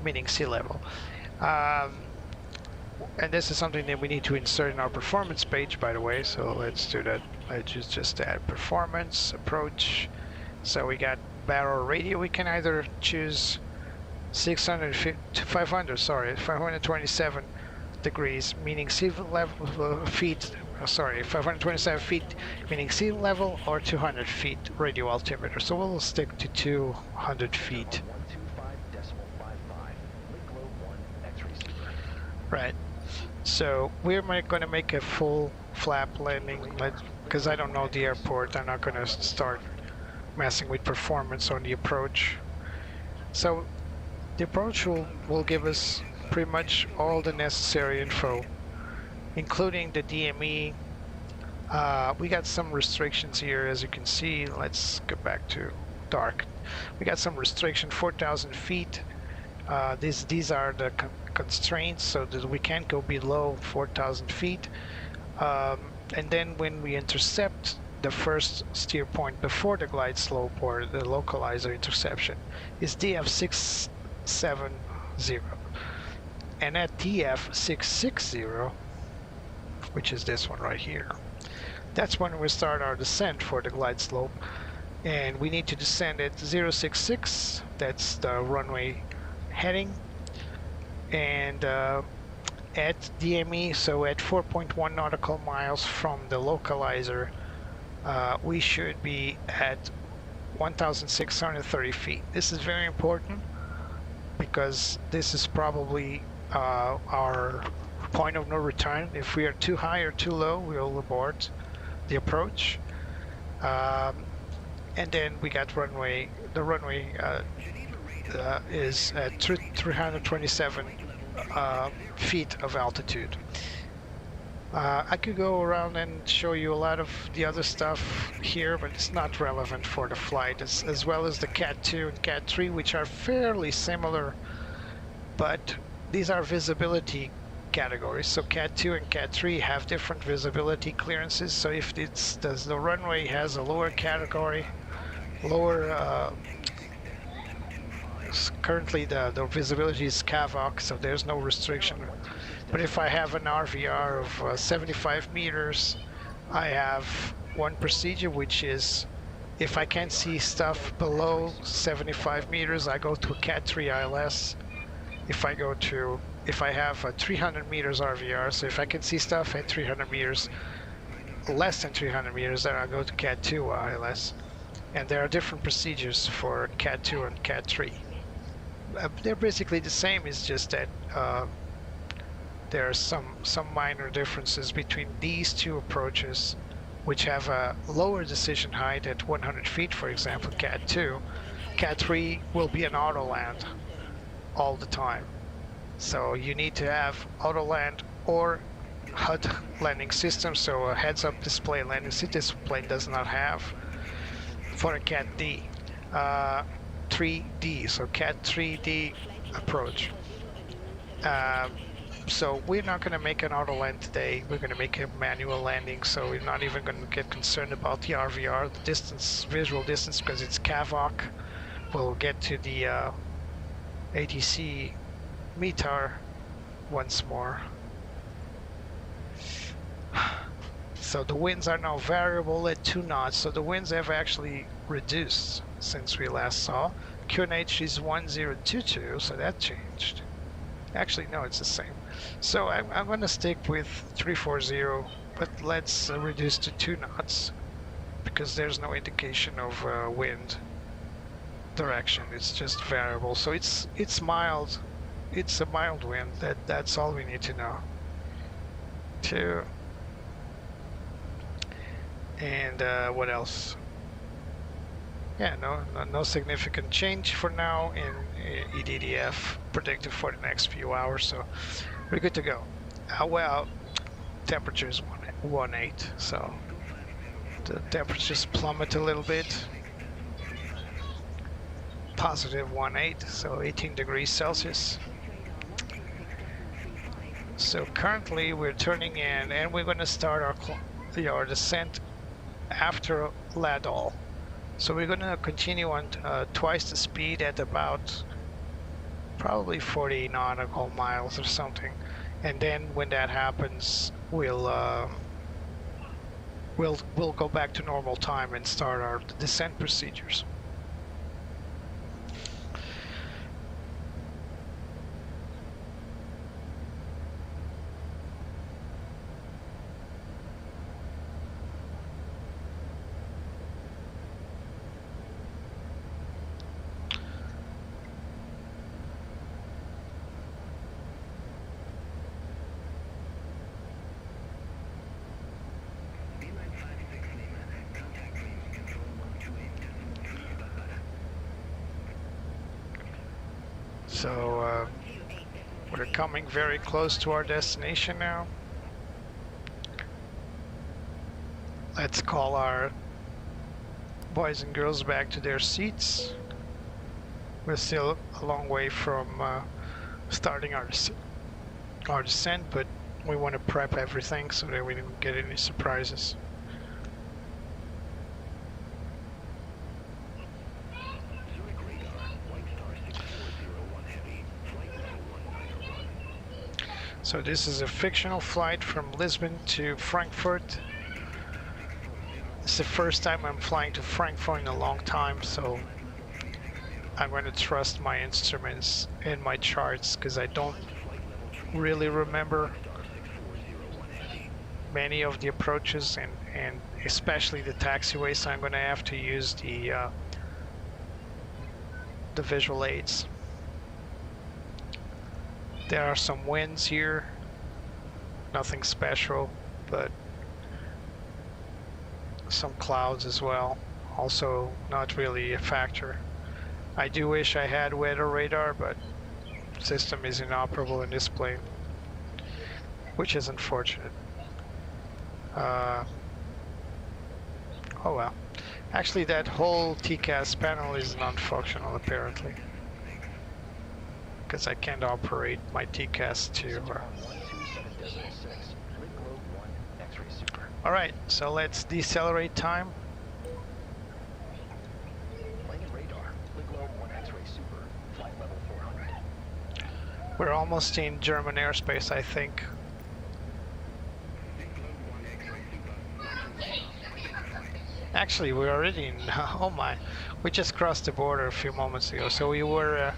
meaning sea level. And this is something that we need to insert in our performance page, by the way, so let's do that. Let's just add performance, approach. So we got barrel radio. We can either choose 527 degrees, meaning sea level, feet, 527 feet, meaning sea level, or 200 feet radio altimeter. So we'll stick to 200 feet. Right. So we're going to make a full flap landing, because I don't know the airport. I'm not going to start messing with performance on the approach. So the approach will give us pretty much all the necessary info, including the DME. We got some restrictions here, as you can see. Let's go back to dark. We got some restriction, 4,000 feet. These are the constraints, so that we can't go below 4,000 feet. And then when we intercept, the first steer point before the glide slope, or the localizer interception, is DF 670. And at DF 660, which is this one right here, that's when we start our descent for the glide slope. And we need to descend at 066, that's the runway heading, and at DME, so at 4.1 nautical miles from the localizer, we should be at 1,630 feet. This is very important, because this is probably our point of no return. If we are too high or too low, we'll abort the approach. And then we got runway. The runway is at 327 feet of altitude. I could go around and show you a lot of the other stuff here, but it's not relevant for the flight, as well as the Cat 2 and Cat 3, which are fairly similar, but these are visibility categories. So Cat 2 and Cat 3 have different visibility clearances. So if the runway has a lower category, currently the visibility is CAVOC, so there's no restriction. But if I have an RVR of 75 meters, I have one procedure, which is if I can't see stuff below 75 meters, I go to a Cat 3 ILS. If I have a 300 meters RVR, so if I can see stuff at 300 meters, less than 300 meters, then I go to Cat 2 ILS. And there are different procedures for Cat 2 and Cat 3. They're basically the same, it's just that there are some minor differences between these two approaches, which have a lower decision height at 100 feet, for example, Cat 2. Cat 3 will be an auto land all the time. So you need to have auto land or HUD landing system, so a heads-up display landing system this plane does not have for a Cat D. 3D, so Cat 3D approach. So we're not going to make an auto land today, we're going to make a manual landing, so we're not even going to get concerned about the RVR, the distance, visual distance, because it's CAVOC. We'll get to the ATC METAR once more. So the winds are now variable at 2 knots, so the winds have actually reduced since we last saw. QNH is 1022, so that changed. Actually, no, it's the same. So I'm going to stick with 340, but let's reduce to 2 knots because there's no indication of wind direction. It's just variable, so it's mild. It's a mild wind. That's all we need to know. 2. And what else? Yeah, no significant change for now in EDDF predicted for the next few hours, so we're good to go. Well, temperature is 18, so the temperatures plummet a little bit. Positive 18, so 18 degrees Celsius. So currently we're turning in, and we're going to start our descent after Ladol. So we're going to continue on twice the speed at about probably 40 nautical miles or something, and then when that happens, we'll go back to normal time and start our descent procedures. So we're coming very close to our destination now. Let's call our boys and girls back to their seats. We're still a long way from starting our descent, but we want to prep everything so that we don't get any surprises. So this is a fictional flight from Lisbon to Frankfurt. It's the first time I'm flying to Frankfurt in a long time, so I'm going to trust my instruments and my charts because I don't really remember many of the approaches and especially the taxiway, so I'm going to have to use the visual aids. There are some winds here, nothing special, but some clouds as well, also not really a factor. I do wish I had weather radar, but the system is inoperable in this plane, which is unfortunate. Oh well. Actually, that whole TCAS panel is non-functional apparently, because I can't operate my TCAS to Alright, so let's decelerate time.
Landing radar. Globe 1 X-ray Super. Flight level 400.
We're almost in German airspace, I think. Actually, we're already in... Oh my, we just crossed the border a few moments ago. So we were...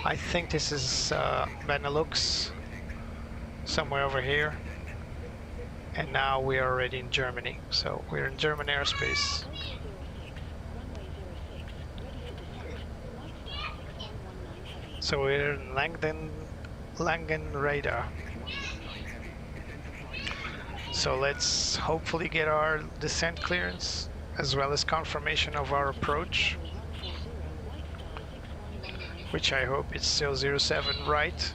I think this is Benelux, somewhere over here. And now we are already in Germany. So we're in German airspace. So we're in Langen radar. So let's hopefully get our descent clearance as well as confirmation of our approach, which I hope it's still 07 right.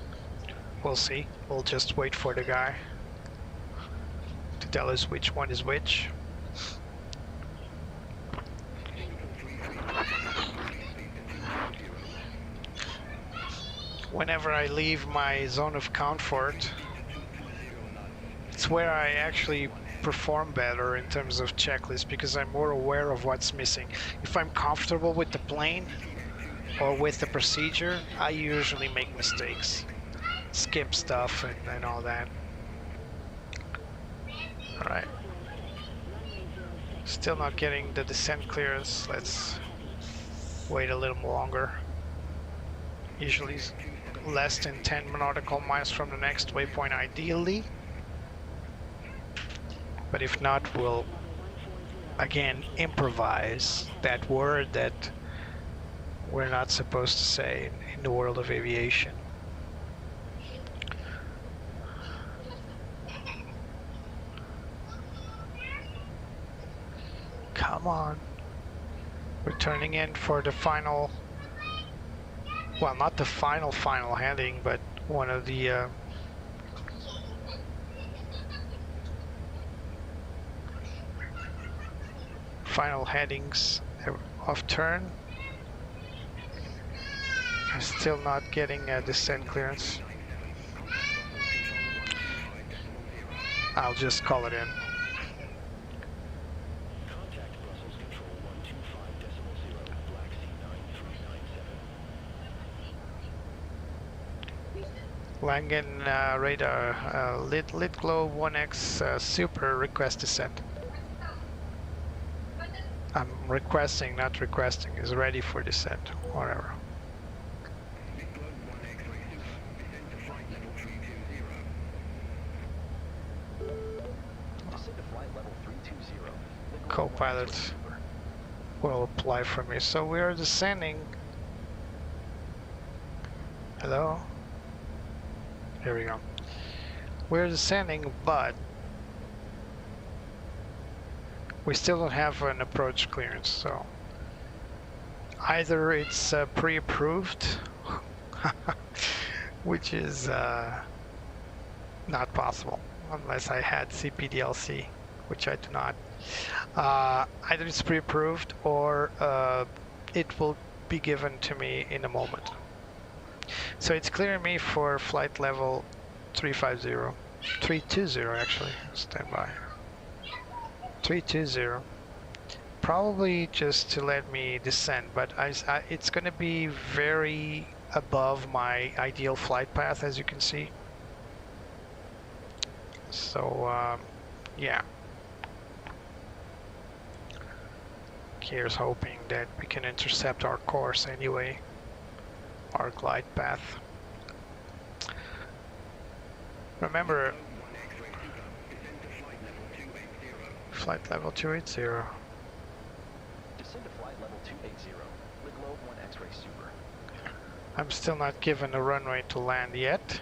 We'll see. We'll just wait for the guy to tell us which one is which. Whenever I leave my zone of comfort, it's where I actually perform better in terms of checklist, because I'm more aware of what's missing. If I'm comfortable with the plane or with the procedure, I usually make mistakes, skip stuff and all that. Alright, still not getting the descent clearance. Let's wait a little longer. Usually less than 10 nautical miles from the next waypoint ideally. But if not, we'll again improvise that word that we're not supposed to say in the world of aviation. Come on. We're turning in for the final, well, not the final heading, but one of the final headings of turn. I'm still not getting a descent clearance. I'll just call it in.
Contact Brussels Control 125.0, Black Sea 9397.
Langen radar, lit globe 1X super, request descent. I'm requesting, not requesting, is ready for descent, whatever.
Descend to flight level 320.
Co-pilot will apply for me. So we are descending. Hello? Here we go. We're descending, but we still don't have an approach clearance, so either it's pre-approved, which is not possible unless I had CPDLC, which I do not. Either it's pre-approved or it will be given to me in a moment. So it's clearing me for flight level 350, 320 actually, standby. 320, probably just to let me descend, but it's going to be very above my ideal flight path, as you can see. So yeah, here's hoping that we can intercept our course anyway, our glide path. Remember, flight level 280.
Descend to flight level 280. The Globe 1 X-ray Super.
I'm still not given a runway to land yet.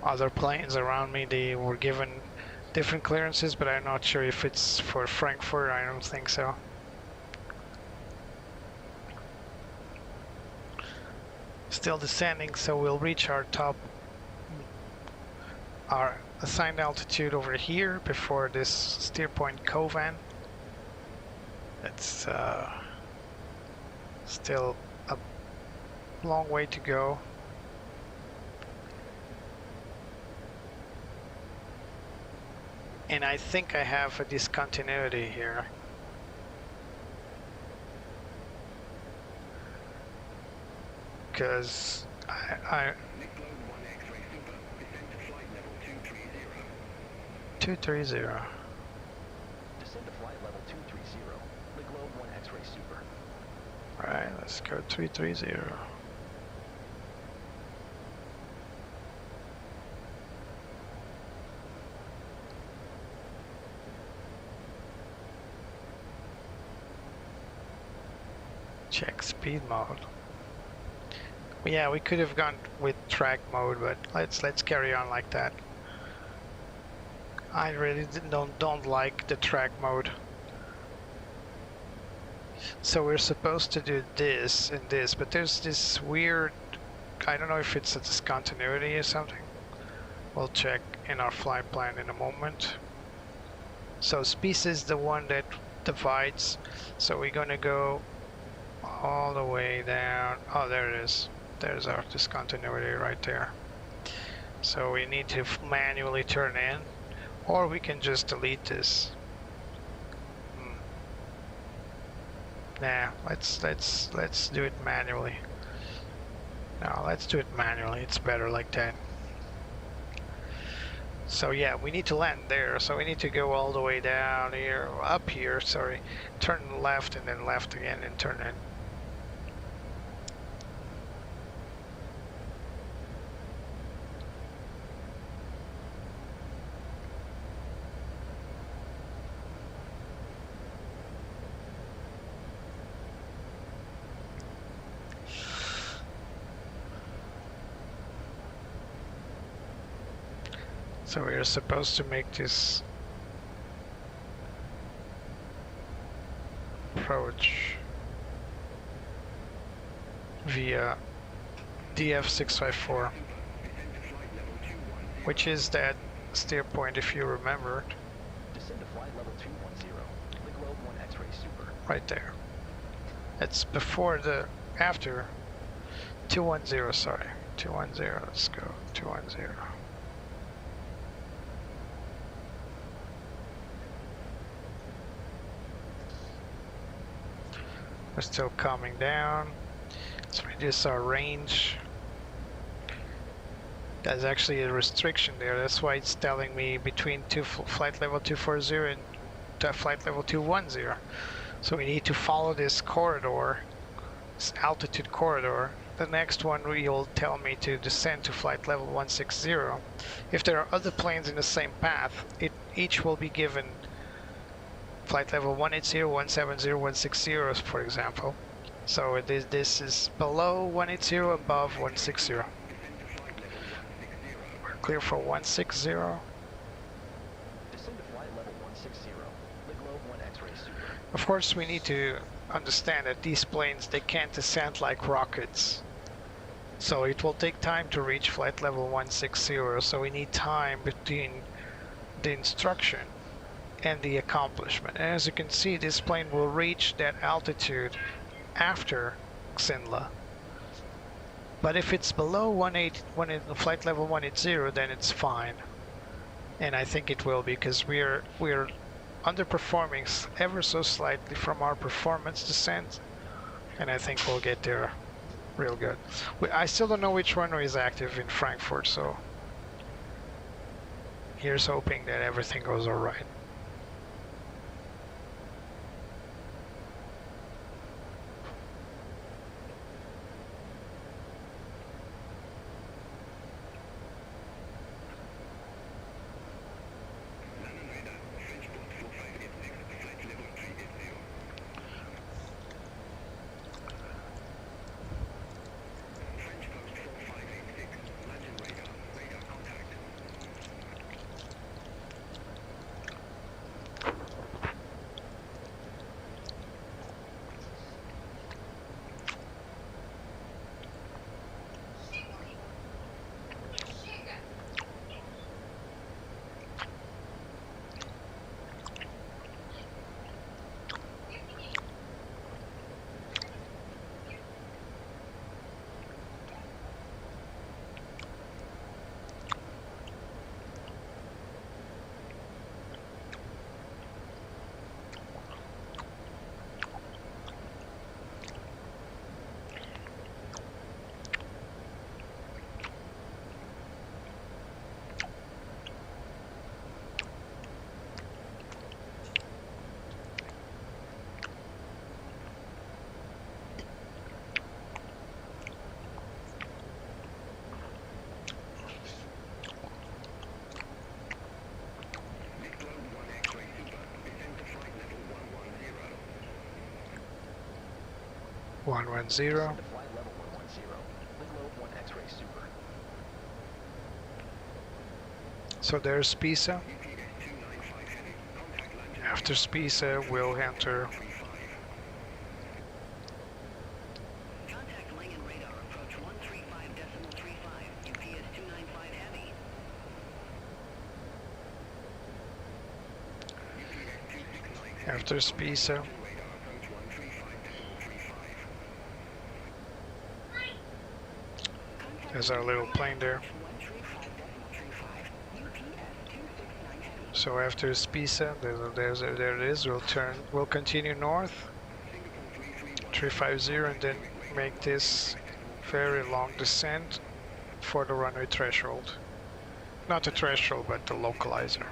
Other planes around me, they were given different clearances, but I'm not sure if it's for Frankfurt. I don't think so. Still descending, so we'll reach our assigned altitude over here before this steer point Covan. It's still a long way to go. And I think I have a discontinuity here. Because I 230.
Descend to flight level 230. The Globe 1 X-ray Super.
Alright, let's go 330. Check speed mode. Yeah, we could have gone with track mode, but let's carry on like that. I really don't like the track mode. So we're supposed to do this and this, but there's this weird, I don't know if it's a discontinuity or something. We'll check in our flight plan in a moment. So species is the one that divides, so we're gonna go all the way down. Oh, there it is. There's our discontinuity right there. So we need to manually turn in, or we can just delete this. Nah, let's do it manually. No, let's do it manually. It's better like that. So yeah, we need to land there. So we need to go all the way down here, up here, sorry. Turn left and then left again and turn in. So we are supposed to make this approach via DF654, which is that steer point, if you remember.
Descend to flight level 210. The Globe 1 X-ray Super.
Right there. It's before the, after 210, sorry. 210, let's go, 210. We're still coming down. Let's reduce our range. There's actually a restriction there. That's why it's telling me between flight level 240 and flight level 210. So we need to follow this corridor, this altitude corridor. The next one will tell me to descend to flight level 160. If there are other planes in the same path, each will be given flight level 180, 170, 160, for example. So this is below 180, above 160. We're clear for 160.
Descend to flight level 160. The Globe 1 X-ray Super.
Of course, we need to understand that these planes, they can't descend like rockets. So it will take time to reach flight level 160. So we need time between the instruction and the accomplishment. And as you can see, this plane will reach that altitude after Xinla. But if it's below flight level 180, then it's fine. And I think it will be, because we're underperforming ever so slightly from our performance descent, and I think we'll get there real good. I still don't know which runway is active in Frankfurt, so here's hoping that everything goes all right. 110.
Descend to flight level 110. Lit Globe 1 X-ray Super.
So there's Pisa. After Pisa, we'll enter
Contact Langen radar approach 135.35, UPS 295 heavy.
after Pisa. There's our little plane there. So after Pisa, there it is. We'll continue north, 350, and then make this very long descent for the runway threshold. Not the threshold, but the localizer.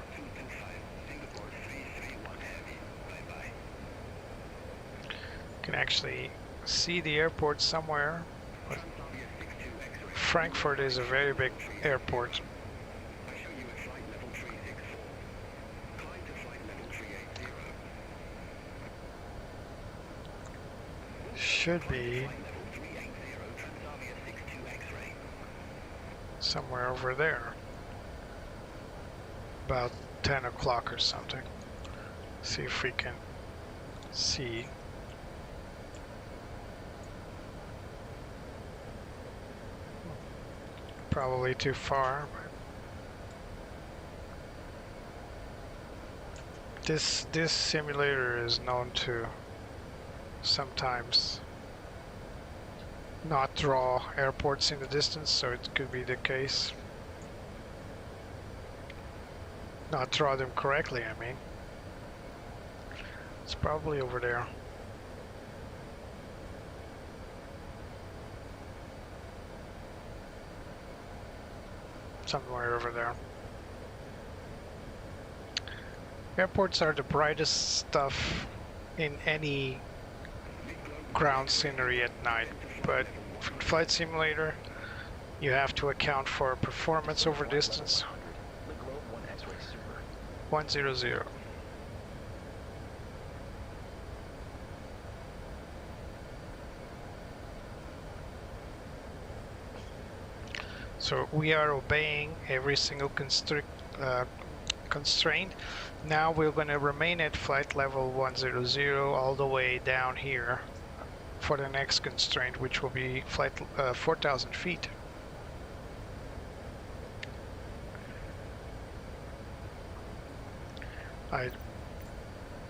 You can actually see the airport somewhere. But Frankfurt is a very big airport. Should be somewhere over there, about 10 o'clock or something. See if we can see. Probably too far, but this simulator is known to sometimes not draw airports in the distance, so it could be the case. Not draw them correctly, I mean. It's probably over there. Somewhere over there. Airports are the brightest stuff in any ground scenery at night, but for flight simulator you have to account for performance over distance. 100. So we are obeying every single constraint. Now we're going to remain at flight level 100 all the way down here for the next constraint, which will be flight 4,000 feet.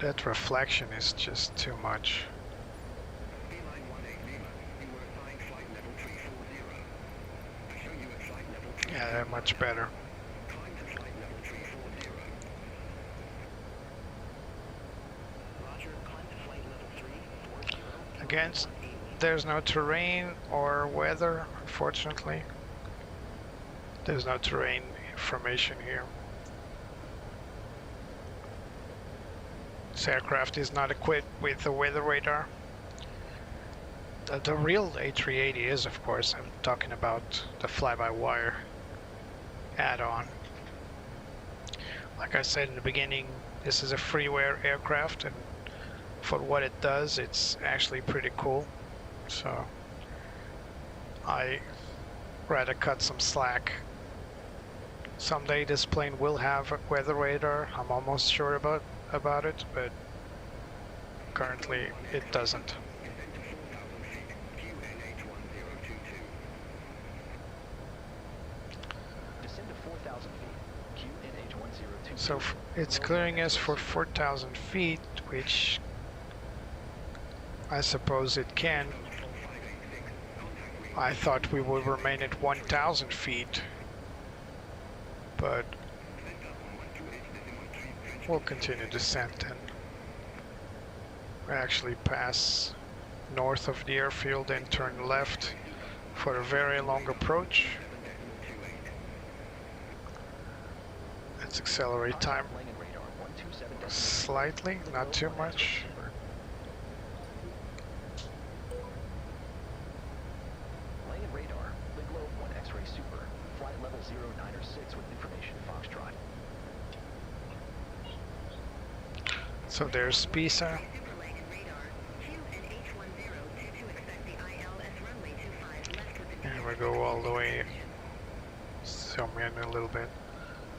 That reflection is just too much. Yeah, they're much better. Again, there's no terrain or weather, unfortunately. There's no terrain information here. This aircraft is not equipped with a weather radar. The real A380 is, of course. I'm talking about the fly-by-wire add-on. Like I said in the beginning, this is a freeware aircraft, and for what it does, it's actually pretty cool. So I rather cut some slack. Someday this plane will have a weather radar. I'm almost sure about it, but currently it doesn't. So it's clearing us for 4,000 feet, which I suppose it can. I thought we would remain at 1,000 feet, but we'll continue descent and actually pass north of the airfield and turn left for a very long approach. Let's accelerate time slightly, not too much.
Langen radar, Lit Globe 1 X-ray Super, flight level 0906 with information Foxtrot.
So there's Pisa. go all the way. Zoom in a little bit.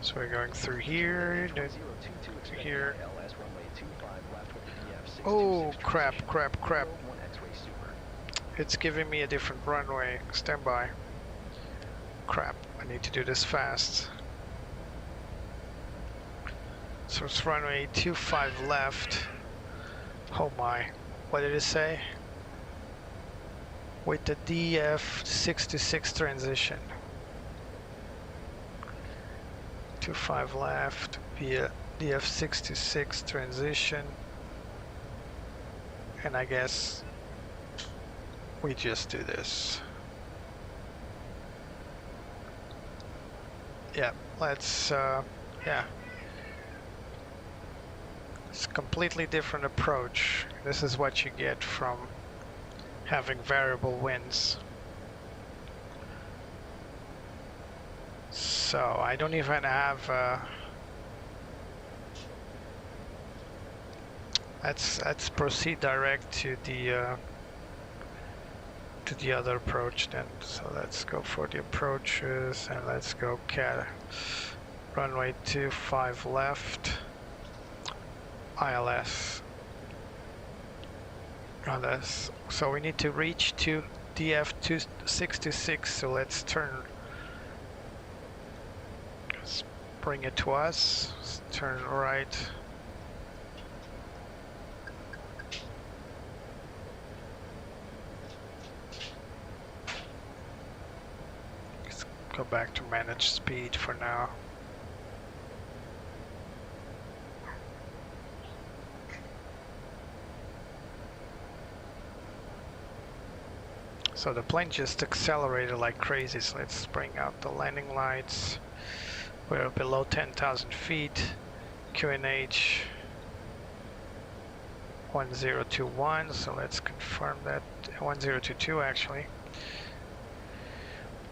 So we're going through here, then here. Oh, crap. It's giving me a different runway. Stand by. Crap, I need to do this fast. So it's runway 25 left. Oh my, what did it say? With the DF66 transition. 25 left via DF66 transition. And I guess we just do this. Yeah, let's, yeah. It's a completely different approach. This is what you get from having variable winds. So I don't even have, let's proceed direct to the other approach then. So let's go for the approaches and let's go runway 25 left, ILS. So we need to reach to DF266, so let's bring it to us. Let's turn right. Go back to manage speed for now. So the plane just accelerated like crazy, so let's bring out the landing lights. We're below 10,000 feet. QNH 1021, so let's confirm that. 1022 actually.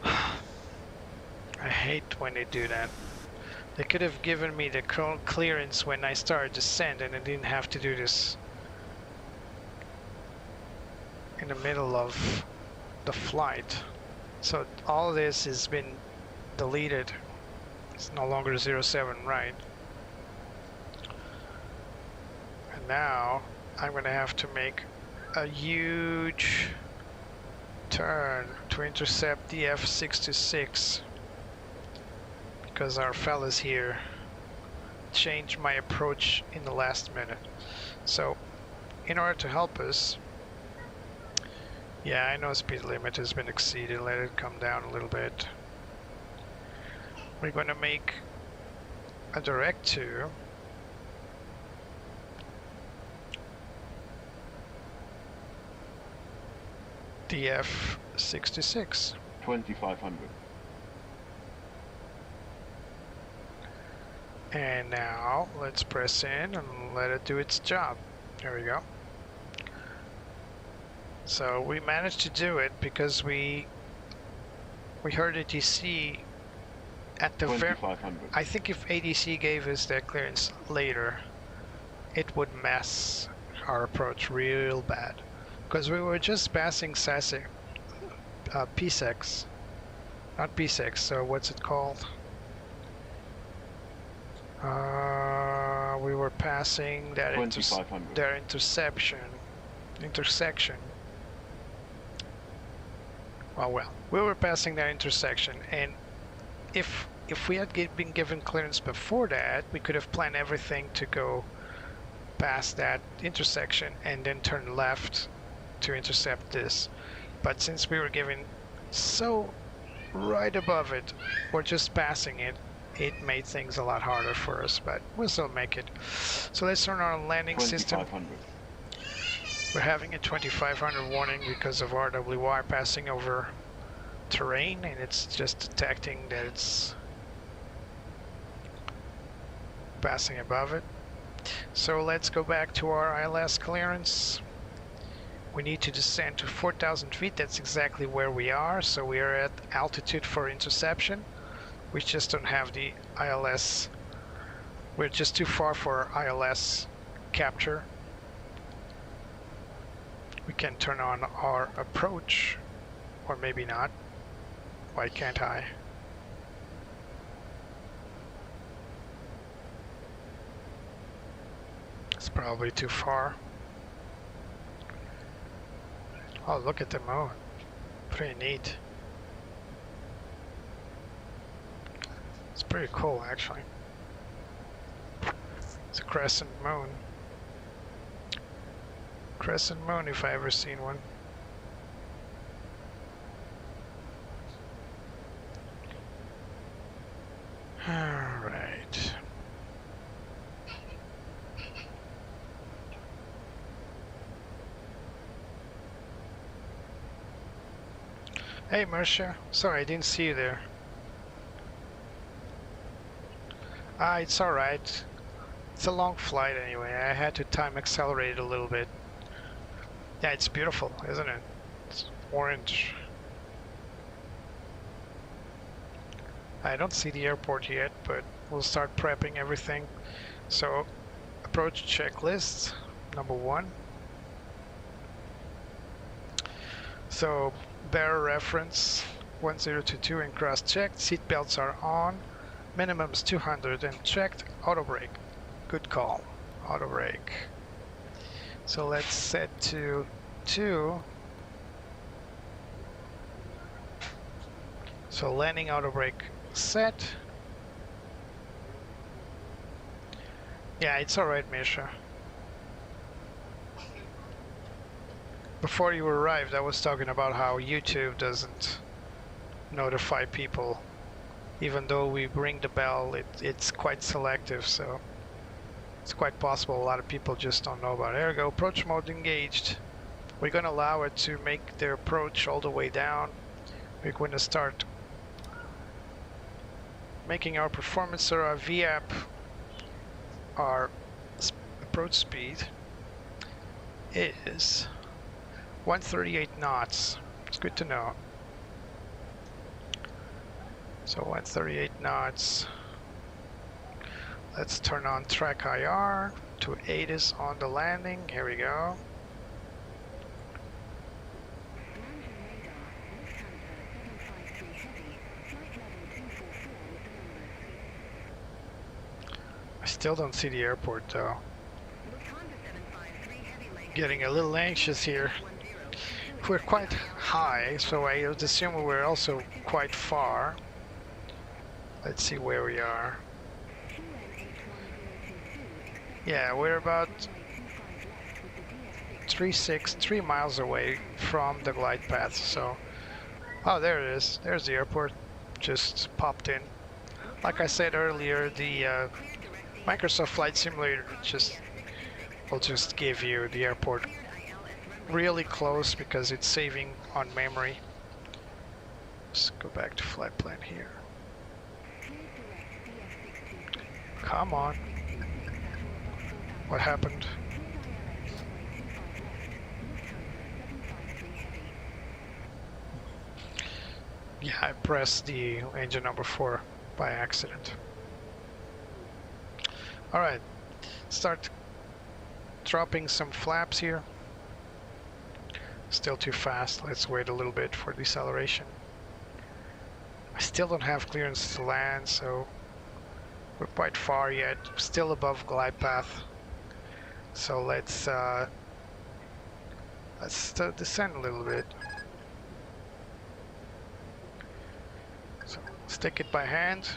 I hate when they do that. They could have given me the clearance when I started descent and I didn't have to do this in the middle of the flight. So all this has been deleted. It's no longer 07 right. And now I'm gonna have to make a huge turn to intercept the F66 because our fellas here changed my approach in the last minute. So in order to help us, yeah, I know speed limit has been exceeded, let it come down a little bit. We're going to make a direct to DF66.
2500.
And now let's press in and let it do its job. There we go. So we managed to do it because we heard ATC at the very. I think if ATC gave us that clearance later, it would mess our approach real bad. Because we were just passing P6, not P6. So what's it called? We were passing that intersection. Well, we were passing that intersection, and if we had been given clearance before that, we could have planned everything to go past that intersection and then turn left to intercept this. But since we were given so right above it, or just passing it, it made things a lot harder for us, but we'll still make it. So let's turn on landing system. We're having a 2500 warning because of RWR passing over terrain, and it's just detecting that it's passing above it. So let's go back to our ILS clearance. We need to descend to 4,000 feet. That's exactly where we are. So we are at altitude for interception. We just don't have the ILS. We're just too far for ILS capture. We can turn on our approach, or maybe not. Why can't I? It's probably too far. Oh, look at the moon. Pretty neat. It's pretty cool, actually. It's a crescent moon. Crescent moon, if I ever seen one. Alright. Hey, Marcia. Sorry, I didn't see you there. Ah, it's alright. It's a long flight anyway. I had to time accelerate it a little bit. Yeah, it's beautiful, isn't it? It's orange. I don't see the airport yet, but we'll start prepping everything. So, approach checklist, number 1. So, bearer reference 1022 and cross-checked. Seat belts are on. Minimum is 200 and checked. Auto brake. Good call. Auto brake. So let's set to 2. So landing auto brake set. Yeah, it's alright, Misha. Before you arrived, I was talking about how YouTube doesn't notify people. Even though we ring the bell, it's quite selective, so it's quite possible a lot of people just don't know about it. There we go, approach mode engaged. We're going to allow it to make the approach all the way down. We're going to start making our performance or our VAP, our approach speed is 138 knots. It's good to know. So 138 knots. Let's turn on track IR to aid us on the landing. Here we go. I still don't see the airport though. Getting a little anxious here. We're quite high, so I would assume we're also quite far. Let's see where we are. Yeah, we're about 3 miles away from the glide path, so... Oh, there it is. There's the airport. Just popped in. Like I said earlier, the Microsoft Flight Simulator will just give you the airport really close because it's saving on memory. Let's go back to flight plan here. Come on. What happened? Yeah, I pressed the engine number 4 by accident. Alright, start dropping some flaps here. Still too fast. Let's wait a little bit for deceleration. I still don't have clearance to land, so we're quite far yet. Still above glide path. So let's descend a little bit. So stick it by hand.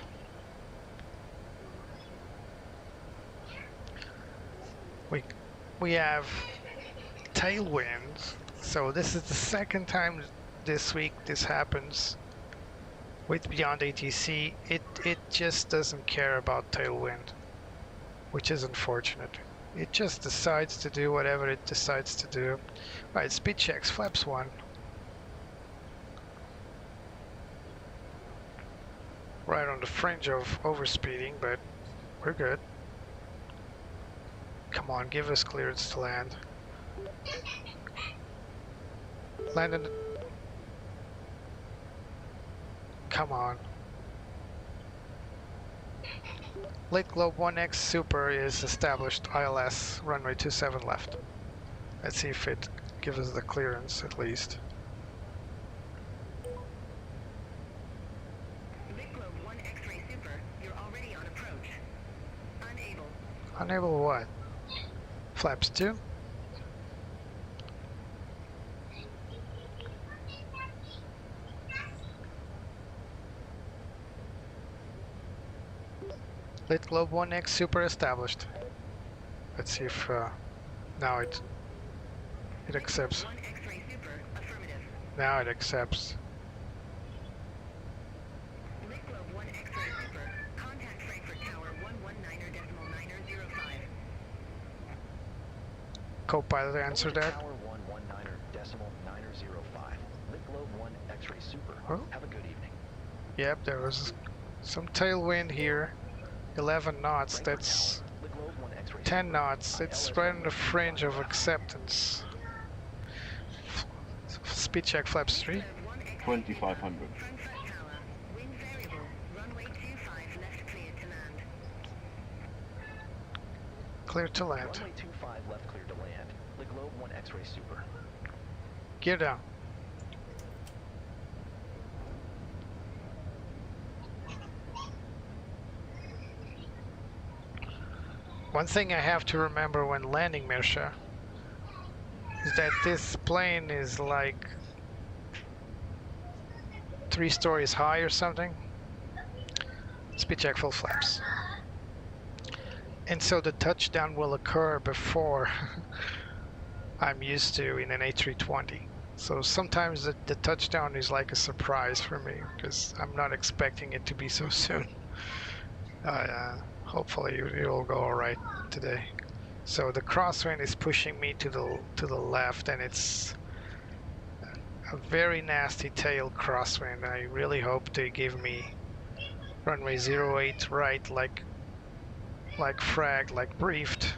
We have tailwind. So this is the second time this week this happens with Beyond ATC. It just doesn't care about tailwind, which is unfortunate. It just decides to do whatever it decides to do. Right, speed checks, flaps 1. Right on the fringe of overspeeding, but we're good. Come on, give us clearance to land. Land in the... Come on. Late Globe 1X Super is established. ILS runway 27 left. Let's see if it gives us the clearance at least. Unable what? Flaps 2? Lit Globe 1X super established. Let's see if now it accepts.
One X-ray super, affirmative.
Now it accepts.
Lit Globe 1 X-ray super, contact Frankfurt Tower 119.905.
Copilot answered that.
Tower 119.905. Lit Globe 1 X-ray super.
Oh.
Have a good evening.
Yep, there was some tailwind here. 11 knots, that's 10 knots. It's right on the fringe of acceptance. Speed check flaps 3.
2500.
Frankfurt Tower, wind variable, runway 25 left clear to land.
Clear to land.
Runway 25 left clear to land. Lit Globe 1 X-ray super.
Gear down. One thing I have to remember when landing Mirsha is that this plane is like 3 stories high or something. Speed check full flaps. And so the touchdown will occur before I'm used to in an A320. So sometimes the touchdown is like a surprise for me because I'm not expecting it to be so soon. Hopefully it'll go all right today. So the crosswind is pushing me to the left, and it's a very nasty tail crosswind. I really hope they give me runway 08 right, like fragged, like briefed.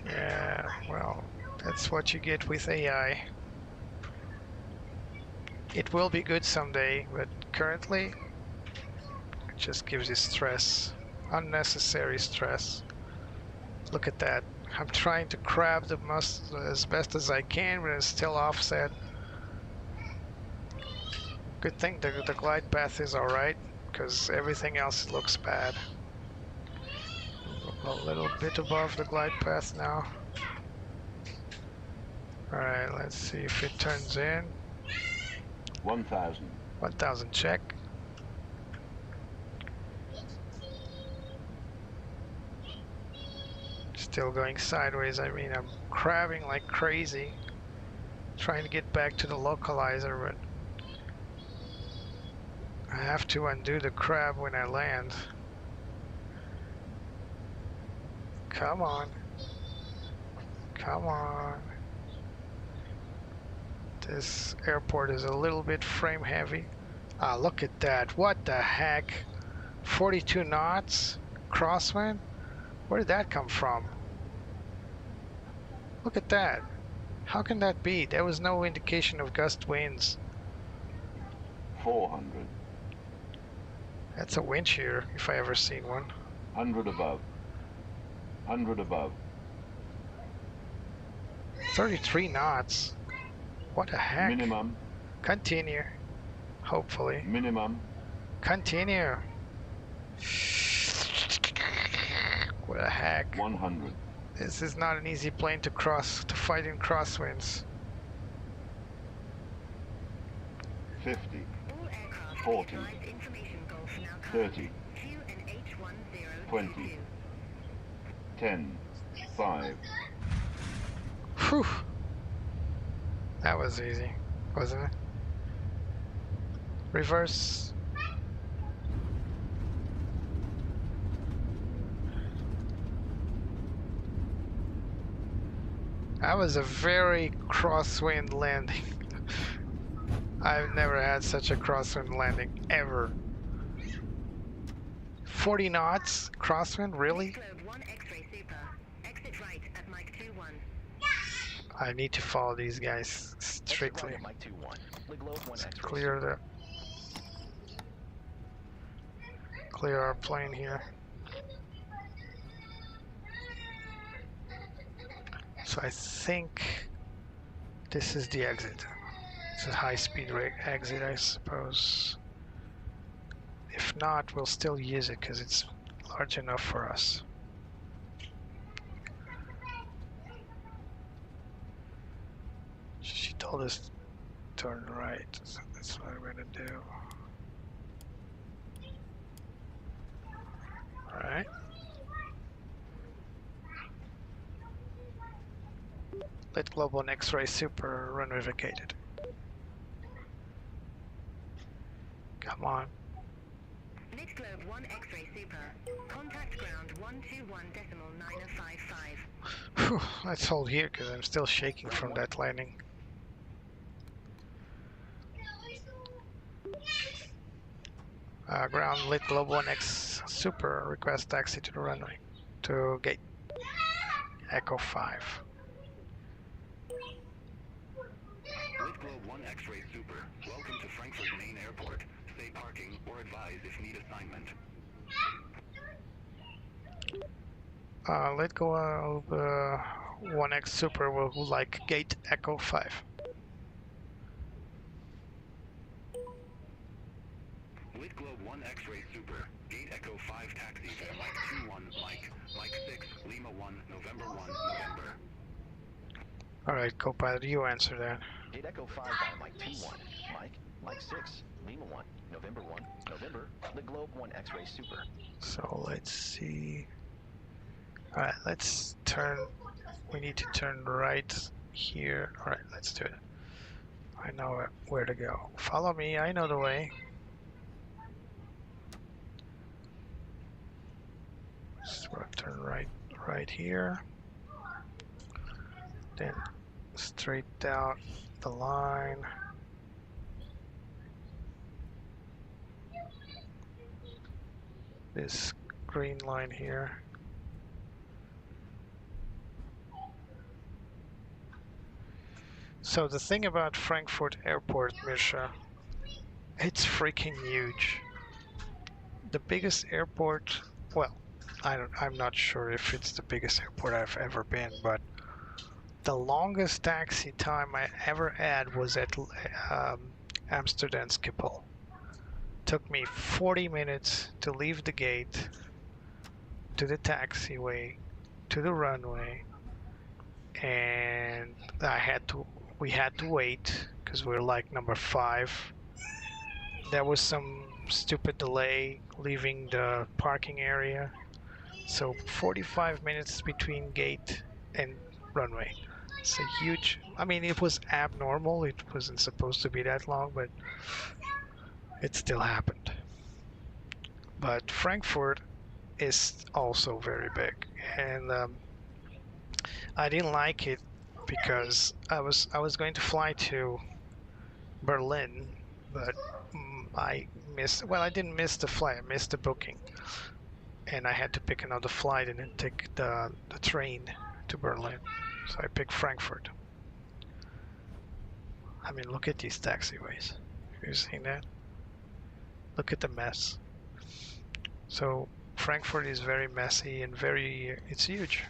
Yeah, well, that's what you get with AI. It will be good someday, but currently it just gives you stress, unnecessary stress. Look at that. I'm trying to crab as best as I can, but it's still offset. Good thing the glide path is alright, because everything else looks bad. A little bit above the glide path now. Alright, let's see if it turns in.
1000.
1000 check. Still going sideways. I mean, I'm crabbing like crazy, trying to get back to the localizer, but I have to undo the crab when I land. Come on. Come on. This airport is a little bit frame heavy. Ah, look at that. What the heck? 42 knots? Crosswind? Where did that come from? Look at that. How can that be? There was no indication of gust winds.
400.
That's a wind shear, if I ever seen one.
100 above. 100 above.
33 knots. What the heck?
Minimum.
Continue. Hopefully.
Minimum.
Continue. What the heck?
100.
This is not an easy plane to fight in crosswinds.
50.
All aircraft
40.
advised information Gulf now
30.
QNH1022.
20. 10. 5.
Whew. That was easy, wasn't it? Reverse. That was a very crosswind landing. I've never had such a crosswind landing, ever. 40 knots crosswind, really?
Globe 1 X-ray super. Exit right at Mike 21.
I need to follow these guys strictly.
Exit right at Mike 21. Lit Globe 1 X-ray
Clear our plane here. So I think this is the exit. It's a high-speed exit, I suppose. If not, we'll still use it because it's large enough for us. She told us to turn right, so that's what I'm gonna do. Alright. Let Global and X-Ray Super runway vacated. Come on.
Mid-globe 1 X-ray Super. Contact ground 121.955.
Whew, let's hold here because I'm still shaking from that landing. Ground lit Global 1X Super, request taxi to the runway, to gate, Echo 5.
Lit Globe 1 X-Ray Super, welcome to Frankfurt Main Airport. Stay parking or advise if need assignment.
Let go 1X Super will like gate Echo 5.
Lit Globe 1 X-Ray Super, gate Echo 5 taxi to Mike 21, Mike 6, Lima 1, November 1, November.
Alright, co-pilot, you answer that.
Gate Echo 5 by Mike 21, Mike 6, Lima 1, November 1, November, the Globe 1 X-Ray Super.
So let's see. Alright, let's turn. We need to turn right here. Alright, let's do it. I know where to go. Follow me, I know the way. So we'll turn right here. Then straight down the line. This green line here. So the thing about Frankfurt Airport, Misha, it's freaking huge. The biggest airport, well, I'm not sure if it's the biggest airport I've ever been, but the longest taxi time I ever had was at Amsterdam Schiphol. Took me 40 minutes to leave the gate, to the taxiway, to the runway, and we had to wait because we were like number 5. There was some stupid delay leaving the parking area, so 45 minutes between gate and runway. It's a huge, I mean, it was abnormal, it wasn't supposed to be that long, but it still happened. But Frankfurt is also very big, and I didn't like it because I was going to fly to Berlin, but I missed. Well, I didn't miss the flight. I missed the booking, and I had to pick another flight and then take the train to Berlin. So I picked Frankfurt. I mean, look at these taxiways. Have you seen that? Look at the mess. So Frankfurt is very messy and it's huge.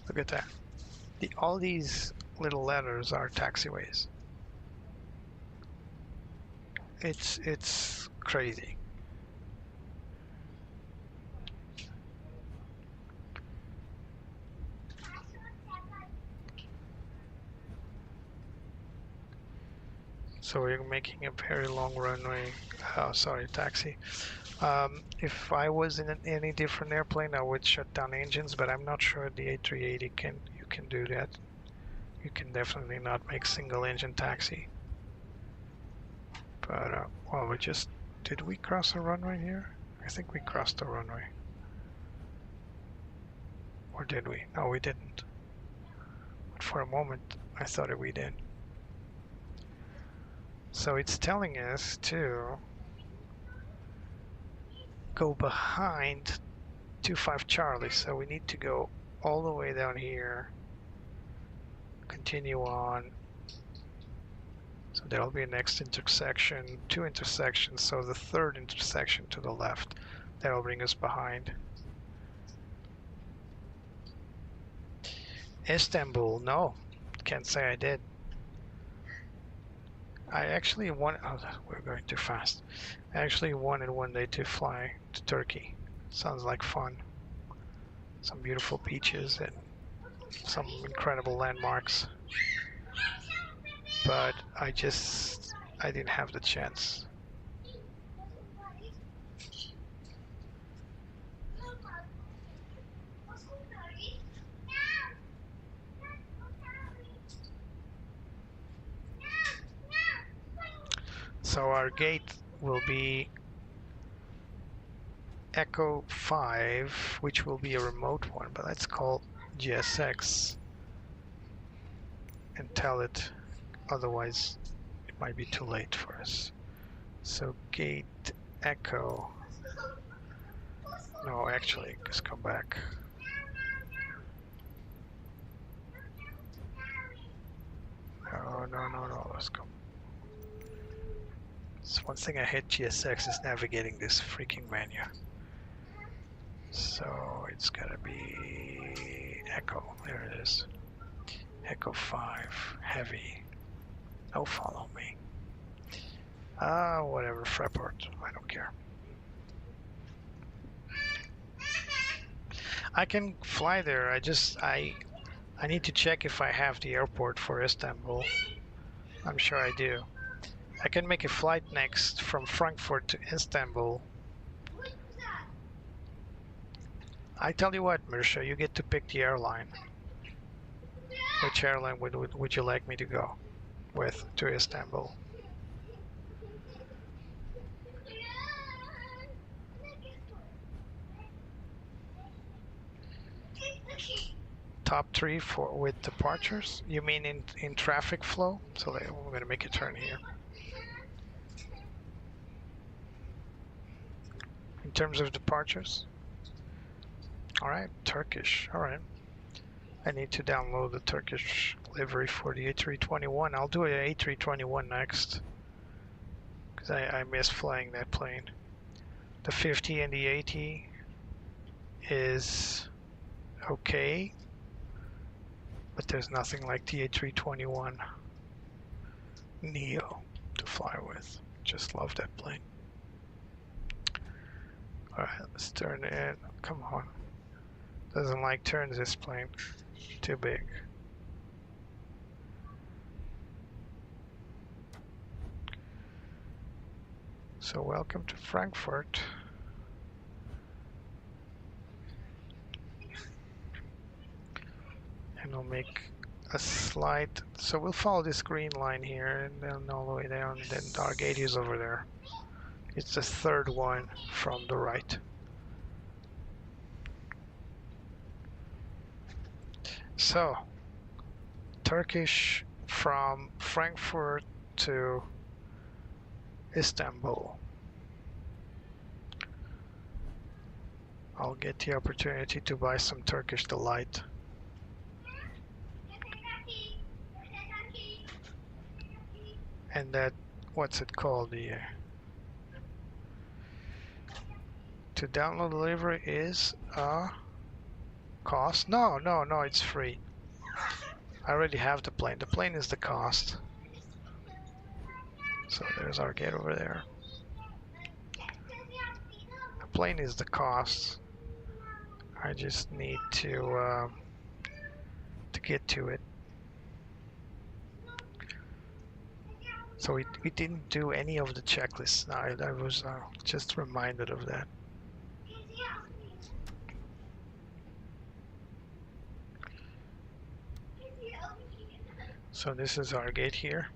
Look at that. All these little letters are taxiways. It's crazy. So we're making a very long runway. Oh, sorry, taxi. If I was in any different airplane, I would shut down engines, but I'm not sure the A380 you can do that. You can definitely not make single engine taxi. But well, did we cross the runway here? I think we crossed the runway. Or did we? No, we didn't. But for a moment, I thought we did. So it's telling us to go behind 25 Charlie, so we need to go all the way down here, continue on. So there'll be a next intersection, 2 intersections, so the 3rd intersection to the left, that'll bring us behind. Istanbul, no, can't say I did. I actually want. Oh, we're going too fast. I actually wanted one day to fly to Turkey. Sounds like fun. Some beautiful beaches and some incredible landmarks. But I didn't have the chance. So our gate will be Echo 5, which will be a remote one, but let's call GSX and tell it, otherwise it might be too late for us. So gate Echo, no, actually, just come back. No, let's go. So one thing I hate GSX is navigating this freaking menu. So it's gotta be Echo, there it is. Echo 5, heavy. Oh, follow me. Whatever, Fraport, I don't care. I can fly there, I need to check if I have the airport for Istanbul. I'm sure I do. I can make a flight next from Frankfurt to Istanbul. I tell you what, Mirsha, you get to pick the airline. Which airline would you like me to go with to Istanbul? Top 3 with departures? You mean in traffic flow? So we're going to make a turn here. In terms of departures? Alright, Turkish, alright. I need to download the Turkish livery for the A321. I'll do an A321 next, because I miss flying that plane. The 50 and the 80 is okay, but there's nothing like the A321 Neo to fly with. Just love that plane. Alright, let's turn in. Come on. Doesn't like turns, this plane. Too big. So welcome to Frankfurt. And we'll make a slight, so we'll follow this green line here and then all the way down, and then our gate is over there. It's the third one from the right. So, Turkish from Frankfurt to Istanbul. I'll get the opportunity to buy some Turkish delight. And that, what's it called? To download the livery is a cost? No, it's free. I already have the plane. The plane is the cost. So there's our gate over there. The plane is the cost. I just need to get to it. So we didn't do any of the checklists. I was just reminded of that. So this is our gate here.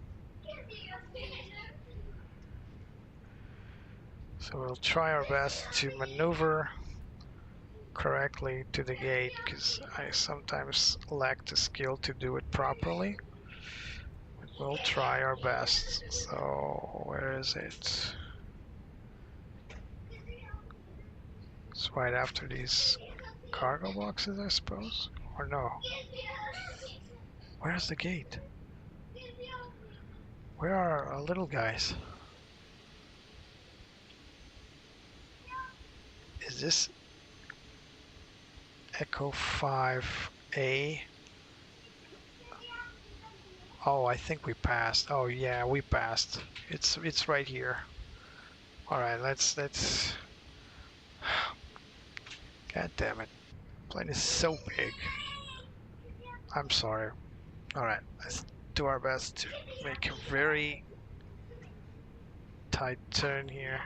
So we'll try our best to maneuver correctly to the gate, because I sometimes lack the skill to do it properly. But we'll try our best. So where is it? It's right after these cargo boxes, I suppose? Or no? Where's the gate? Where are our little guys? Is this Echo 5A? Oh, I think we passed. Oh yeah, we passed. It's right here. All right, let's. God damn it, plane is so big. I'm sorry. All right, let's do our best to make a very tight turn here.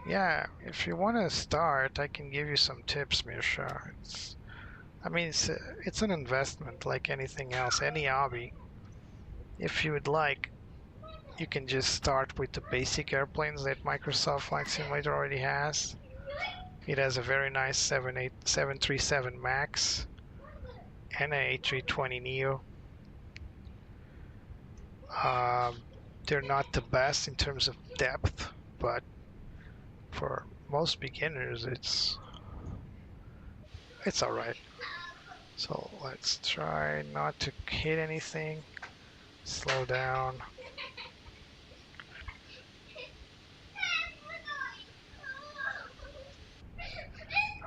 Yeah, if you want to start, I can give you some tips, Mirsha. I mean, it's an investment like anything else, any hobby. If you would like, you can just start with the basic airplanes that Microsoft Flight Simulator already has. It has a very nice 737 MAX and an A320neo. They're not the best in terms of depth, but for most beginners, it's all right. So let's try not to hit anything. Slow down.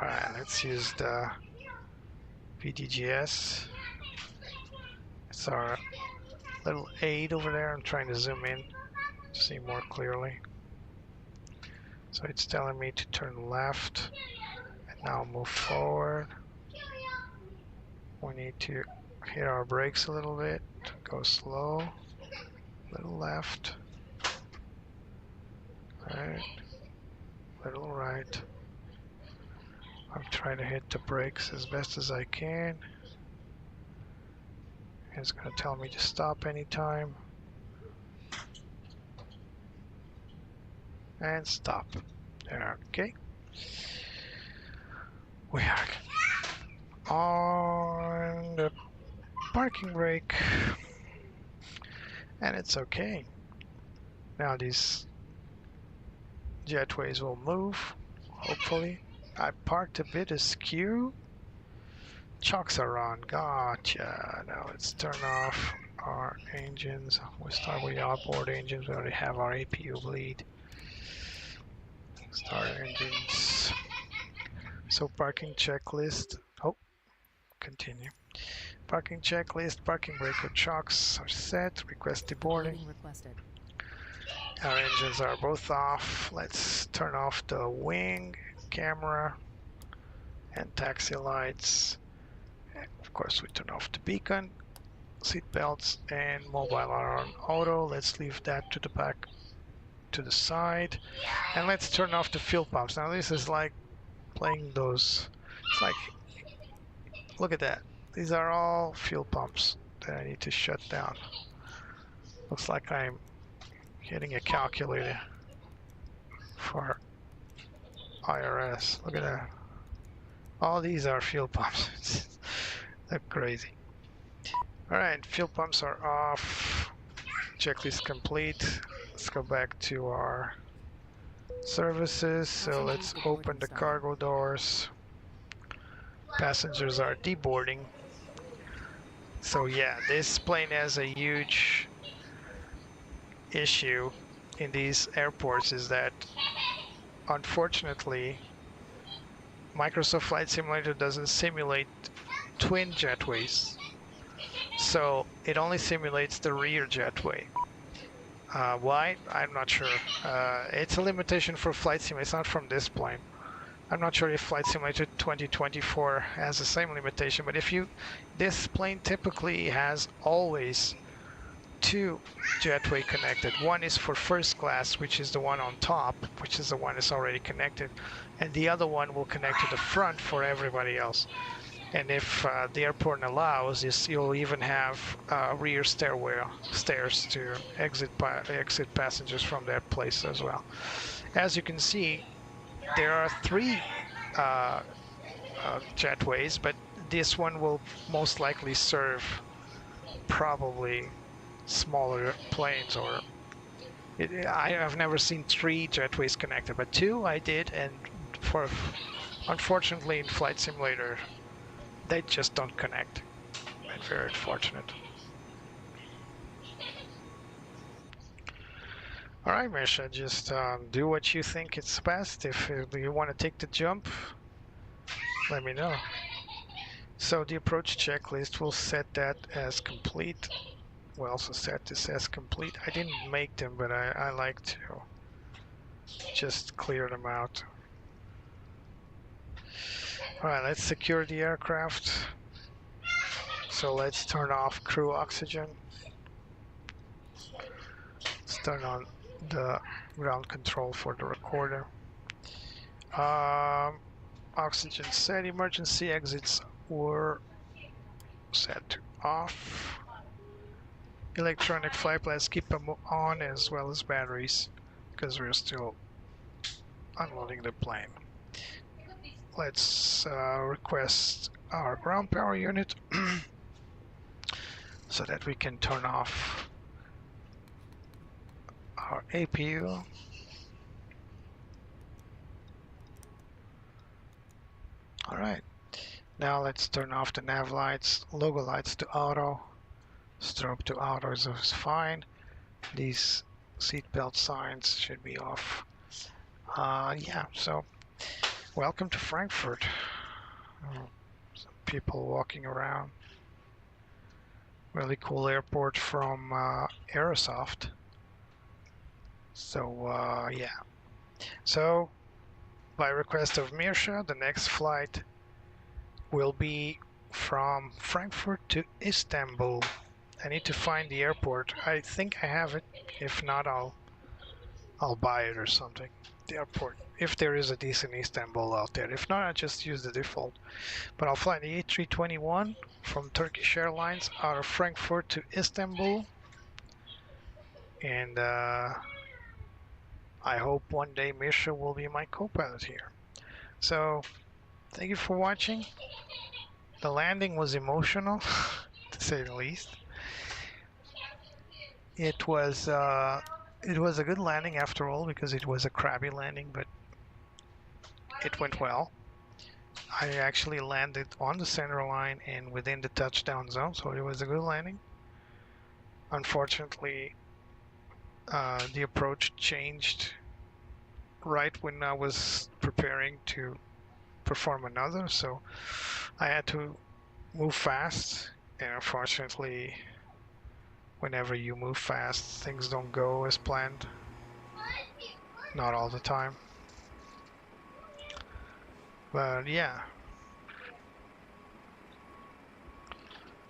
All right, let's use the VDGS. It's our little aid over there. I'm trying to zoom in to see more clearly. So it's telling me to turn left and now move forward. We need to hit our brakes a little bit, go slow, little left, right, little right. I'm trying to hit the brakes as best as I can. It's going to tell me to stop anytime. And stop. There, okay. We are on the parking brake. And it's okay. Now these jetways will move, hopefully. I parked a bit askew. Chocks are on. Gotcha. Now let's turn off our engines. We'll start with the outboard engines. We already have our APU bleed. Start engines. So parking checklist. Oh, continue. Parking checklist. Parking brake with chocks are set. Request deboarding.
Boarding requested.
Our engines are both off. Let's turn off the wing, camera, and taxi lights. And of course, we turn off the beacon, seat belts, and mobile are on auto. Let's leave that to the back, to the side. And let's turn off the fuel pumps. Now this is like playing those. It's like, look at that. These are all fuel pumps that I need to shut down. Looks like I'm getting a calculator for IRS. Look at that. All these are fuel pumps. They're crazy. Alright, fuel pumps are off. Checklist complete. Let's go back to our services. So let's open the cargo doors. Passengers are deboarding. So yeah, this plane has a huge issue in these airports is that unfortunately Microsoft Flight Simulator doesn't simulate twin jetways, so it only simulates the rear jetway. Why? I'm not sure. It's a limitation for Flight Simulator. It's not from this plane. I'm not sure if Flight Simulator 2024 has the same limitation, but this plane typically has always two jetway connected. One is for first class, which is the one on top, which is the one that's already connected, and the other one will connect to the front for everybody else. And if the airport allows, you'll even have rear stairs to exit passengers from that place as well. As you can see, there are three jetways, but this one will most likely serve probably smaller planes, or I've never seen three jetways connected, but two I did, and unfortunately in Flight Simulator they just don't connect. Very unfortunate. Alright, Misha, just do what you think is best. If you want to take the jump, let me know. So the approach checklist, will set that as complete. We'll also set this as complete. I didn't make them, but I like to just clear them out. Alright, let's secure the aircraft. So let's turn off crew oxygen. Let's turn on the ground control for the recorder. Oxygen set, emergency exits were set to off. Electronic flight plans, keep them on, as well as batteries, because we're still unloading the plane. Let's request our ground power unit so that we can turn off our APU. Alright, now let's turn off the nav lights, logo lights to auto, strobe to auto is fine. These seatbelt signs should be off. Yeah, so welcome to Frankfurt. Some people walking around. Really cool airport from Aerosoft. So yeah. So by request of Mirsha, the next flight will be from Frankfurt to Istanbul. I need to find the airport. I think I have it. If not, I'll buy it or something. The airport, if there is a decent Istanbul out there. If not, I just use the default. But I'll fly the A321 from Turkish Airlines out of Frankfurt to Istanbul. And I hope one day Misha will be my co-pilot here. So thank you for watching. The landing was emotional, to say the least. It was a good landing after all, because it was a crabby landing, but it went well. I actually landed on the center line and within the touchdown zone, so it was a good landing. Unfortunately, the approach changed right when I was preparing to perform another, so I had to move fast, and unfortunately, whenever you move fast, things don't go as planned. Not all the time. But yeah,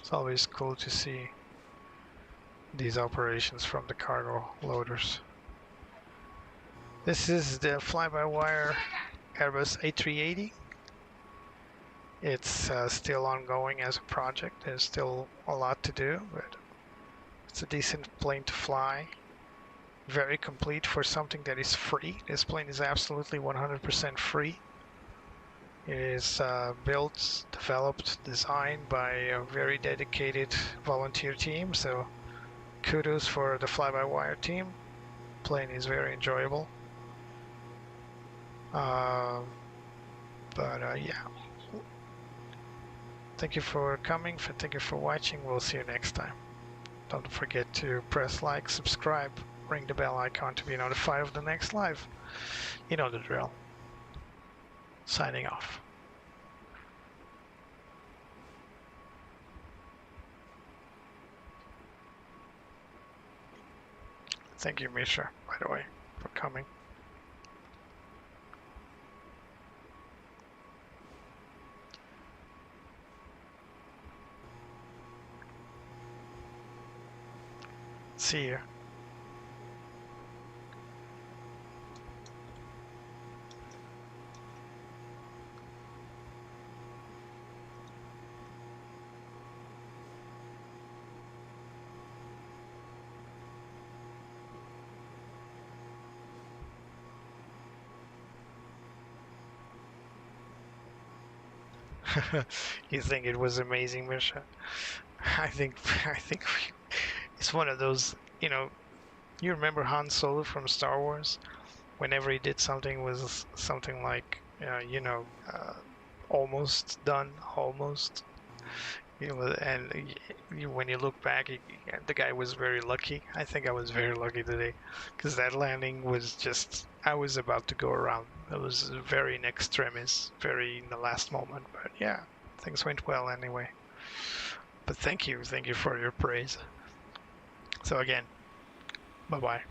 it's always cool to see these operations from the cargo loaders. This is the fly-by-wire Airbus A380. It's still ongoing as a project. There's still a lot to do, but it's a decent plane to fly. Very complete for something that is free. This plane is absolutely 100% free. It is built, developed, designed by a very dedicated volunteer team, so kudos for the fly-by-wire team. Plane is very enjoyable. Yeah. Thank you for coming, thank you for watching. We'll see you next time. Don't forget to press like, subscribe, ring the bell icon to be notified of the next live. You know the drill. Signing off. Thank you, Misha, by the way, for coming. See you. You think it was amazing, Misha? I think it's one of those, you know, you remember Han Solo from Star Wars? Whenever he did something was something like, almost done, almost. And when you look back, the guy was very lucky. I think I was very lucky today, because that landing was just, I was about to go around It was very in extremis, very in the last moment, but yeah, things went well anyway. But thank you for your praise. So again, bye-bye.